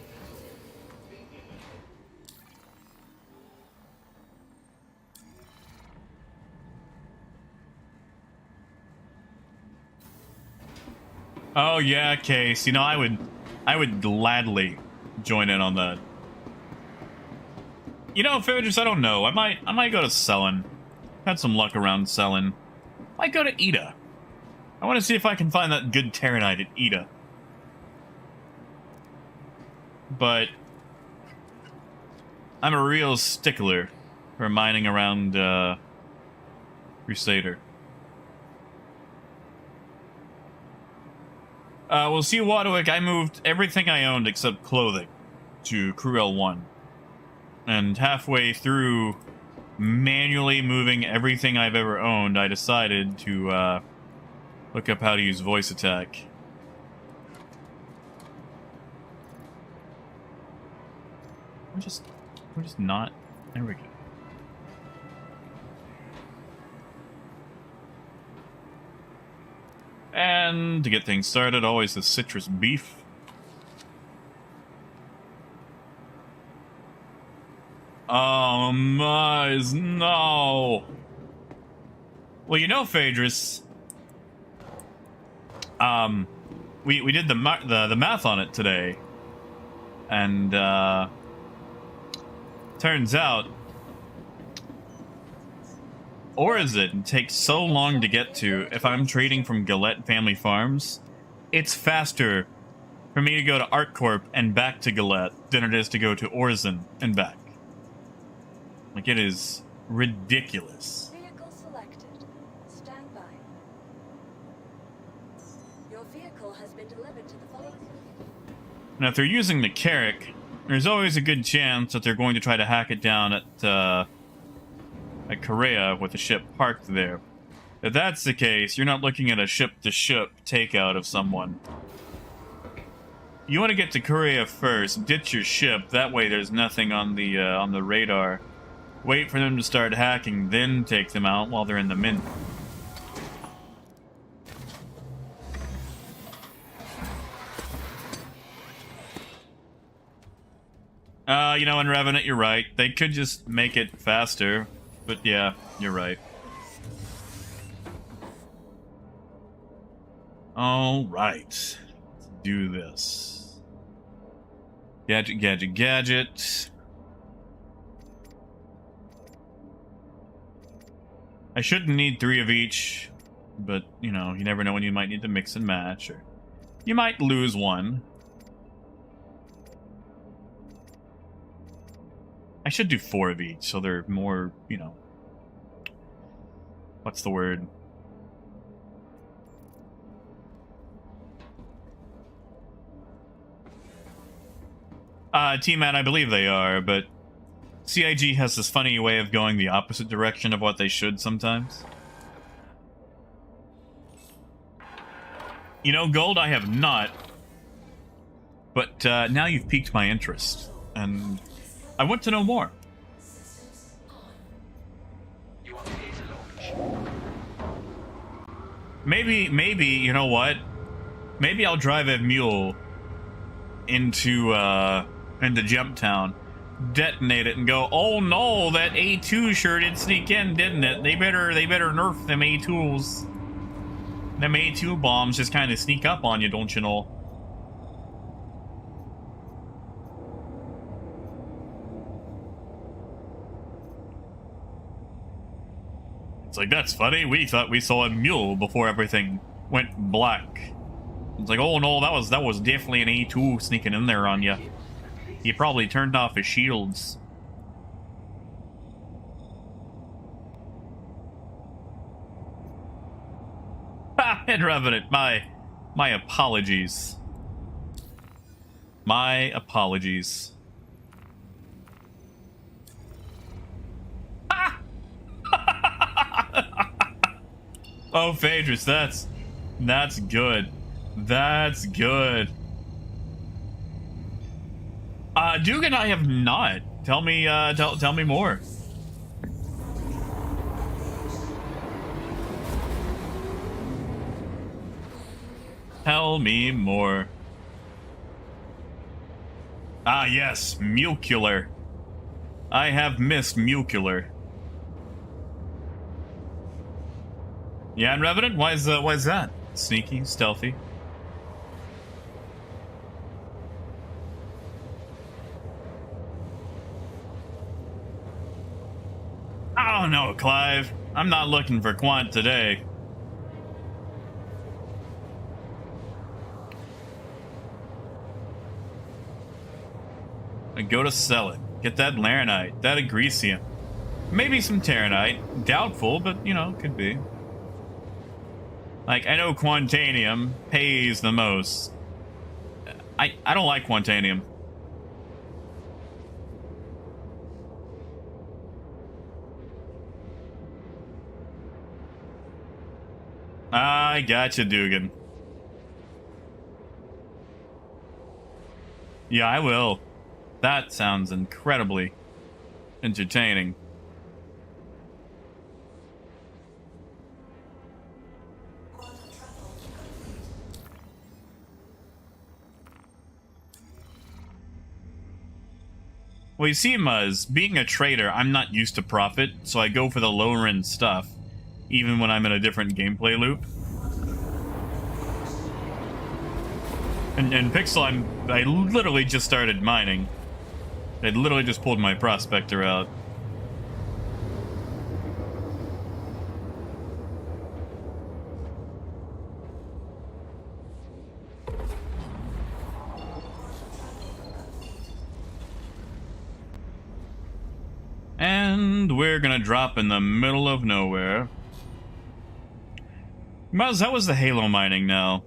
Oh yeah, Case. You know, I would gladly join in on that. You know, Fidges, I don't know. I might go to Selin. Had some luck around Selin. Might go to Ida. I want to see if I can find that good Terranite at Ida. But I'm a real stickler for mining around Crusader. We'll see, Wadwick. I moved everything I owned except clothing to Cruel 1. And halfway through manually moving everything I've ever owned, I decided to look up how to use voice attack. We're just not. There we go. And to get things started, always the citrus beef. Oh my, no. Well, you know, Phaedrus, we did the math on it today, and turns out Orizon takes so long to get to. If I'm trading from Galette Family Farms, it's faster for me to go to ArtCorp and back to Galette than it is to go to Orizon and back. Like, it is ridiculous. Vehicle selected. Stand by. Your vehicle has been delivered to the following. Now, if they're using the Carrack, there's always a good chance that they're going to try to hack it down at Korea with the ship parked there. If that's the case, you're not looking at a ship-to-ship takeout of someone. You want to get to Korea first, ditch your ship, that way there's nothing on the radar Wait for them to start hacking, then take them out while they're in the mint. You know, in Revenant, you're right. They could just make it faster. But yeah, you're right. Alright. Let's do this. Gadget, gadget, gadget. I shouldn't need 3 of each. But, you know, you never know when you might need to mix and match. Or you might lose one. I should do 4 of each, so they're more, you know... What's the word? T-Man, I believe they are, but... CIG has this funny way of going the opposite direction of what they should sometimes. You know, Gold, I have not. But, now you've piqued my interest. And... I want to know more. You are clear to launch. Maybe, you know what? Maybe I'll drive a mule into Jumptown, detonate it, and go, oh no, that A2 sure did sneak in, didn't it? They better nerf them A2s. Them A2 bombs just kind of sneak up on you, don't you know? It's like, that's funny. We thought we saw a mule before everything went black. It's like, oh no, that was definitely an A2 sneaking in there on you. He probably turned off his shields. Ha! And Revenant, my apologies. My apologies. Oh, Phaedrus, that's good. That's good. Dugan, I have not. Tell me, tell me more. Tell me more. Ah, yes, Mucular. I have missed Mucular. Yeah, and Revenant, why is that? Sneaky, stealthy. Oh no, Clive. I'm not looking for Quant today. I go to sell it. Get that Laranite, that Agresium. Maybe some Terranite. Doubtful, but, you know, could be. Like, I know Quantanium pays the most. I don't like Quantanium. I gotcha, Dugan. Yeah, I will. That sounds incredibly entertaining. Well, you see, Muzz, being a trader, I'm not used to profit, so I go for the lower-end stuff, even when I'm in a different gameplay loop. And Pixel, I literally just started mining. I literally just pulled my prospector out. And we're gonna drop in the middle of nowhere. Muzz, how was the Halo mining now?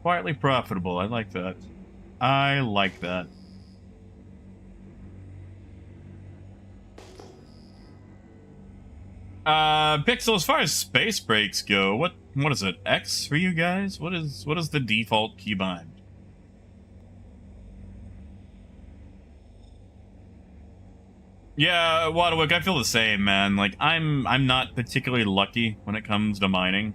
Quietly profitable. I like that. I like that. Pixel, as far as space breaks go, what is it? X for you guys? What is the default keybind? Yeah, Wadwick, I feel the same, man. Like I'm not particularly lucky when it comes to mining.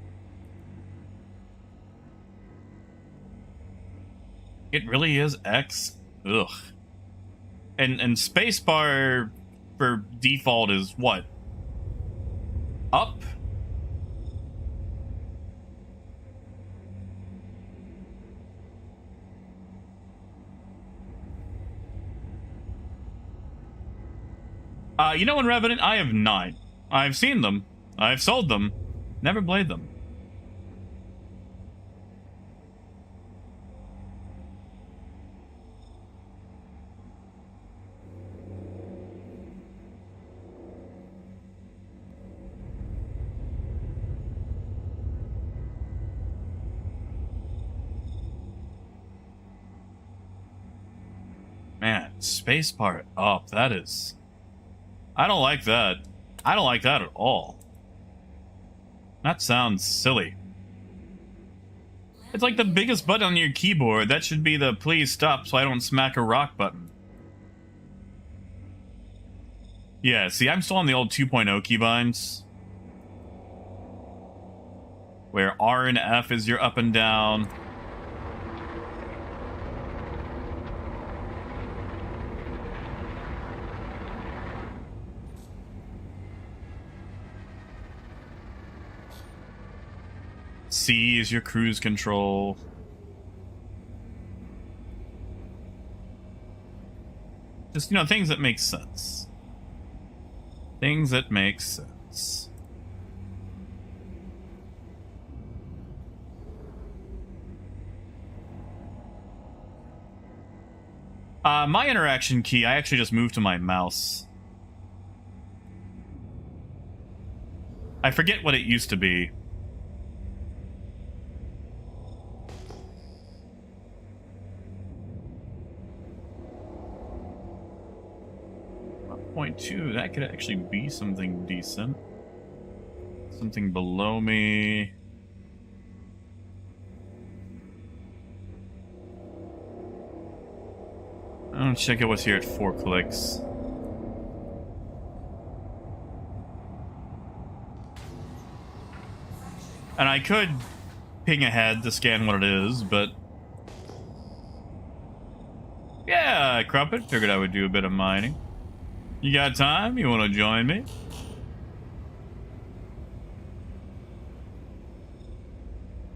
It really is X. Ugh. And spacebar for default is what? Up? You know in Revenant, I have not. I've seen them. I've sold them. Never played them. Man, spacebar up. That is... I don't like that. I don't like that at all. That sounds silly. It's like the biggest button on your keyboard. That should be the please stop so I don't smack a rock button. Yeah, see, I'm still on the old 2.0 keybinds. Where R and F is your up and down. C is your cruise control. Just, you know, things that make sense. Things that make sense. My interaction key, I actually just moved to my mouse. I forget what it used to be. .2, that could actually be something decent. Something below me. I'll check out what's here at 4 clicks. And I could ping ahead to scan what it is, but... yeah, Crumpet, figured I would do a bit of mining. You got time? You want to join me?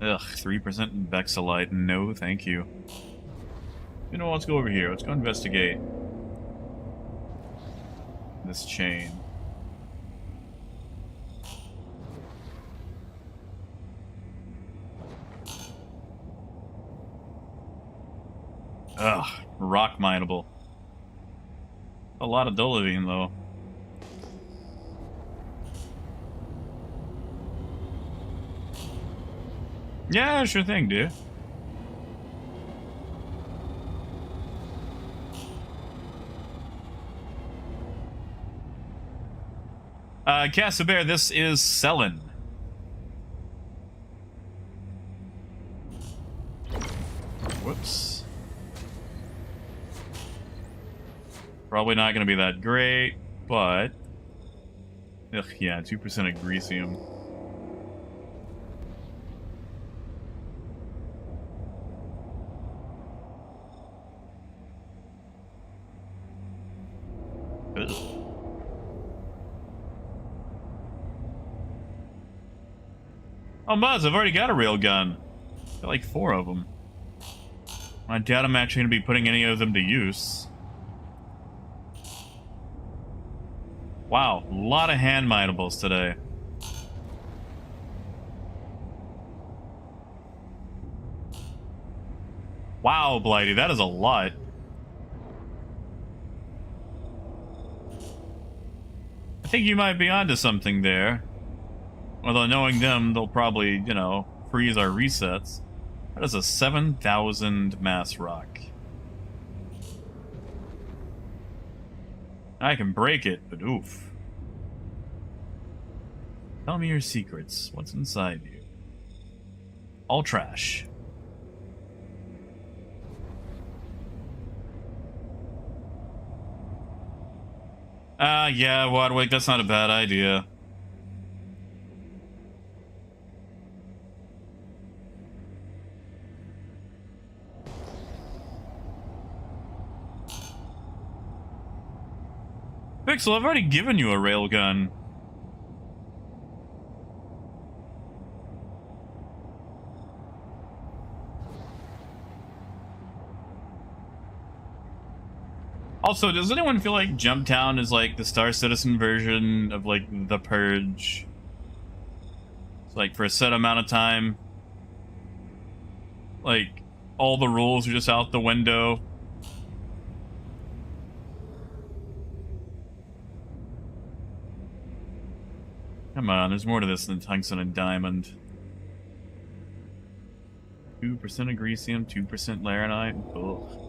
Ugh, 3% Vexilite. No, thank you. You know what? Let's go over here. Let's go investigate this chain. Ugh, rock mineable. A lot of dolivine, though. Yeah, sure thing, dude. Casabear, this is Selin. Whoops. Probably not going to be that great, but... ugh, yeah, 2% of Greasium. Ugh. Oh, Muzz, I've already got a rail gun. Got like 4 of them. I doubt I'm actually going to be putting any of them to use. Wow, a lot of hand minables today. Wow, Blighty, that is a lot. I think you might be onto something there. Although knowing them, they'll probably, you know, freeze our resets. That is a 7,000 mass rock. I can break it, but oof. Tell me your secrets. What's inside you? All trash. Yeah, Wadwick, that's not a bad idea. Pixel, I've already given you a railgun. Also, does anyone feel like Jumptown is like the Star Citizen version of like The Purge? It's like for a set amount of time, like all the rules are just out the window. Come on, there's more to this than tungsten and diamond. 2% agresium, 2% laranite. Ugh.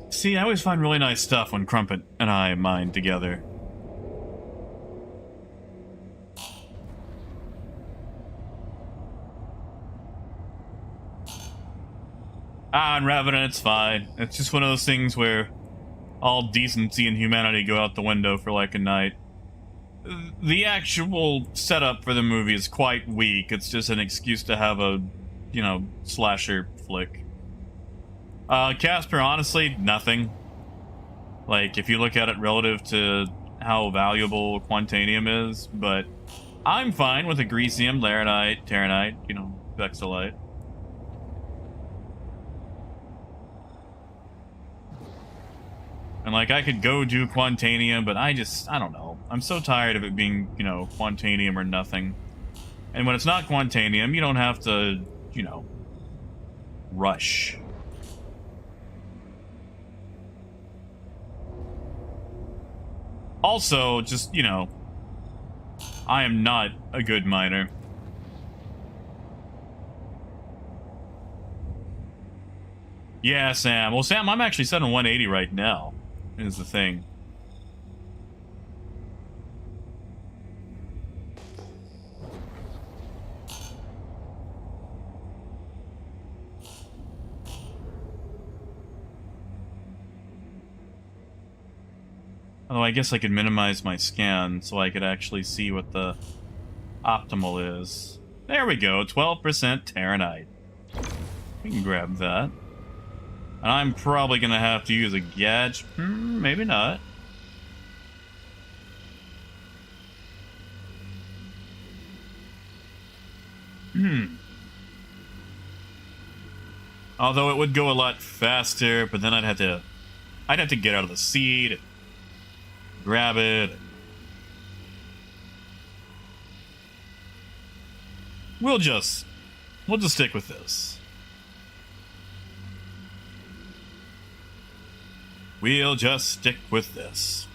See, I always find really nice stuff when Crumpet and I mine together. And Revenant, it's fine. It's just one of those things where all decency and humanity go out the window for like a night. The actual setup for the movie is quite weak. It's just an excuse to have a, you know, slasher flick. Casper, honestly, nothing. Like, if you look at it relative to how valuable Quantanium is, but I'm fine with Agresium, Laranite, Terranite, you know, Vexilite. And, like, I could go do Quantanium, but I don't know. I'm so tired of it being, you know, Quantanium or nothing. And when it's not Quantanium, you don't have to, you know, rush. Also, just, you know, I am not a good miner. Yeah, Sam. Well, Sam, I'm actually set on 180 right now, is the thing. Oh, I guess I could minimize my scan so I could actually see what the optimal is. There we go, 12% Terranite. We can grab that. And I'm probably going to have to use a gadget. Maybe not. Although it would go a lot faster, but then I'd have to get out of the seat. Grab it. We'll just stick with this. We'll just stick with this.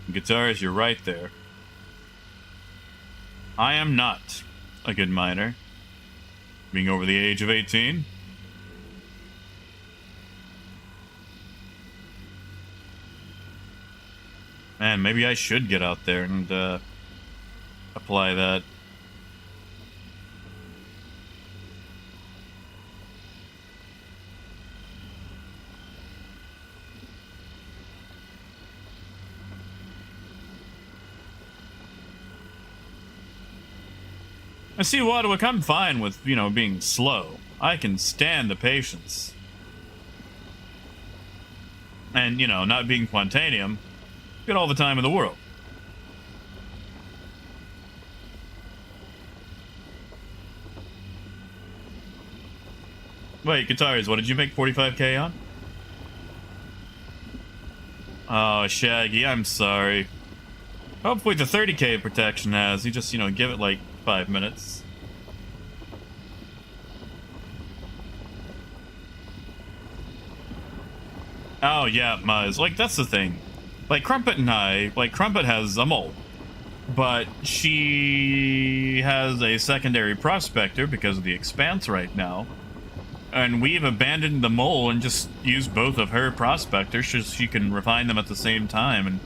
Guitars, you're right there. I am not a good miner. Being over the age of 18. Man, maybe I should get out there and apply that. I see, Wadwick, I'm fine with, you know, being slow. I can stand the patience. And, you know, not being Quantanium, get all the time in the world. Wait, Guitars, what did you make 45k on? Oh, Shaggy, I'm sorry. Hopefully the 30k protection has. You just, you know, give it like 5 minutes. Oh yeah, Muzz. Like that's the thing. Like Crumpet and I, like Crumpet has a mole, but she has a secondary prospector because of the expanse right now. And we've abandoned the mole and just used both of her prospectors so she can refine them at the same time. And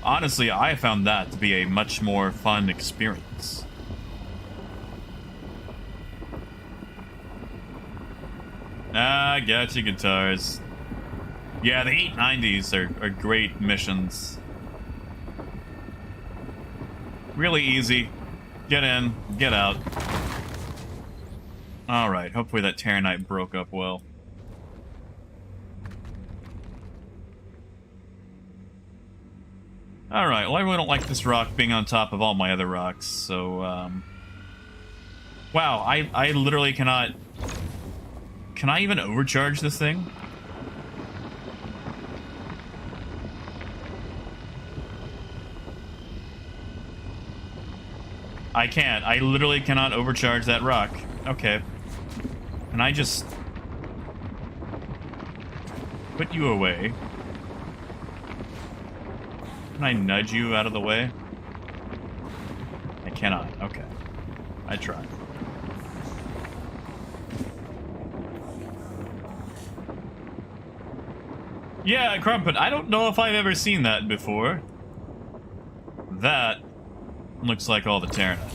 honestly, I found that to be a much more fun experience. Ah, Gacha guitars. Yeah, the 890s are great missions. Really easy. Get in, get out. Alright, hopefully that Terranite broke up well. Alright, well I really don't like this rock being on top of all my other rocks, so, wow, I literally cannot... Can I even overcharge this thing? I can't. I literally cannot overcharge that rock. Okay. Can I just... put you away? Can I nudge you out of the way? I cannot. Okay. I tried. Yeah, Crumpet, I don't know if I've ever seen that before. That looks like all the Terranite.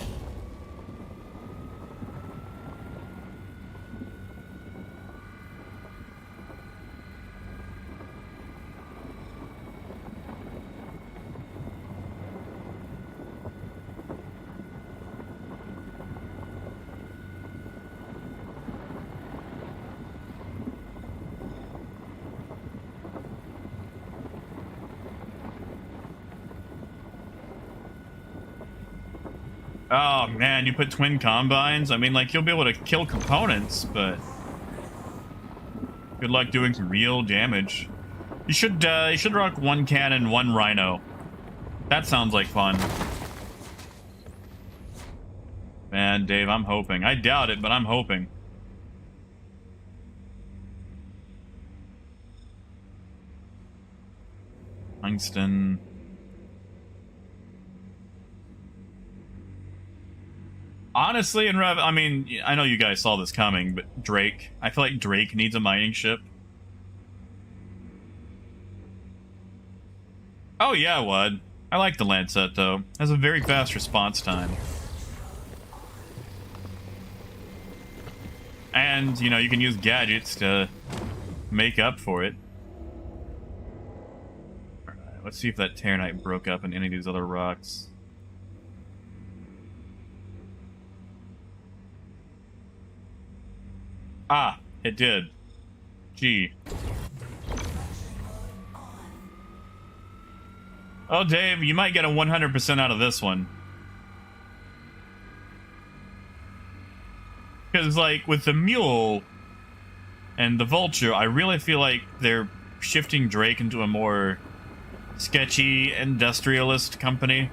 Oh man, you put twin combines? I mean, like, you'll be able to kill components, but good luck doing some real damage. You should rock one cannon, one rhino. That sounds like fun. Man, Dave, I'm hoping. I doubt it, but I'm hoping. Tungsten. Honestly, in Rev, I mean, I know you guys saw this coming, but Drake. I feel like Drake needs a mining ship. Oh yeah, Wud. I like the Lancet, though. Has a very fast response time. And, you know, you can use gadgets to make up for it. Alright, let's see if that Terranite broke up in any of these other rocks. Ah, it did. Gee. Oh, Dave, you might get a 100% out of this one. Because, like, with the Mule and the Vulture, I really feel like they're shifting Drake into a more sketchy industrialist company.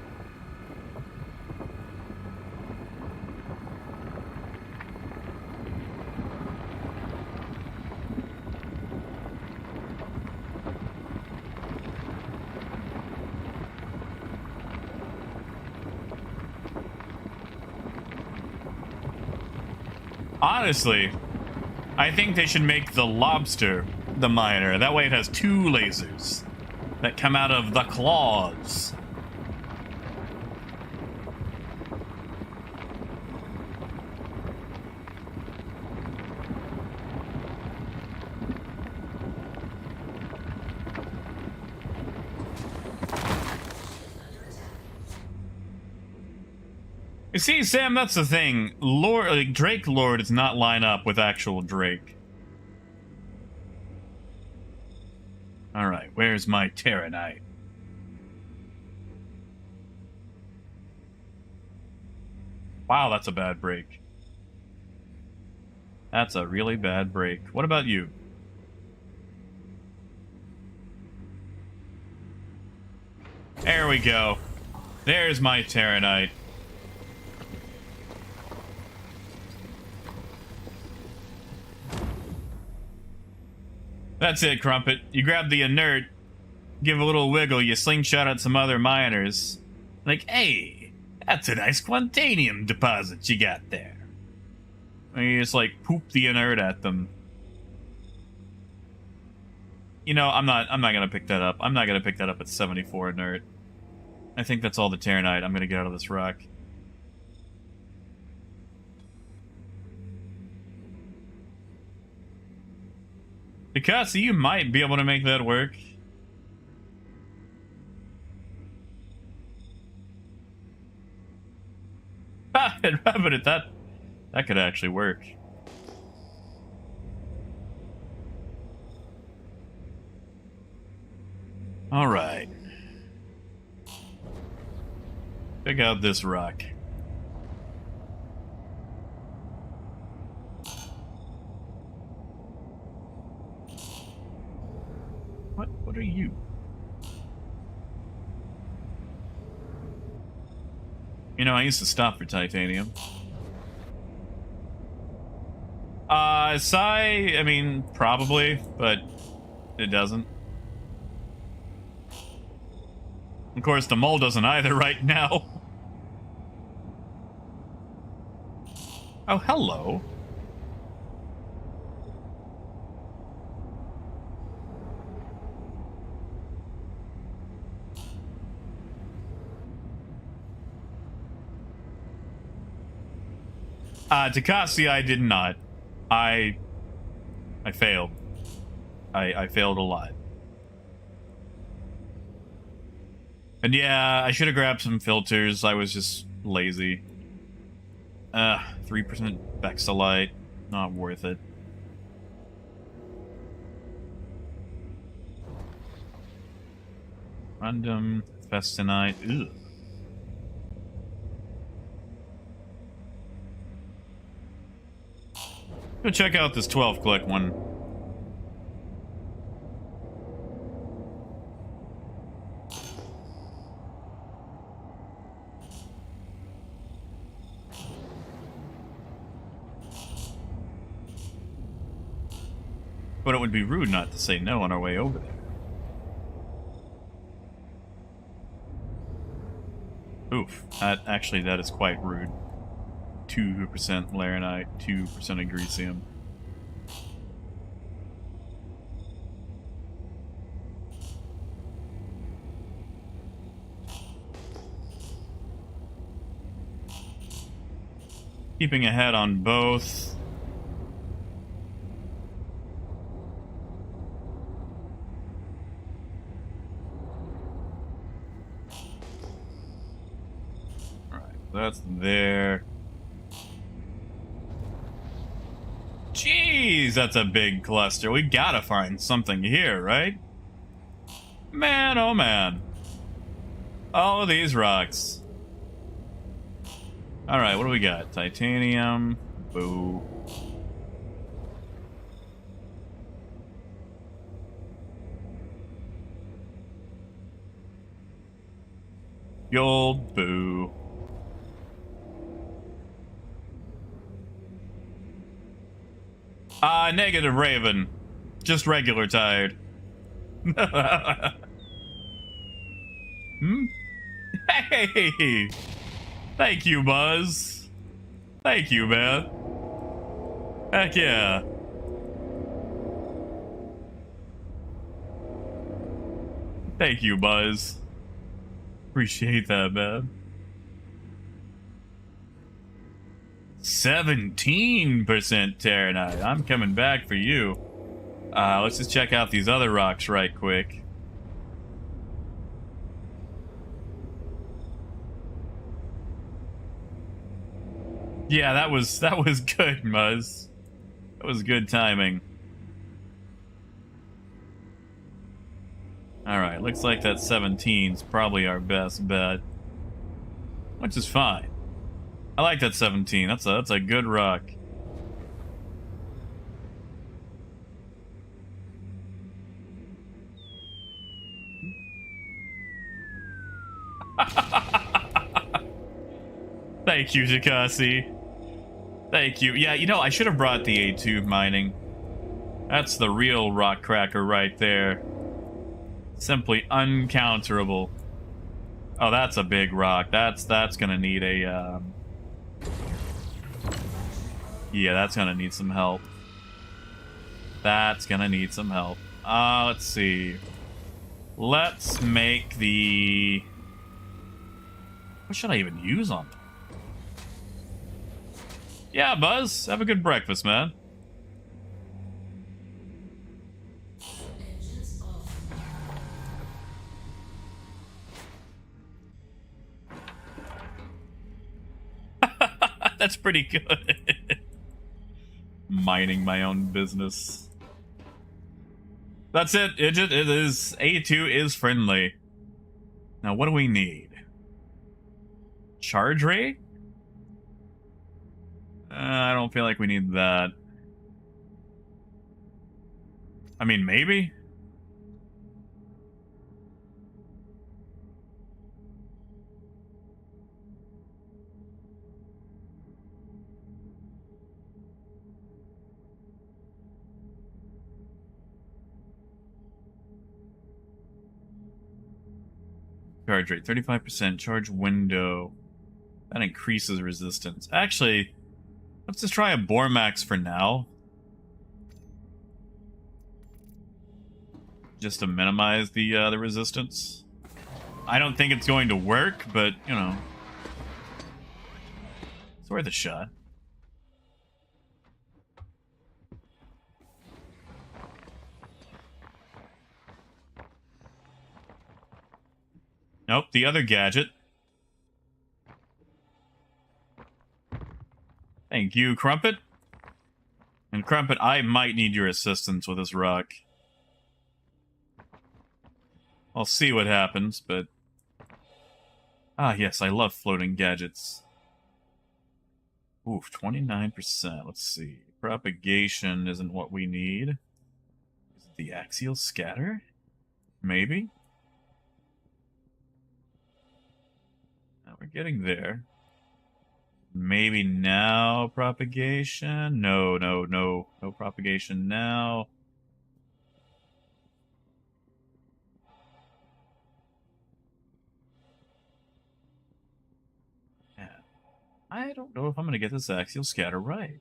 Honestly, I think they should make the Lobster the miner. That way it has two lasers that come out of the claws. You see, Sam, that's the thing. Lord, like, Drake Lord does not line up with actual Drake. Alright, where's my Terranite? Wow, that's a bad break. That's a really bad break. What about you? There we go. There's my Terranite. That's it, Crumpet. You grab the inert, give a little wiggle, you slingshot at some other miners. Like, hey, that's a nice quantanium deposit you got there. And you just, like, poop the inert at them. You know, I'm not gonna pick that up. I'm not gonna pick that up at 74 inert. I think that's all the Terranite I'm gonna get out of this rock. Picassi, you might be able to make that work. But that could actually work. All right. Check out this rock. What are you? You know, I used to stop for titanium. I mean, probably, but it doesn't. Of course, the mole doesn't either right now. Oh, hello. Takasi, I did not. I failed. I failed a lot. And yeah, I should have grabbed some filters. I was just lazy. 3% Bexalite. Not worth it. Random Festinite. Ugh. Go check out this 12-click one. But it would be rude not to say no on our way over there. Oof. That is quite rude. 2% Laranite, 2% Agresium. Keeping ahead on both. Alright, that's there. Jeez, that's a big cluster. We gotta find something here, right? Man, oh man. All of these rocks. Alright, what do we got? Titanium. Boo. Gold. Boo. Negative Raven. Just regular tired. Hmm? Hey! Thank you, Buzz. Thank you, man. Heck yeah. Thank you, Buzz. Appreciate that, man. 17% Terranite. I'm coming back for you. Let's just check out these other rocks right quick. Yeah, that was good, Muzz. That was good timing. Alright, looks like that 17's probably our best bet. Which is fine. I like that 17. That's a good rock. Thank you, Jakasi. Thank you. Yeah, you know, I should have brought the A2 mining. That's the real rock cracker right there. Simply uncounterable. Oh, that's a big rock. That's gonna need a yeah, that's gonna need some help. That's gonna need some help. Let's see. Let's make the... What should I even use on them? Yeah, Buzz. Have a good breakfast, man. That's pretty good. Mining my own business. That's it, Idjit. It is... A2 is friendly. Now, what do we need? Charge rate? I don't feel like we need that. I mean, maybe? Charge rate, 35%. Charge window. That increases resistance. Actually, let's just try a Bormax for now. Just to minimize the resistance. I don't think it's going to work, but, you know. It's worth a shot. Nope, the other gadget. Thank you, Crumpet. And Crumpet, I might need your assistance with this rock. I'll see what happens, but... Ah, yes, I love floating gadgets. Oof, 29%. Let's see. Propagation isn't what we need. Is it the axial scatter? Maybe? Now we're getting there. Maybe now propagation? No propagation now. Yeah. I don't know if I'm going to get this axial scatter right.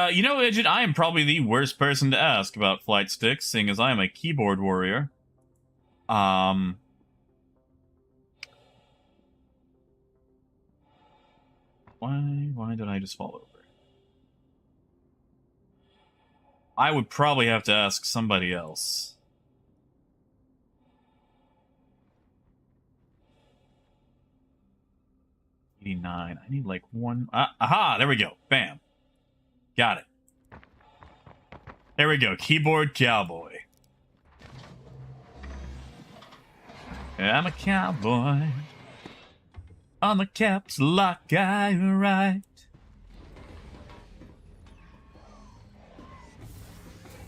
You know, Idjit, I am probably the worst person to ask about flight sticks, seeing as I am a keyboard warrior. Why did I just fall over? I would probably have to ask somebody else. $89. I need like one... aha! There we go. Bam. Got it. There we go. Keyboard cowboy. I'm a cowboy. On the caps lock I write.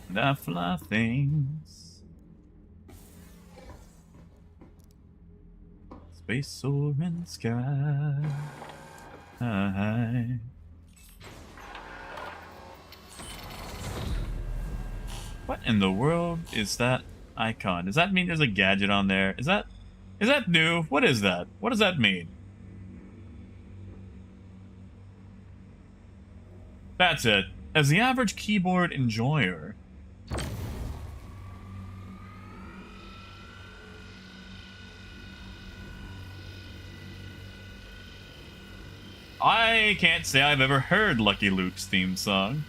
And I fly things. Space soaring sky. High. What in the world is that icon? Does that mean there's a gadget on there? Is that new? What is that? What does that mean? That's it. As the average keyboard enjoyer, I can't say I've ever heard Lucky Luke's theme song.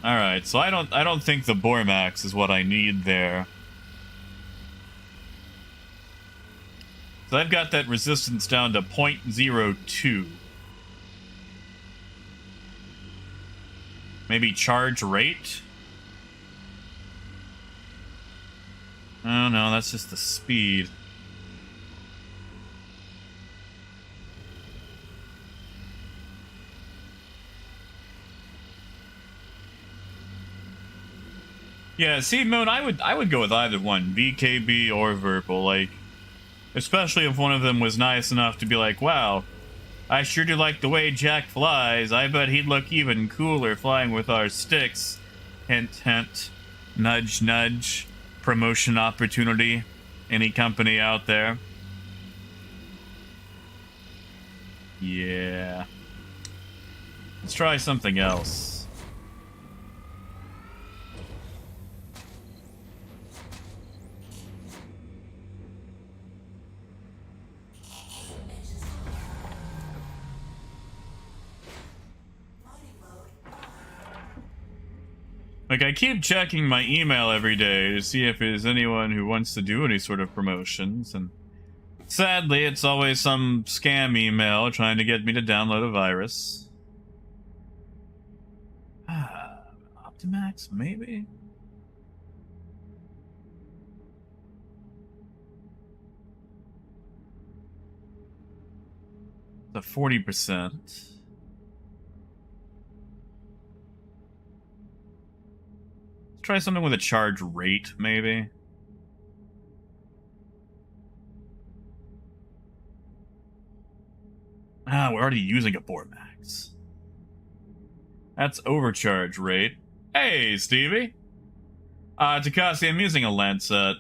Alright, so I don't think the Bormax is what I need there. So I've got that resistance down to 0.02. Maybe charge rate? Oh no, that's just the speed. Yeah, see, Moon, I would go with either one, VKB or Verpal, like, especially if one of them was nice enough to be like, wow, I sure do like the way Jack flies. I bet he'd look even cooler flying with our sticks. Hint, hint. Nudge, nudge. Promotion opportunity. Any company out there? Yeah. Let's try something else. Like, I keep checking my email every day to see if there's anyone who wants to do any sort of promotions, and sadly, it's always some scam email trying to get me to download a virus. Optimax, maybe? The 40%. Try something with a charge rate, maybe. Ah, we're already using a Bormax. That's overcharge rate. Hey, Stevie. Takasi, I'm using a Lancet.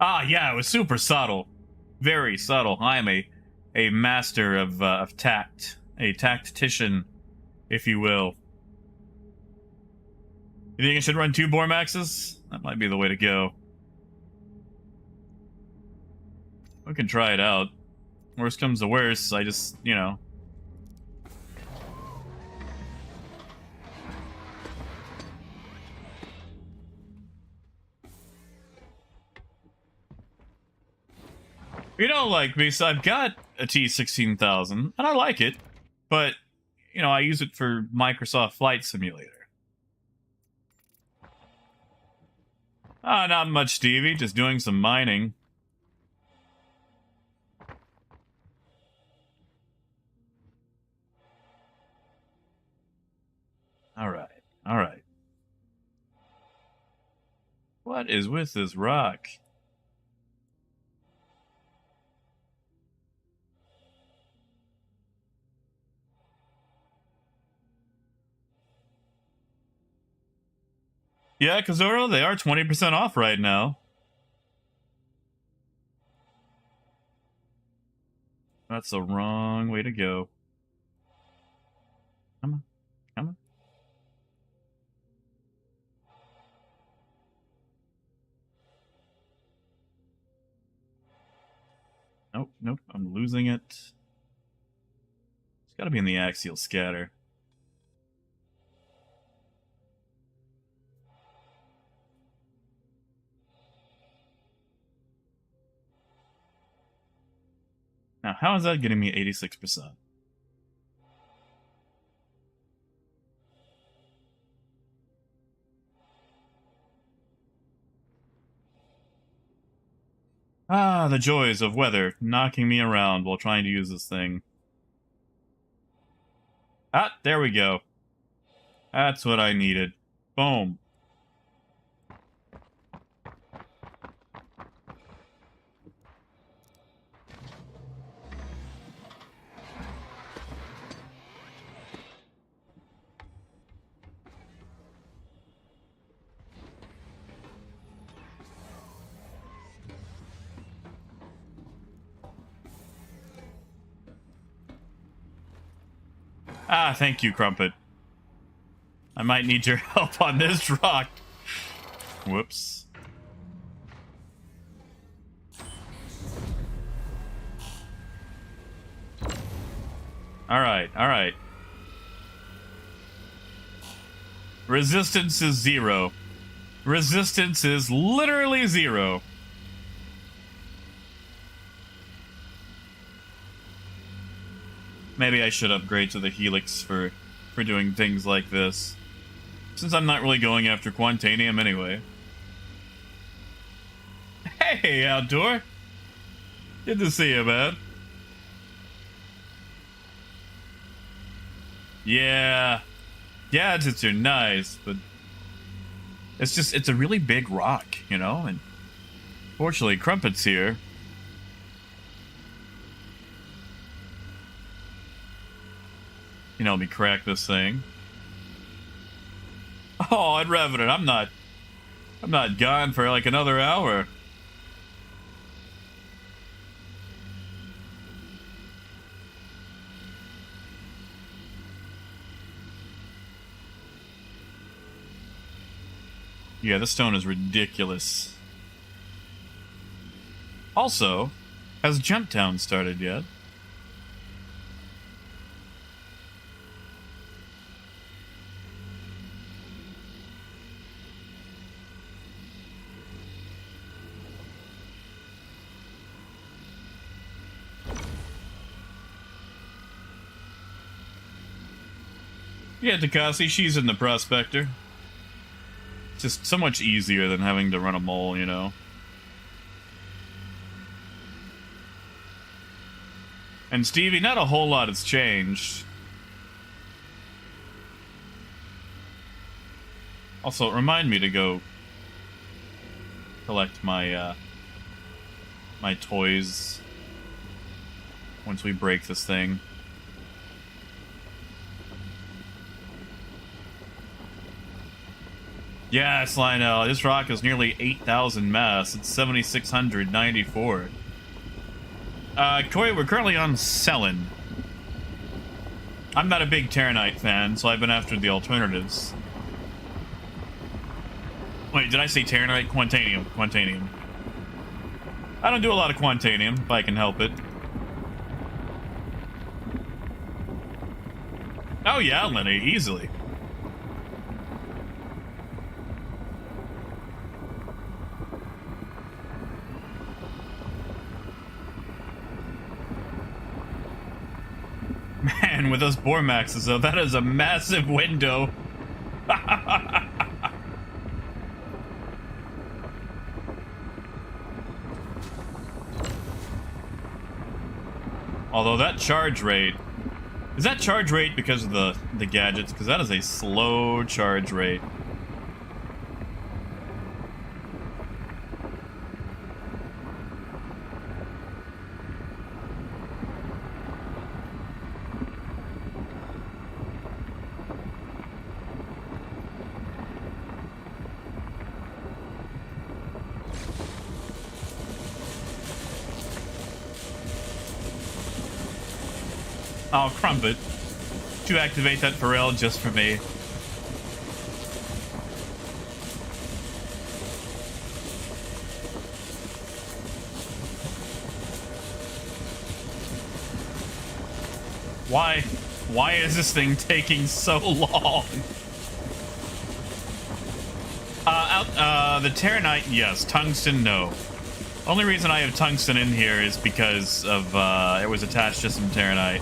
Ah, yeah, it was super subtle. Very subtle. I am a master of tact. A tactician, if you will. You think I should run 2 Bormaxes? That might be the way to go. We can try it out. Worst comes to worst, I just, you know. You know, like me, so I've got a T-16,000, and I like it. But, you know, I use it for Microsoft Flight Simulator. Ah, not much, Stevie. Just doing some mining. Alright, alright. What is with this rock? Yeah, Kazoro, they are 20% off right now. That's the wrong way to go. Come on, come on. Nope, nope, I'm losing it. It's gotta be in the axial scatter. Now, how is that getting me 86%? Ah, the joys of weather knocking me around while trying to use this thing. Ah, there we go. That's what I needed. Boom. Ah, thank you, Crumpet. I might need your help on this rock. Whoops. Alright, alright. Resistance is 0. Resistance is literally 0. Maybe I should upgrade to the Helix for doing things like this. Since I'm not really going after Quantanium anyway. Hey, Outdoor! Good to see you, man. Yeah. Gadgets are nice, but it's a really big rock, you know? And fortunately, Crumpet's here. You know, let me crack this thing. Oh, and Revenant, I'm not gone for like another hour. Yeah, this stone is ridiculous. Also, has Jumptown started yet? Yeah, Takasi, she's in the Prospector. Just so much easier than having to run a mole, you know? And Stevie, not a whole lot has changed. Also, remind me to go collect my, my toys once we break this thing. Yes, Lionel, this rock is nearly 8,000 mass. It's 7,694. Koi, we're currently on Selin. I'm not a big Terranite fan, so I've been after the alternatives. Wait, did I say Terranite? Quantanium. Quantanium. I don't do a lot of Quantanium, if I can help it. Oh yeah, Lenny, easily. Man, with those Bormaxes, though, that is a massive window. Although that charge rate... Is that charge rate because of the gadgets? Because that is a slow charge rate. Oh, Crumpet. To activate that Pharrell just for me. Why is this thing taking so long? The Terranite, yes. Tungsten, no. Only reason I have tungsten in here is because of, it was attached to some Terranite.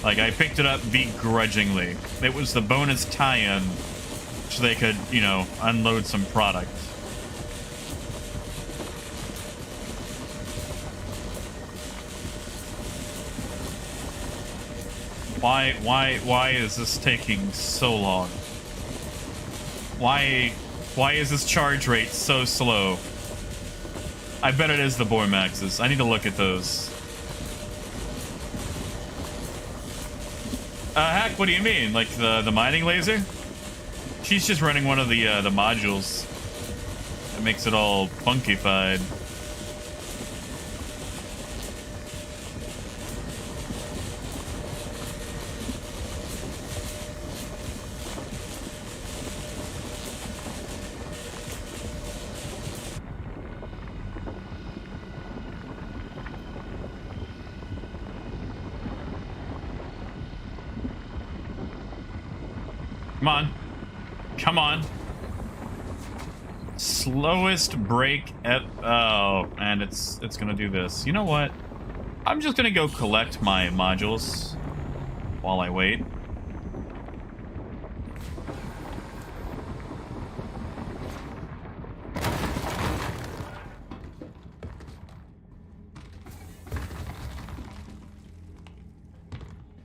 Like, I picked it up begrudgingly. It was the bonus tie-in, so they could, you know, unload some product. Why is this taking so long? Why is this charge rate so slow? I bet it is the Bormaxes. I need to look at those. Hack, what do you mean? Like the mining laser? She's just running one of the modules. That makes it all funkified. Come on. Come on. Slowest break at... Oh, and it's gonna do this. You know what? I'm just gonna go collect my modules while I wait.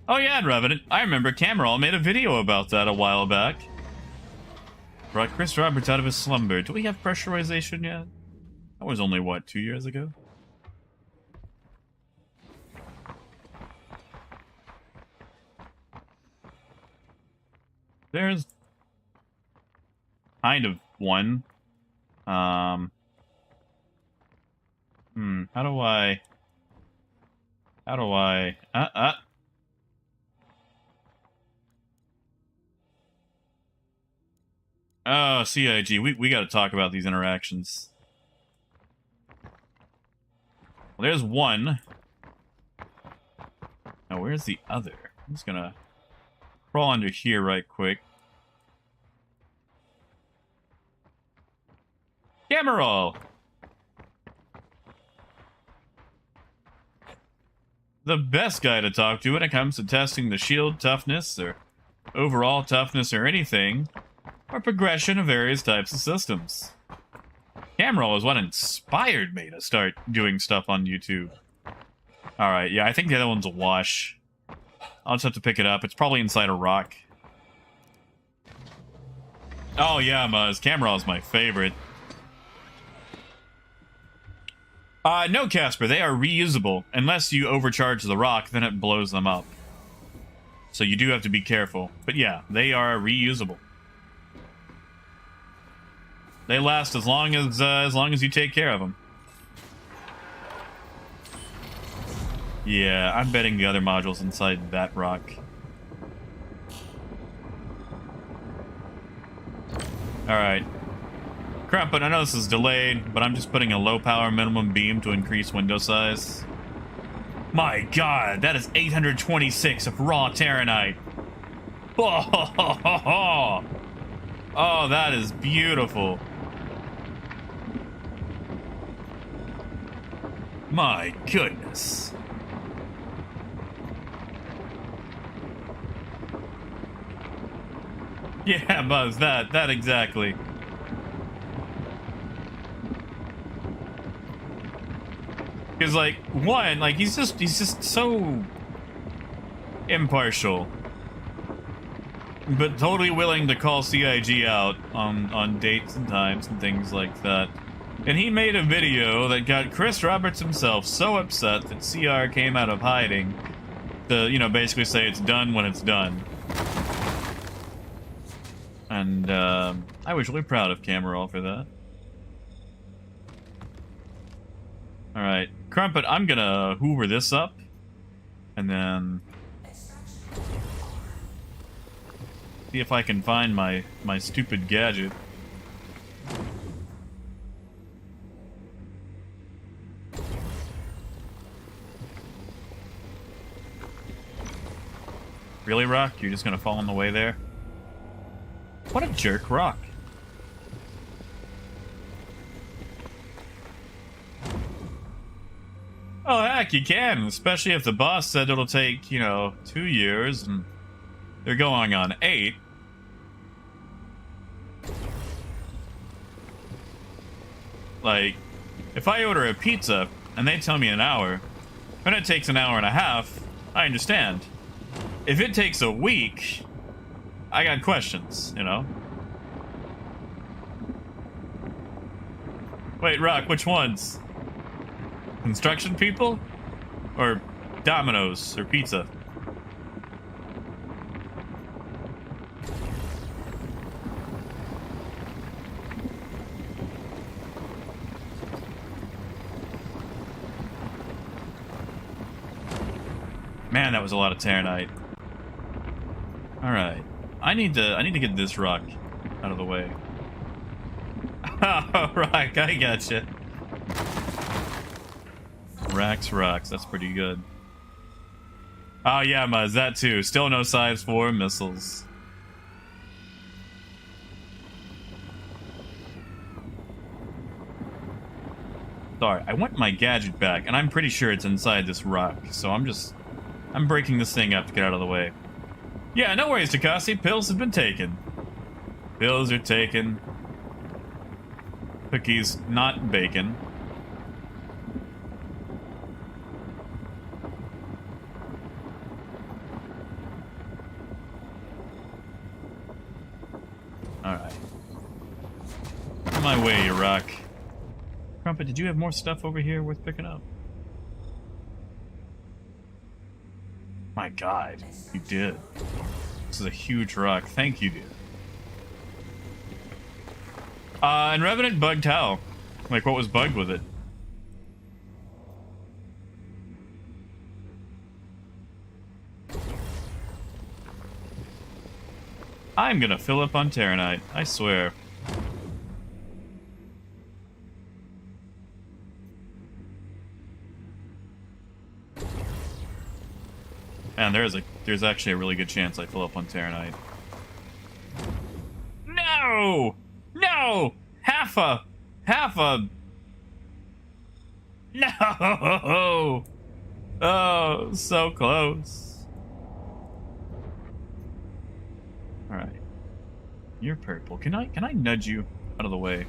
Oh yeah, Revenant. I remember Cameron made a video about that a while back. Brought Chris Roberts out of his slumber. Do we have pressurization yet? That was only, what, 2 years ago? There's kind of one. How do I... Oh, CIG. We got to talk about these interactions. Well, there's one. Now, where's the other? I'm just gonna crawl under here right quick. Camera roll! The best guy to talk to when it comes to testing the shield toughness or overall toughness or anything, or progression of various types of systems. Camera is what inspired me to start doing stuff on YouTube. Alright, yeah, I think the other one's a wash. I'll just have to pick it up. It's probably inside a rock. Oh yeah, Muzz. Camera is my favorite. No, Casper, they are reusable. Unless you overcharge the rock, then it blows them up. So you do have to be careful. But yeah, they are reusable. They last as long as you take care of them. Yeah, I'm betting the other module's inside that rock. Alright. Crap, but I know this is delayed, but I'm just putting a low power minimum beam to increase window size. My god, that is 826 of raw Terranite. Oh, oh, that is beautiful. My goodness. Yeah, Buzz, that exactly. Because, like, one, like, he's just so impartial. But totally willing to call CIG out on dates and times and things like that. And he made a video that got Chris Roberts himself so upset that CR came out of hiding to, you know, basically say it's done when it's done. And, I was really proud of Cameron for that. Alright, Crumpet, I'm gonna hoover this up. And then... see if I can find my stupid gadget. Really, Rock? You're just gonna fall in the way there? What a jerk, Rock. Oh, heck, you can, especially if the boss said it'll take, you know, 2 years, and they're going on 8. Like, if I order a pizza, and they tell me an hour, and it takes an hour and a half, I understand. If it takes a week, I got questions, you know? Wait, Rock, which ones? Construction people? Or Domino's? Or pizza? Man, that was a lot of Terranite. Alright. I need to get this rock out of the way. Oh, Rock, I gotcha. Rocks, that's pretty good. Oh yeah, Muzz, that too. Still no size 4 missiles. Sorry, I want my gadget back, and I'm pretty sure it's inside this rock, so I'm breaking this thing up to get out of the way. Yeah, no worries, Takasi. Pills have been taken. Pills are taken. Cookies, not bacon. Alright. On my way, you rock. Crumpet, did you have more stuff over here worth picking up? My god, you did. This is a huge rock. Thank you, dude. And Revenant bugged how? Like, what was bugged with it? I'm gonna fill up on Terranite, I swear. Man, there's actually a really good chance I fill up on Terranite. No! No! Half a... No! Oh, so close. Alright. You're purple. Can I nudge you out of the way?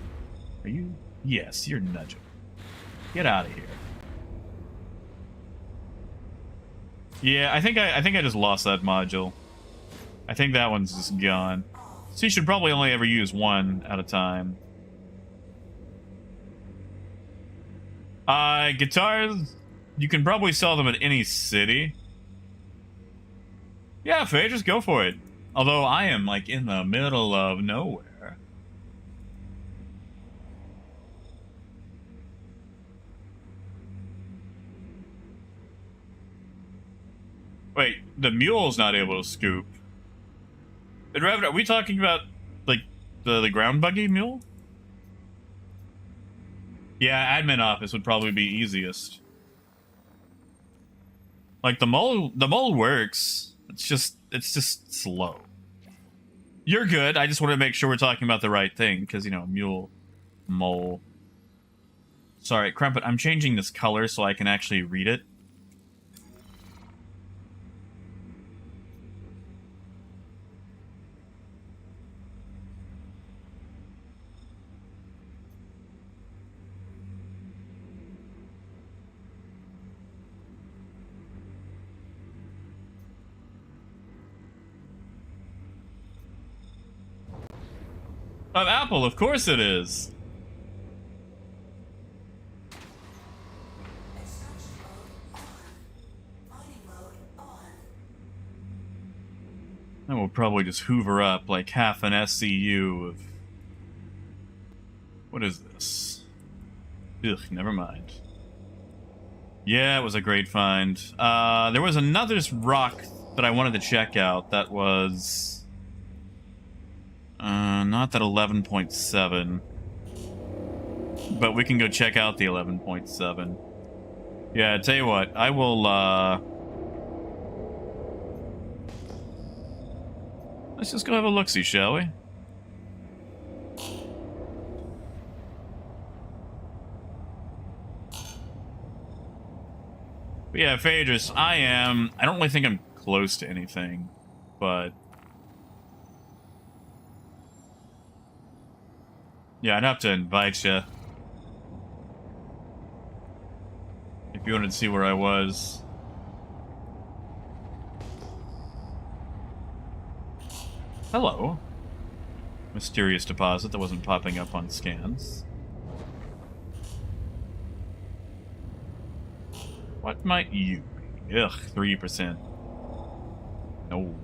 Are you? Yes, you're nudging. Get out of here. Yeah, I think I just lost that module. I think that one's just gone. So you should probably only ever use one at a time. Guitars, you can probably sell them at any city. Yeah, Faye, just go for it. Although I am, like, in the middle of nowhere. Wait, the mule's not able to scoop. Are we talking about, like, the ground buggy mule? Yeah, admin office would probably be easiest. Like, the mole works. It's just slow. You're good. I just want to make sure we're talking about the right thing, because, you know, mule, mole. Sorry, Crumpet, I'm changing this color so I can actually read it. Of Apple, of course it is. And we'll probably just hoover up like half an SCU of... What is this? Ugh, never mind. Yeah, it was a great find. There was another rock that I wanted to check out that was... not that 11.7. But we can go check out the 11.7. Yeah, tell you what, I will, let's just go have a look-see, shall we? But yeah, Phaedrus, I don't really think I'm close to anything, but... Yeah, I'd have to invite you. If you wanted to see where I was. Hello. Mysterious deposit that wasn't popping up on scans. What might you be? Ugh, 3%. No.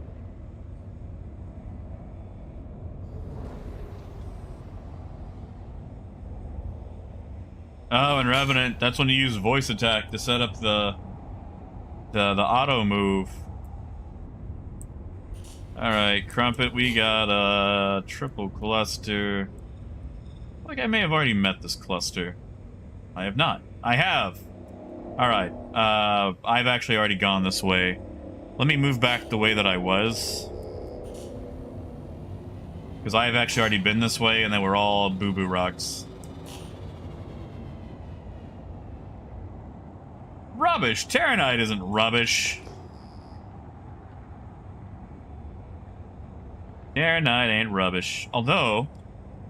Oh, and Revenant, that's when you use voice attack to set up the auto move. Alright, Crumpet, we got a triple cluster. Like I may have already met this cluster. I have not. I have! Alright, I've actually already gone this way. Let me move back the way that I was. Because I have actually already been this way and they were all boo-boo rocks. Rubbish! Terranite isn't rubbish. Terranite ain't rubbish. Although,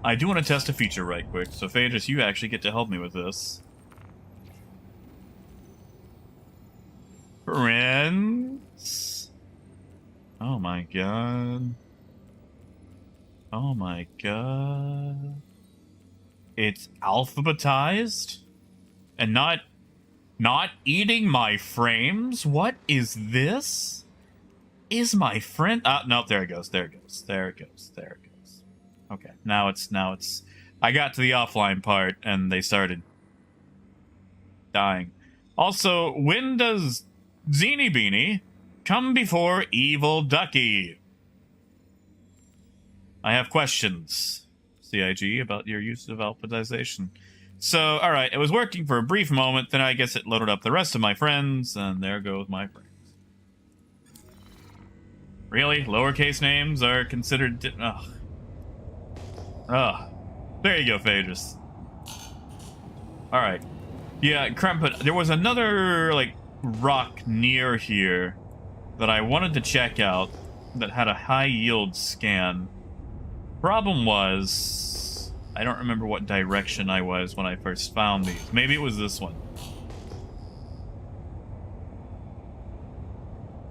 I do want to test a feature right quick, so Phaedrus, you actually get to help me with this. Friends? Oh my god. Oh my god. It's alphabetized? And not eating my frames? What is this? Is my friend... no, there it goes. There it goes. There it goes. There it goes. Okay, now it's... I got to the offline part, and they started dying. Also, when does Zeeny Beanie come before Evil Ducky? I have questions, CIG, about your use of alphabetization. So, alright, it was working for a brief moment, then I guess it loaded up the rest of my friends, and there goes my friends. Really? Lowercase names are considered... Ugh. Ugh. There you go, Phaedrus. Alright. Yeah, Crumpet, there was another, like, rock near here that I wanted to check out that had a high yield scan. Problem was, I don't remember what direction I was when I first found these. Maybe it was this one.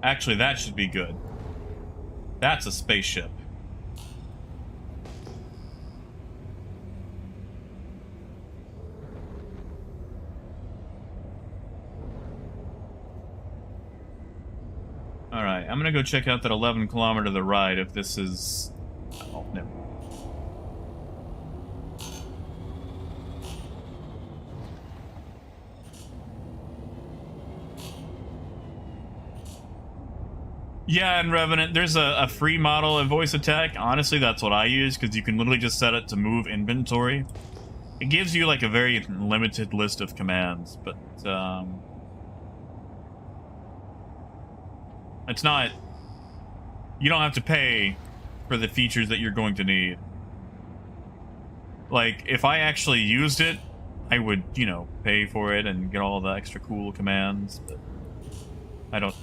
Actually, that should be good. That's a spaceship. Alright, I'm gonna go check out that 11 kilometer to the right if this is... Oh, never. Yeah, and Revenant, there's a free model of voice attack. Honestly, that's what I use, because you can literally just set it to move inventory. It gives you, like, a very limited list of commands, but, it's not... You don't have to pay for the features that you're going to need. Like, if I actually used it, I would, you know, pay for it and get all the extra cool commands, but I don't,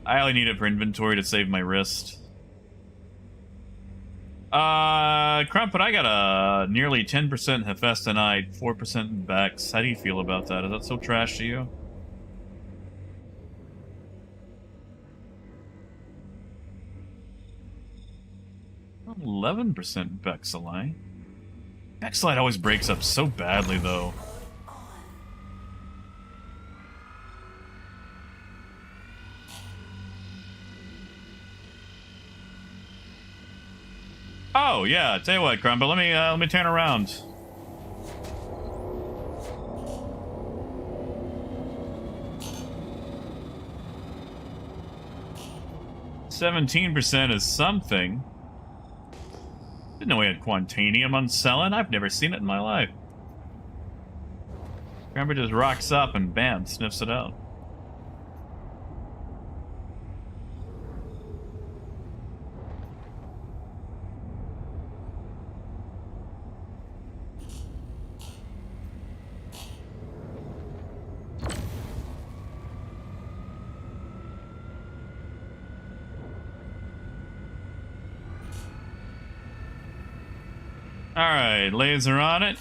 I only need it for inventory to save my wrist. Crumpet, I got a nearly 10% Hephaestonite, 4% Vex. How do you feel about that? Is that so trash to you? 11% Vexilite. Vexilite always breaks up so badly, though. Oh yeah, tell you what, Crumble, let me turn around. "17% is something. Didn't know we had Quantanium on selling. I've never seen it in my life." Crumble just rocks up and bam, sniffs it out. Alright, laser on it.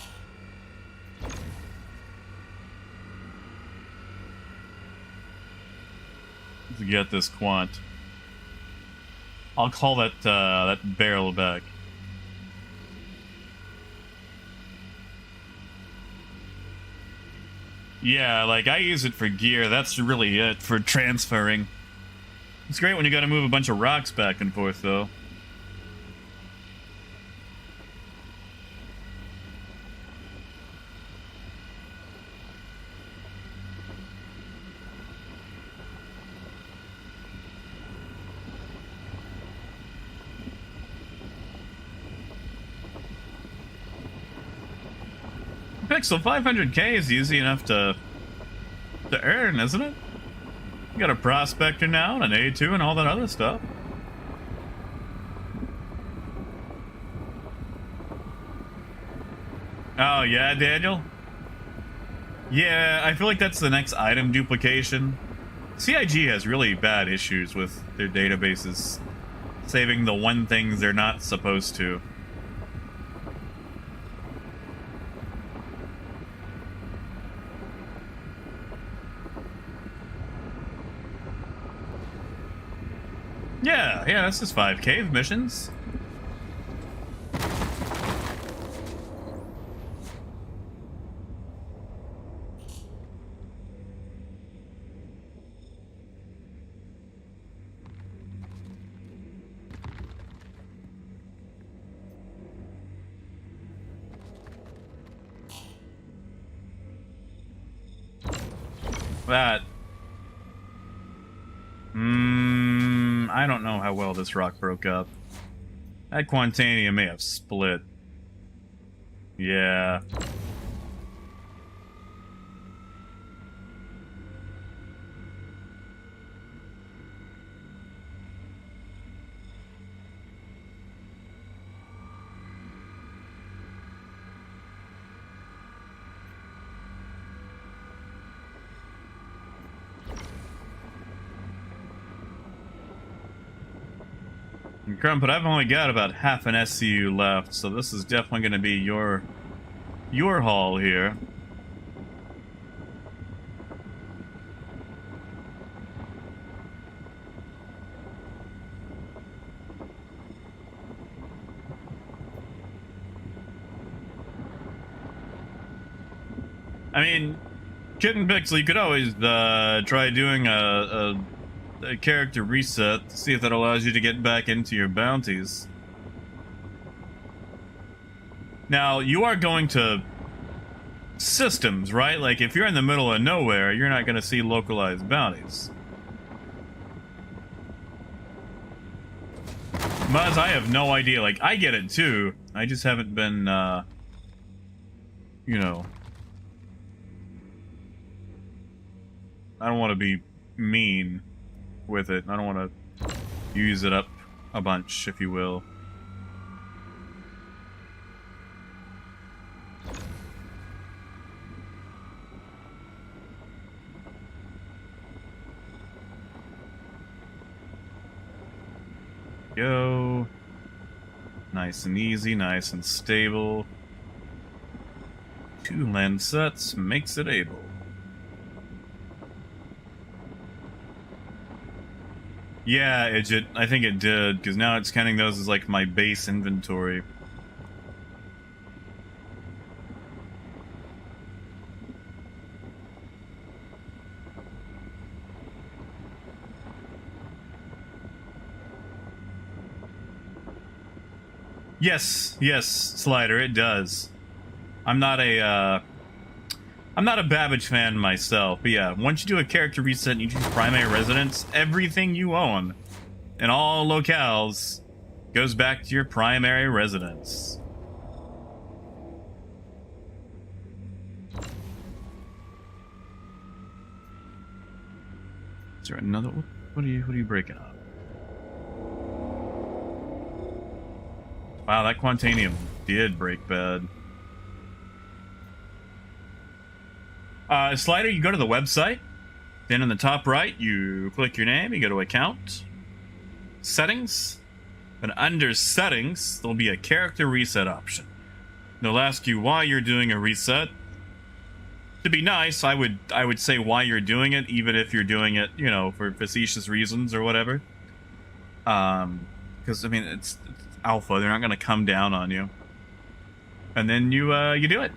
Let's get this quant. I'll call that that barrel back. Yeah, like, I use it for gear. That's really it for transferring. It's great when you gotta move a bunch of rocks back and forth, though. Pixel, 500k is easy enough to earn, isn't it? You got a prospector now, and an A2, and all that other stuff. Oh yeah, Daniel? Yeah, I feel like that's the next item duplication. CIG has really bad issues with their databases saving the one things they're not supposed to. Yeah, this is 5 cave missions. That. I don't know how well this rock broke up. That Quantanium may have split. Yeah. Crumpet, I've only got about half an SCU left, so this is definitely going to be your haul here. I mean, Kitten Pixel, you could always try doing a character reset to see if that allows you to get back into your bounties. Now, you are going to systems, right? Like, if you're in the middle of nowhere, you're not going to see localized bounties. Muzz, I have no idea. Like, I get it too. I just haven't been, you know... I don't want to be mean with it. I don't want to use it up a bunch, if you will. Go. Nice and easy, nice and stable. 2 lens sets makes it able. Yeah, I think it did, because now it's counting those as like my base inventory. Yes, Slider, it does. I'm not a Babbage fan myself, but yeah, once you do a character reset and you choose primary residence, everything you own in all locales goes back to your primary residence. Is there another? What are you breaking up? Wow, that Quantanium did break bad. Slider, you go to the website, then in the top right, you click your name, you go to account, settings, and under settings, there'll be a character reset option. They'll ask you why you're doing a reset. To be nice, I would say why you're doing it, even if you're doing it, you know, for facetious reasons or whatever. Because, I mean, it's alpha, they're not going to come down on you. And then you do it.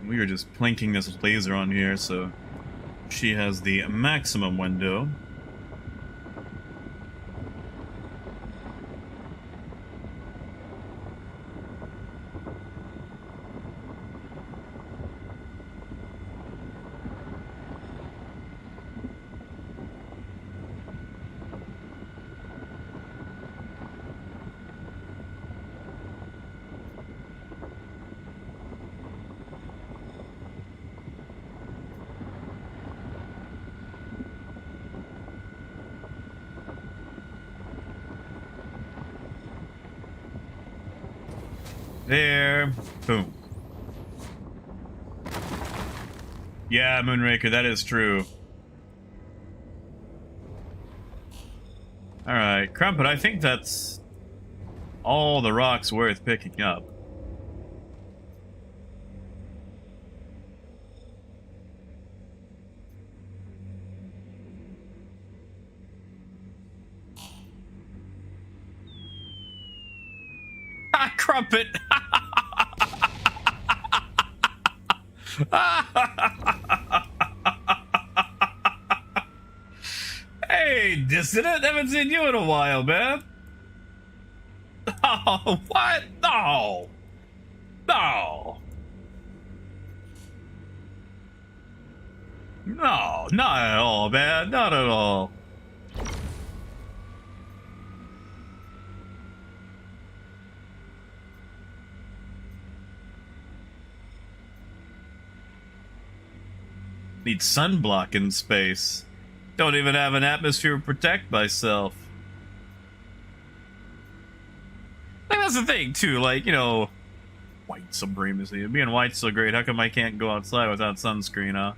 We are just plinking this laser on here, so she has the maximum window. There. Boom. Yeah, Moonraker, that is true. Alright, Crumpet, I think that's all the rocks worth picking up. Ah, Crumpet! Hey, Dissident, haven't seen you in a while, man. Oh, what? No. No. No, not at all, man. Not at all. Need sunblock in space. Don't even have an atmosphere to protect myself. Like, that's the thing, too. Like, you know, white supremacy. Being white's so great. How come I can't go outside without sunscreen, huh?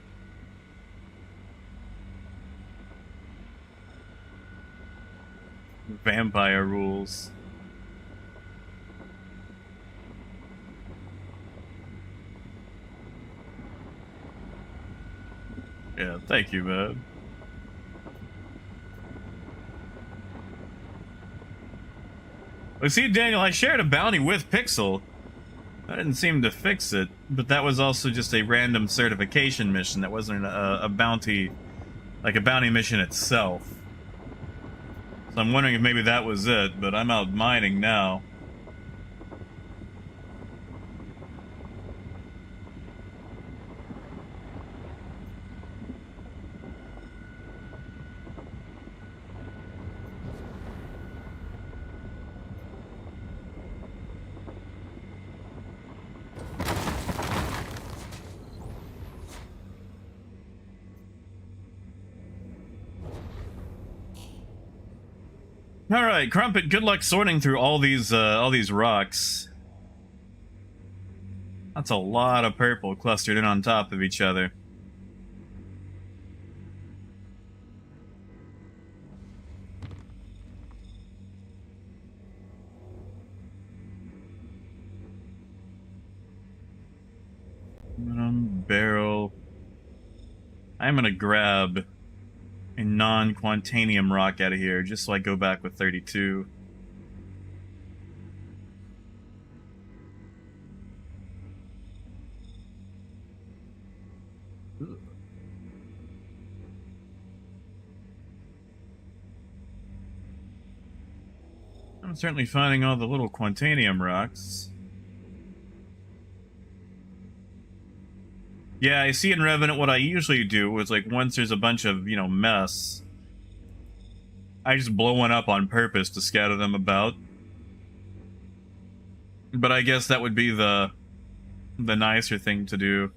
Vampire rules. Yeah, thank you, man. Well, see, Daniel, I shared a bounty with Pixel. I didn't seem to fix it, but that was also just a random certification mission. That wasn't a bounty, like a bounty mission itself. So I'm wondering if maybe that was it, but I'm out mining now. All right, Crumpet. Good luck sorting through all these rocks. That's a lot of purple clustered in on top of each other. Barrel. I'm gonna grab a non-quantanium rock out of here, just so I go back with 32. I'm certainly finding all the little quantanium rocks. Yeah, I see in Revenant what I usually do is, like, once there's a bunch of, you know, mess, I just blow one up on purpose to scatter them about. But I guess that would be the nicer thing to do.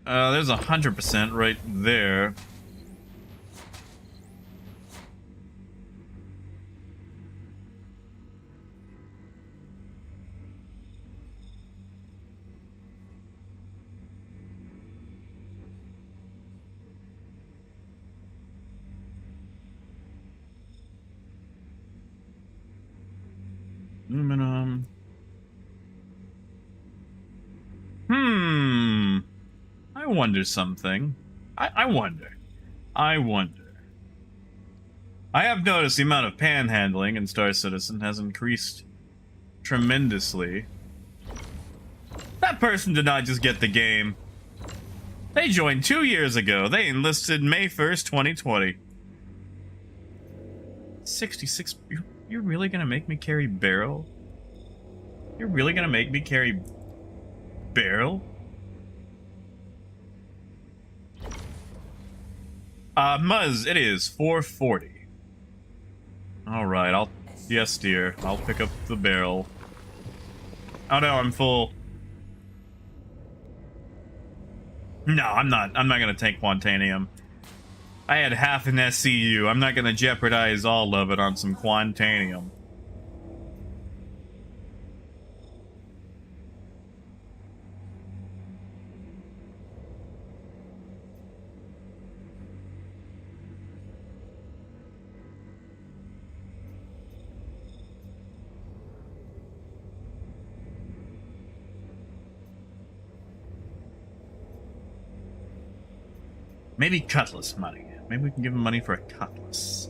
There's 100% right there. Aluminum. I wonder something. I wonder. I have noticed the amount of panhandling in Star Citizen has increased tremendously. That person did not just get the game. They joined 2 years ago. They enlisted May 1st, 2020. 66... You're really gonna make me carry barrel? You're really gonna make me carry barrel? Muzz, it is 440. Alright, yes, dear. I'll pick up the barrel. Oh no, I'm full. No, I'm not gonna take Quantanium. I had half an SCU. I'm not gonna jeopardize all of it on some Quantanium. Maybe cutlass money. Maybe we can give him money for a cutlass.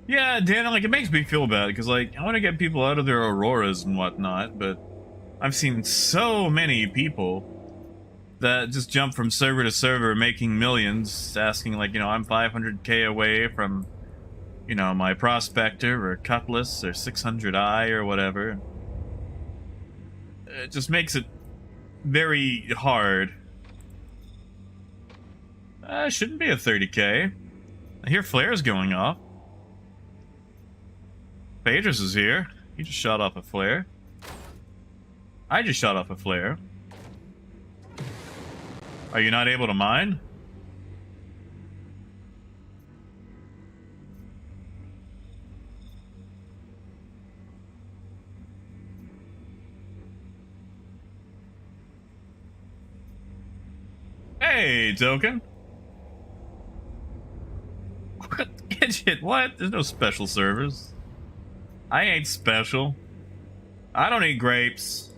Yeah, Dan, like, it makes me feel bad, because, like, I want to get people out of their auroras and whatnot, but I've seen so many people that just jump from server to server making millions, asking, like, you know, I'm 500k away from, you know, my prospector or cutlass or 600i or whatever. It just makes it very hard. Shouldn't be a 30k. I hear flares going off. Phaedrus is here. He just shot off a flare. I just shot off a flare. Are you not able to mine? Hey, Token. What? Idiot, what? There's no special servers. I ain't special. I don't eat grapes.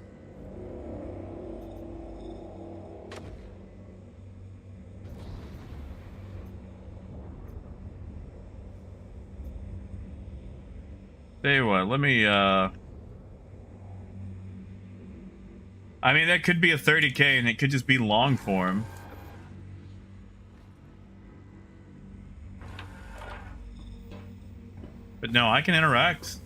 Tell you what, let me, I mean, that could be a 30k and it could just be long form. But no, I can interact.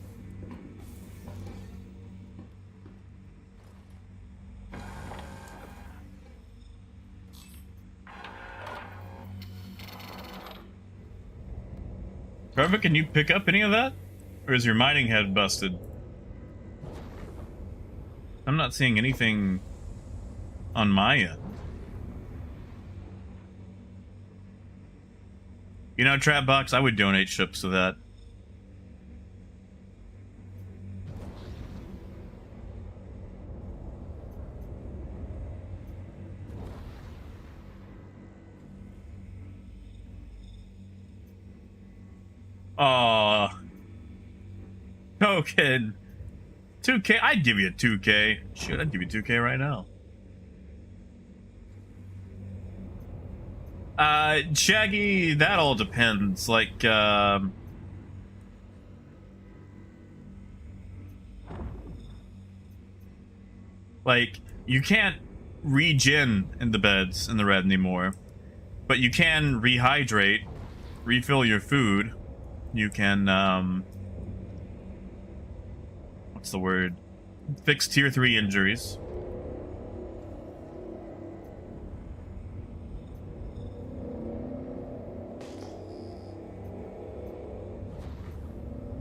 Perfect, can you pick up any of that? Or is your mining head busted? I'm not seeing anything on my end. You know, Trapbox, I would donate ships to that. Aww. Token. 2k? I'd give you a 2k. Shit, I'd give you 2k right now. Shaggy, that all depends. Like, you can't regen in the beds in the red anymore. But you can rehydrate, refill your food. You can, what's the word? Fix tier 3 injuries.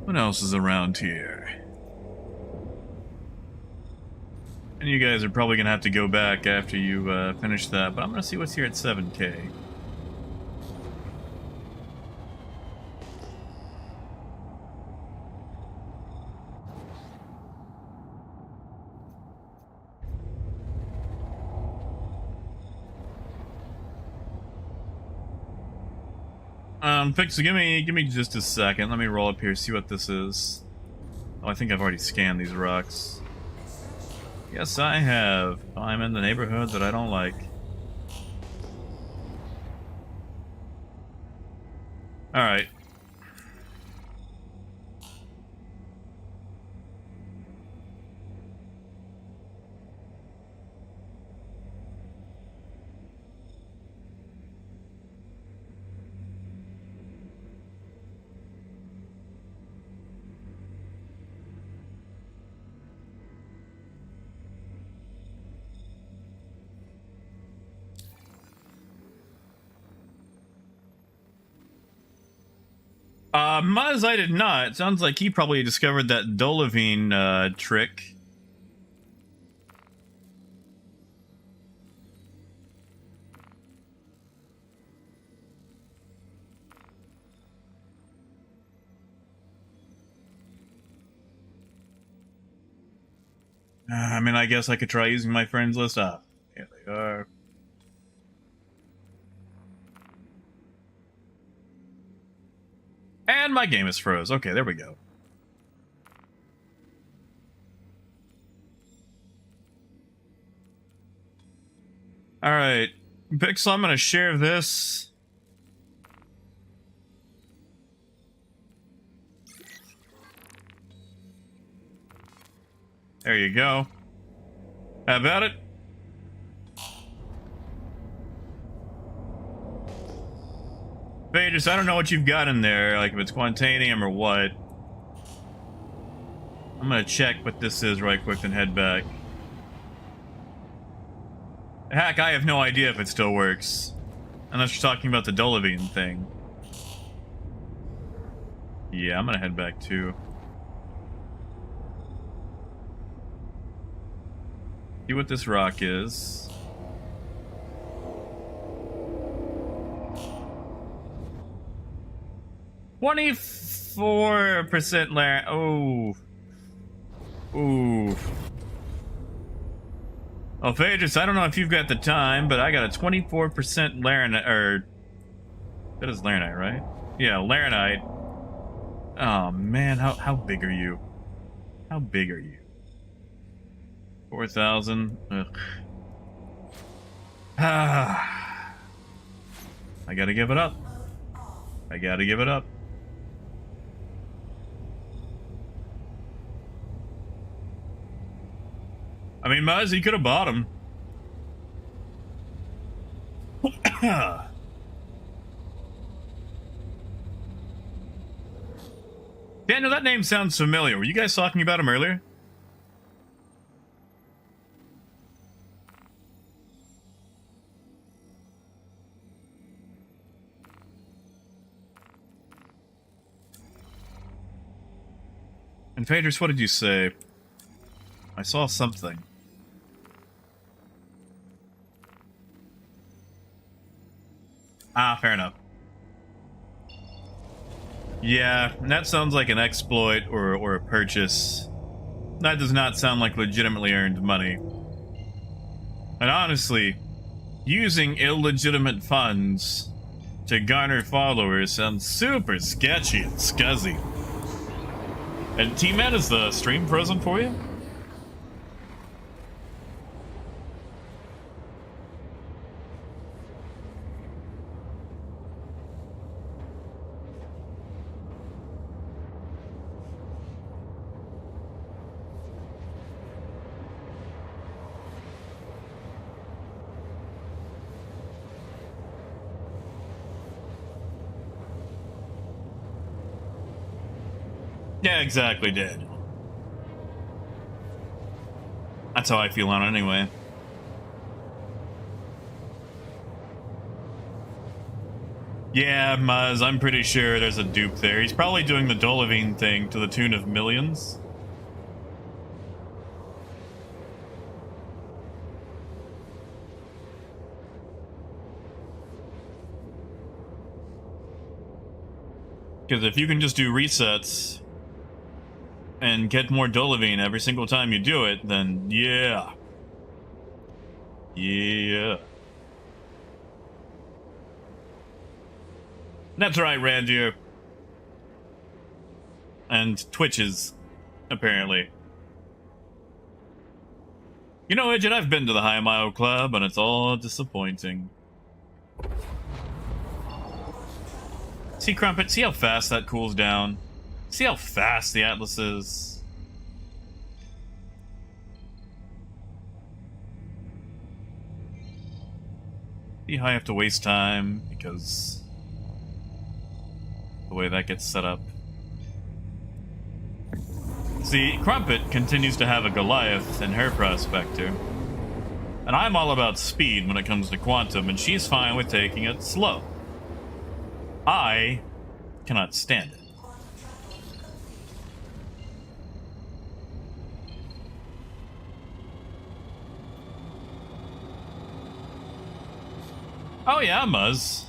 What else is around here? And you guys are probably gonna have to go back after you finish that, but I'm gonna see what's here at 7k. Fix, give me just a second. Let me roll up here, see what this is. Oh, I think I've already scanned these rocks. Yes, I have. I'm in the neighborhood that I don't like. Alright. Muzz, I did not. It sounds like he probably discovered that Dolavine, trick. I mean, I guess I could try using my friends list. Ah, here they are. And my game is froze. Okay, there we go. Alright. Pixel, I'm gonna share this. There you go. How about it? Phaedrus, I don't know what you've got in there, like if it's Quantanium or what. I'm gonna check what this is right quick and head back. Heck, I have no idea if it still works. Unless you're talking about the Dolavine thing. Yeah, I'm gonna head back too. See what this rock is. "24% land." Oh. Ooh. Oh, Phaedrus, I don't know if you've got the time, but I got a 24% Laranite, or... That is Laranite, right? Yeah, Laranite. Oh, man, how big are you? How big are you? 4,000? Ugh. Ah. I gotta give it up. I gotta give it up. I mean, Muzz, he could have bought him. Daniel, that name sounds familiar. Were you guys talking about him earlier? And Phaedrus, what did you say? I saw something. Ah, fair enough. Yeah, that sounds like an exploit or a purchase. That does not sound like legitimately earned money. And honestly, using illegitimate funds to garner followers sounds super sketchy and scuzzy. And T-Man, is the stream frozen for you? Yeah, exactly, Daniel. That's how I feel on it anyway. Yeah, Muzz, I'm pretty sure there's a dupe there. He's probably doing the Dolavine thing to the tune of millions. Because if you can just do resets and get more Dolavine every single time you do it, then yeah. Yeah. That's right, Randier. And Twitches, apparently. You know, Agent, I've been to the High Mile Club, and it's all disappointing. See, Crumpet, see how fast that cools down? See how fast the Atlas is? See how I have to waste time because the way that gets set up. See, Crumpet continues to have a Goliath in her Prospector. And I'm all about speed when it comes to Quantum, and she's fine with taking it slow. I cannot stand it. Oh yeah, Muzz.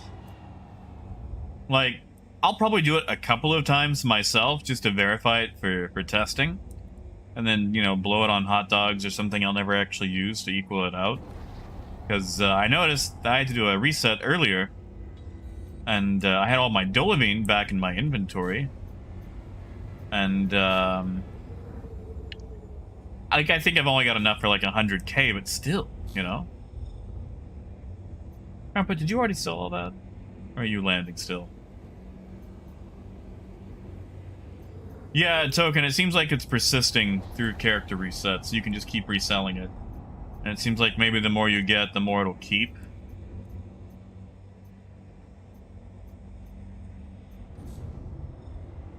Like, I'll probably do it a couple of times myself just to verify it for testing. And then, you know, blow it on hot dogs or something I'll never actually use to equal it out. Because I noticed that I had to do a reset earlier. And I had all my Dolavine back in my inventory. And, I think I've only got enough for like 100k, but still, you know? Grandpa, did you already sell all that? Or are you landing still? Yeah, Token, it seems like it's persisting through character resets. You can just keep reselling it. And it seems like maybe the more you get, the more it'll keep.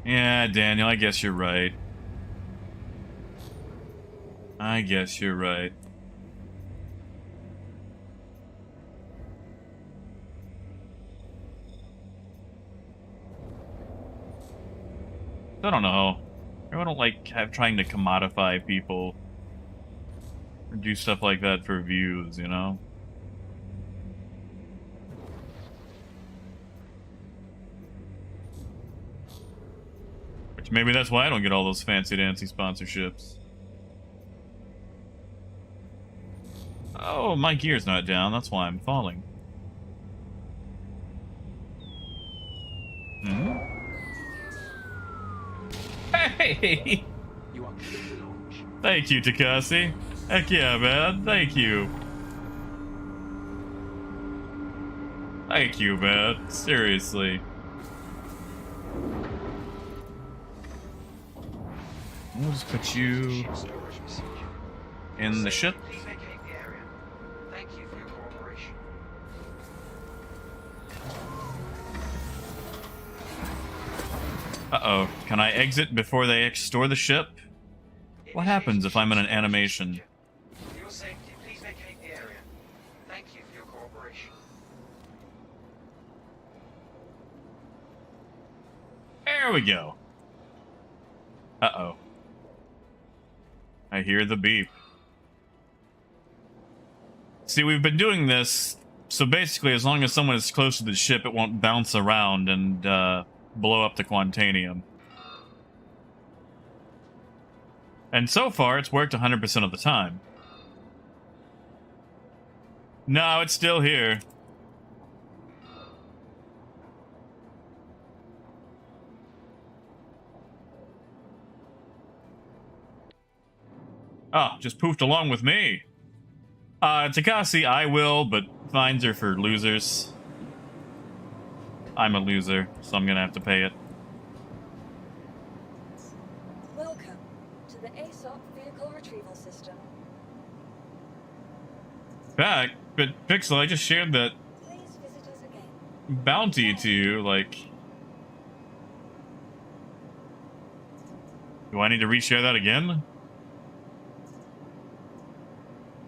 Yeah, Daniel, I guess you're right. I guess you're right. I don't know. I don't like trying to commodify people or do stuff like that for views, you know? Which maybe that's why I don't get all those fancy dancy sponsorships. Oh, my gear's not down. That's why I'm falling. Hmm? Hey! You are clear to launch. Thank you, Takasi. Heck yeah, man. Thank you. Thank you, man. Seriously. We'll just put you in the ship. Please vacate the area. Thank you for your cooperation. Uh-oh. Can I exit before they store the ship? What happens if I'm in an animation? For your safety, please vacate the area. Thank you for your cooperation. There we go. Uh-oh. I hear the beep. See, we've been doing this, so basically as long as someone is close to the ship, it won't bounce around and blow up the Quantanium. And so far, it's worked 100% of the time. No, it's still here. Oh, just poofed along with me. Takasi, I will, but fines are for losers. I'm a loser, so I'm gonna have to pay it. Welcome to the ASOP vehicle retrieval system. Back? But Pixel, I just shared that Please visit us again. bounty to you, like... Do I need to reshare that again?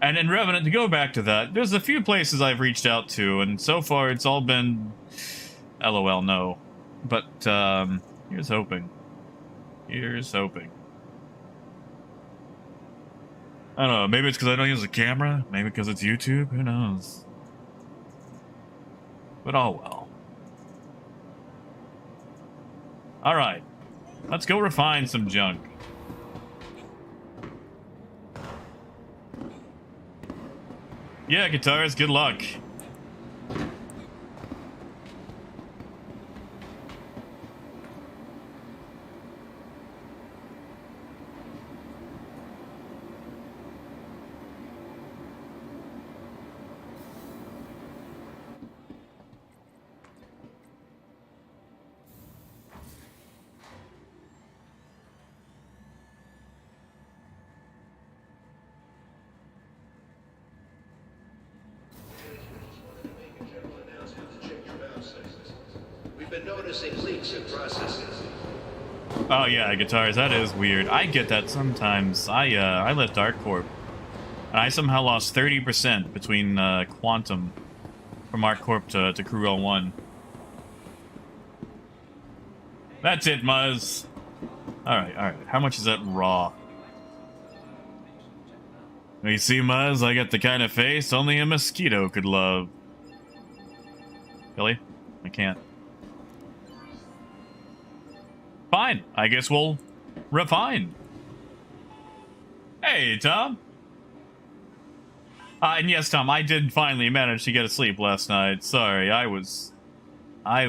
And in Revenant, to go back to that, there's a few places I've reached out to, and so far it's all been... LOL, no. But, here's hoping. Here's hoping. I don't know, maybe it's because I don't use a camera, maybe because it's YouTube, who knows. But oh well. Alright, let's go refine some junk. Yeah, guitars, good luck. We've been noticing leaks in processes. Oh yeah, guitars, that is weird. I get that sometimes. I left ArcCorp, and I somehow lost 30% between Quantum from ArcCorp to Crew L1. That's it, Muzz. Alright. How much is that raw? You see, Muzz, I got the kind of face only a mosquito could love. Really? I can't. Fine. I guess we'll refine. Hey, Tom. And yes, Tom, I did finally manage to get to sleep last night. Sorry, I was up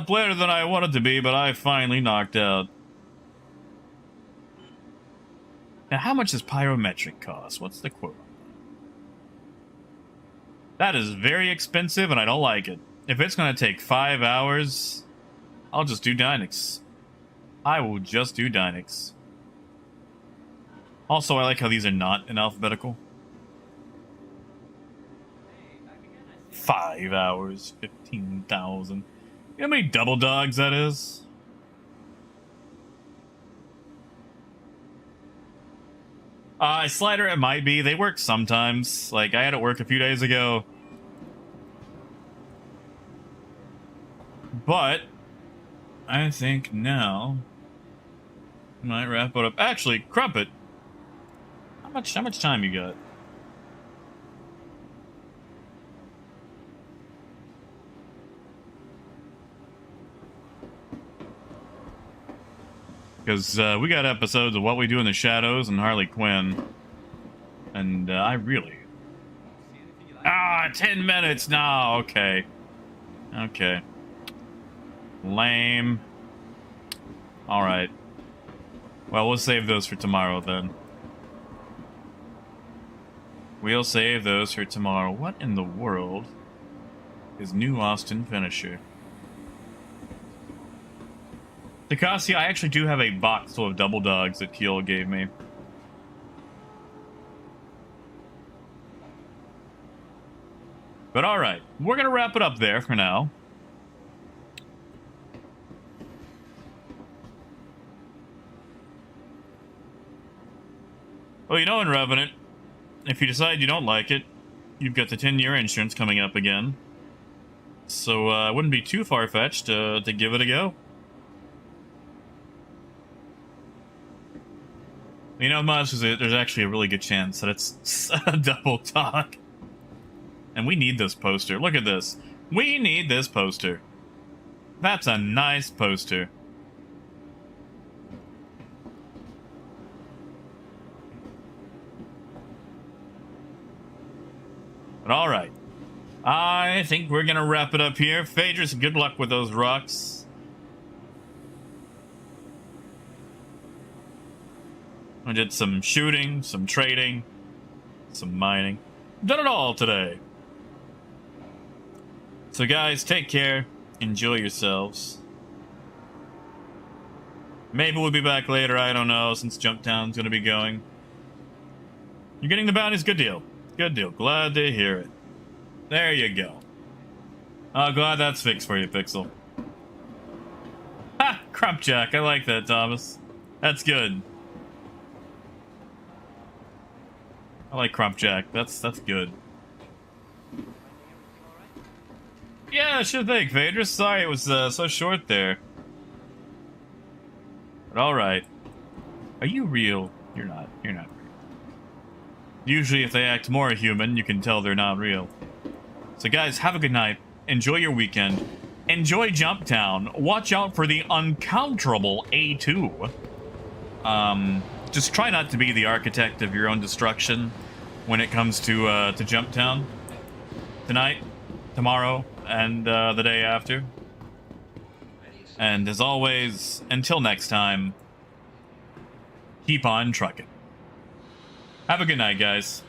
later than I wanted to be, but I finally knocked out. Now, how much does pyrometric cost? What's the quote? That is very expensive, and I don't like it. If it's going to take 5 hours, I'll just do Dynex. I will just do Dynex. Also, I like how these are not in alphabetical. 5 hours, 15,000. You know how many double dogs that is? Slider, it might be. They work sometimes. Like, I had it work a few days ago. But I think now I might wrap it up. Actually, Crumpet, how much time you got? Because we got episodes of What We Do in the Shadows and Harley Quinn. And I really... 10 minutes now. Okay. Okay. Lame. Alright. Well, we'll save those for tomorrow then. We'll save those for tomorrow. What in the world is New Austin Finisher? Takashi, I actually do have a box full of double dogs that Keel gave me. But alright, we're going to wrap it up there for now. Well, you know, in Revenant, if you decide you don't like it, you've got the 10-year insurance coming up again. So it wouldn't be too far-fetched to give it a go. You know, Muzz, there's actually a really good chance that it's a double dog. And we need this poster. Look at this. We need this poster. That's a nice poster. But alright. I think we're gonna wrap it up here. Phaedrus, good luck with those rocks. I did some shooting, some trading, some mining. Done it all today. So guys, take care. Enjoy yourselves. Maybe we'll be back later, I don't know, since Jumptown's gonna be going. You're getting the bounties, good deal. Good deal, glad to hear it. There you go. Oh, glad that's fixed for you, Pixel. Ha! Crumpjack, I like that, Thomas. That's good. I like Crumpjack. That's good. Yeah, sure thing, Phaedrus. Sorry it was so short there. But alright. Are you real? You're not. You're not real. Usually if they act more human, you can tell they're not real. So guys, have a good night. Enjoy your weekend. Enjoy Jumptown. Watch out for the uncountable A2. Just try not to be the architect of your own destruction when it comes to Jumptown. Tonight, tomorrow, and the day after. And as always, until next time, keep on trucking. Have a good night, guys.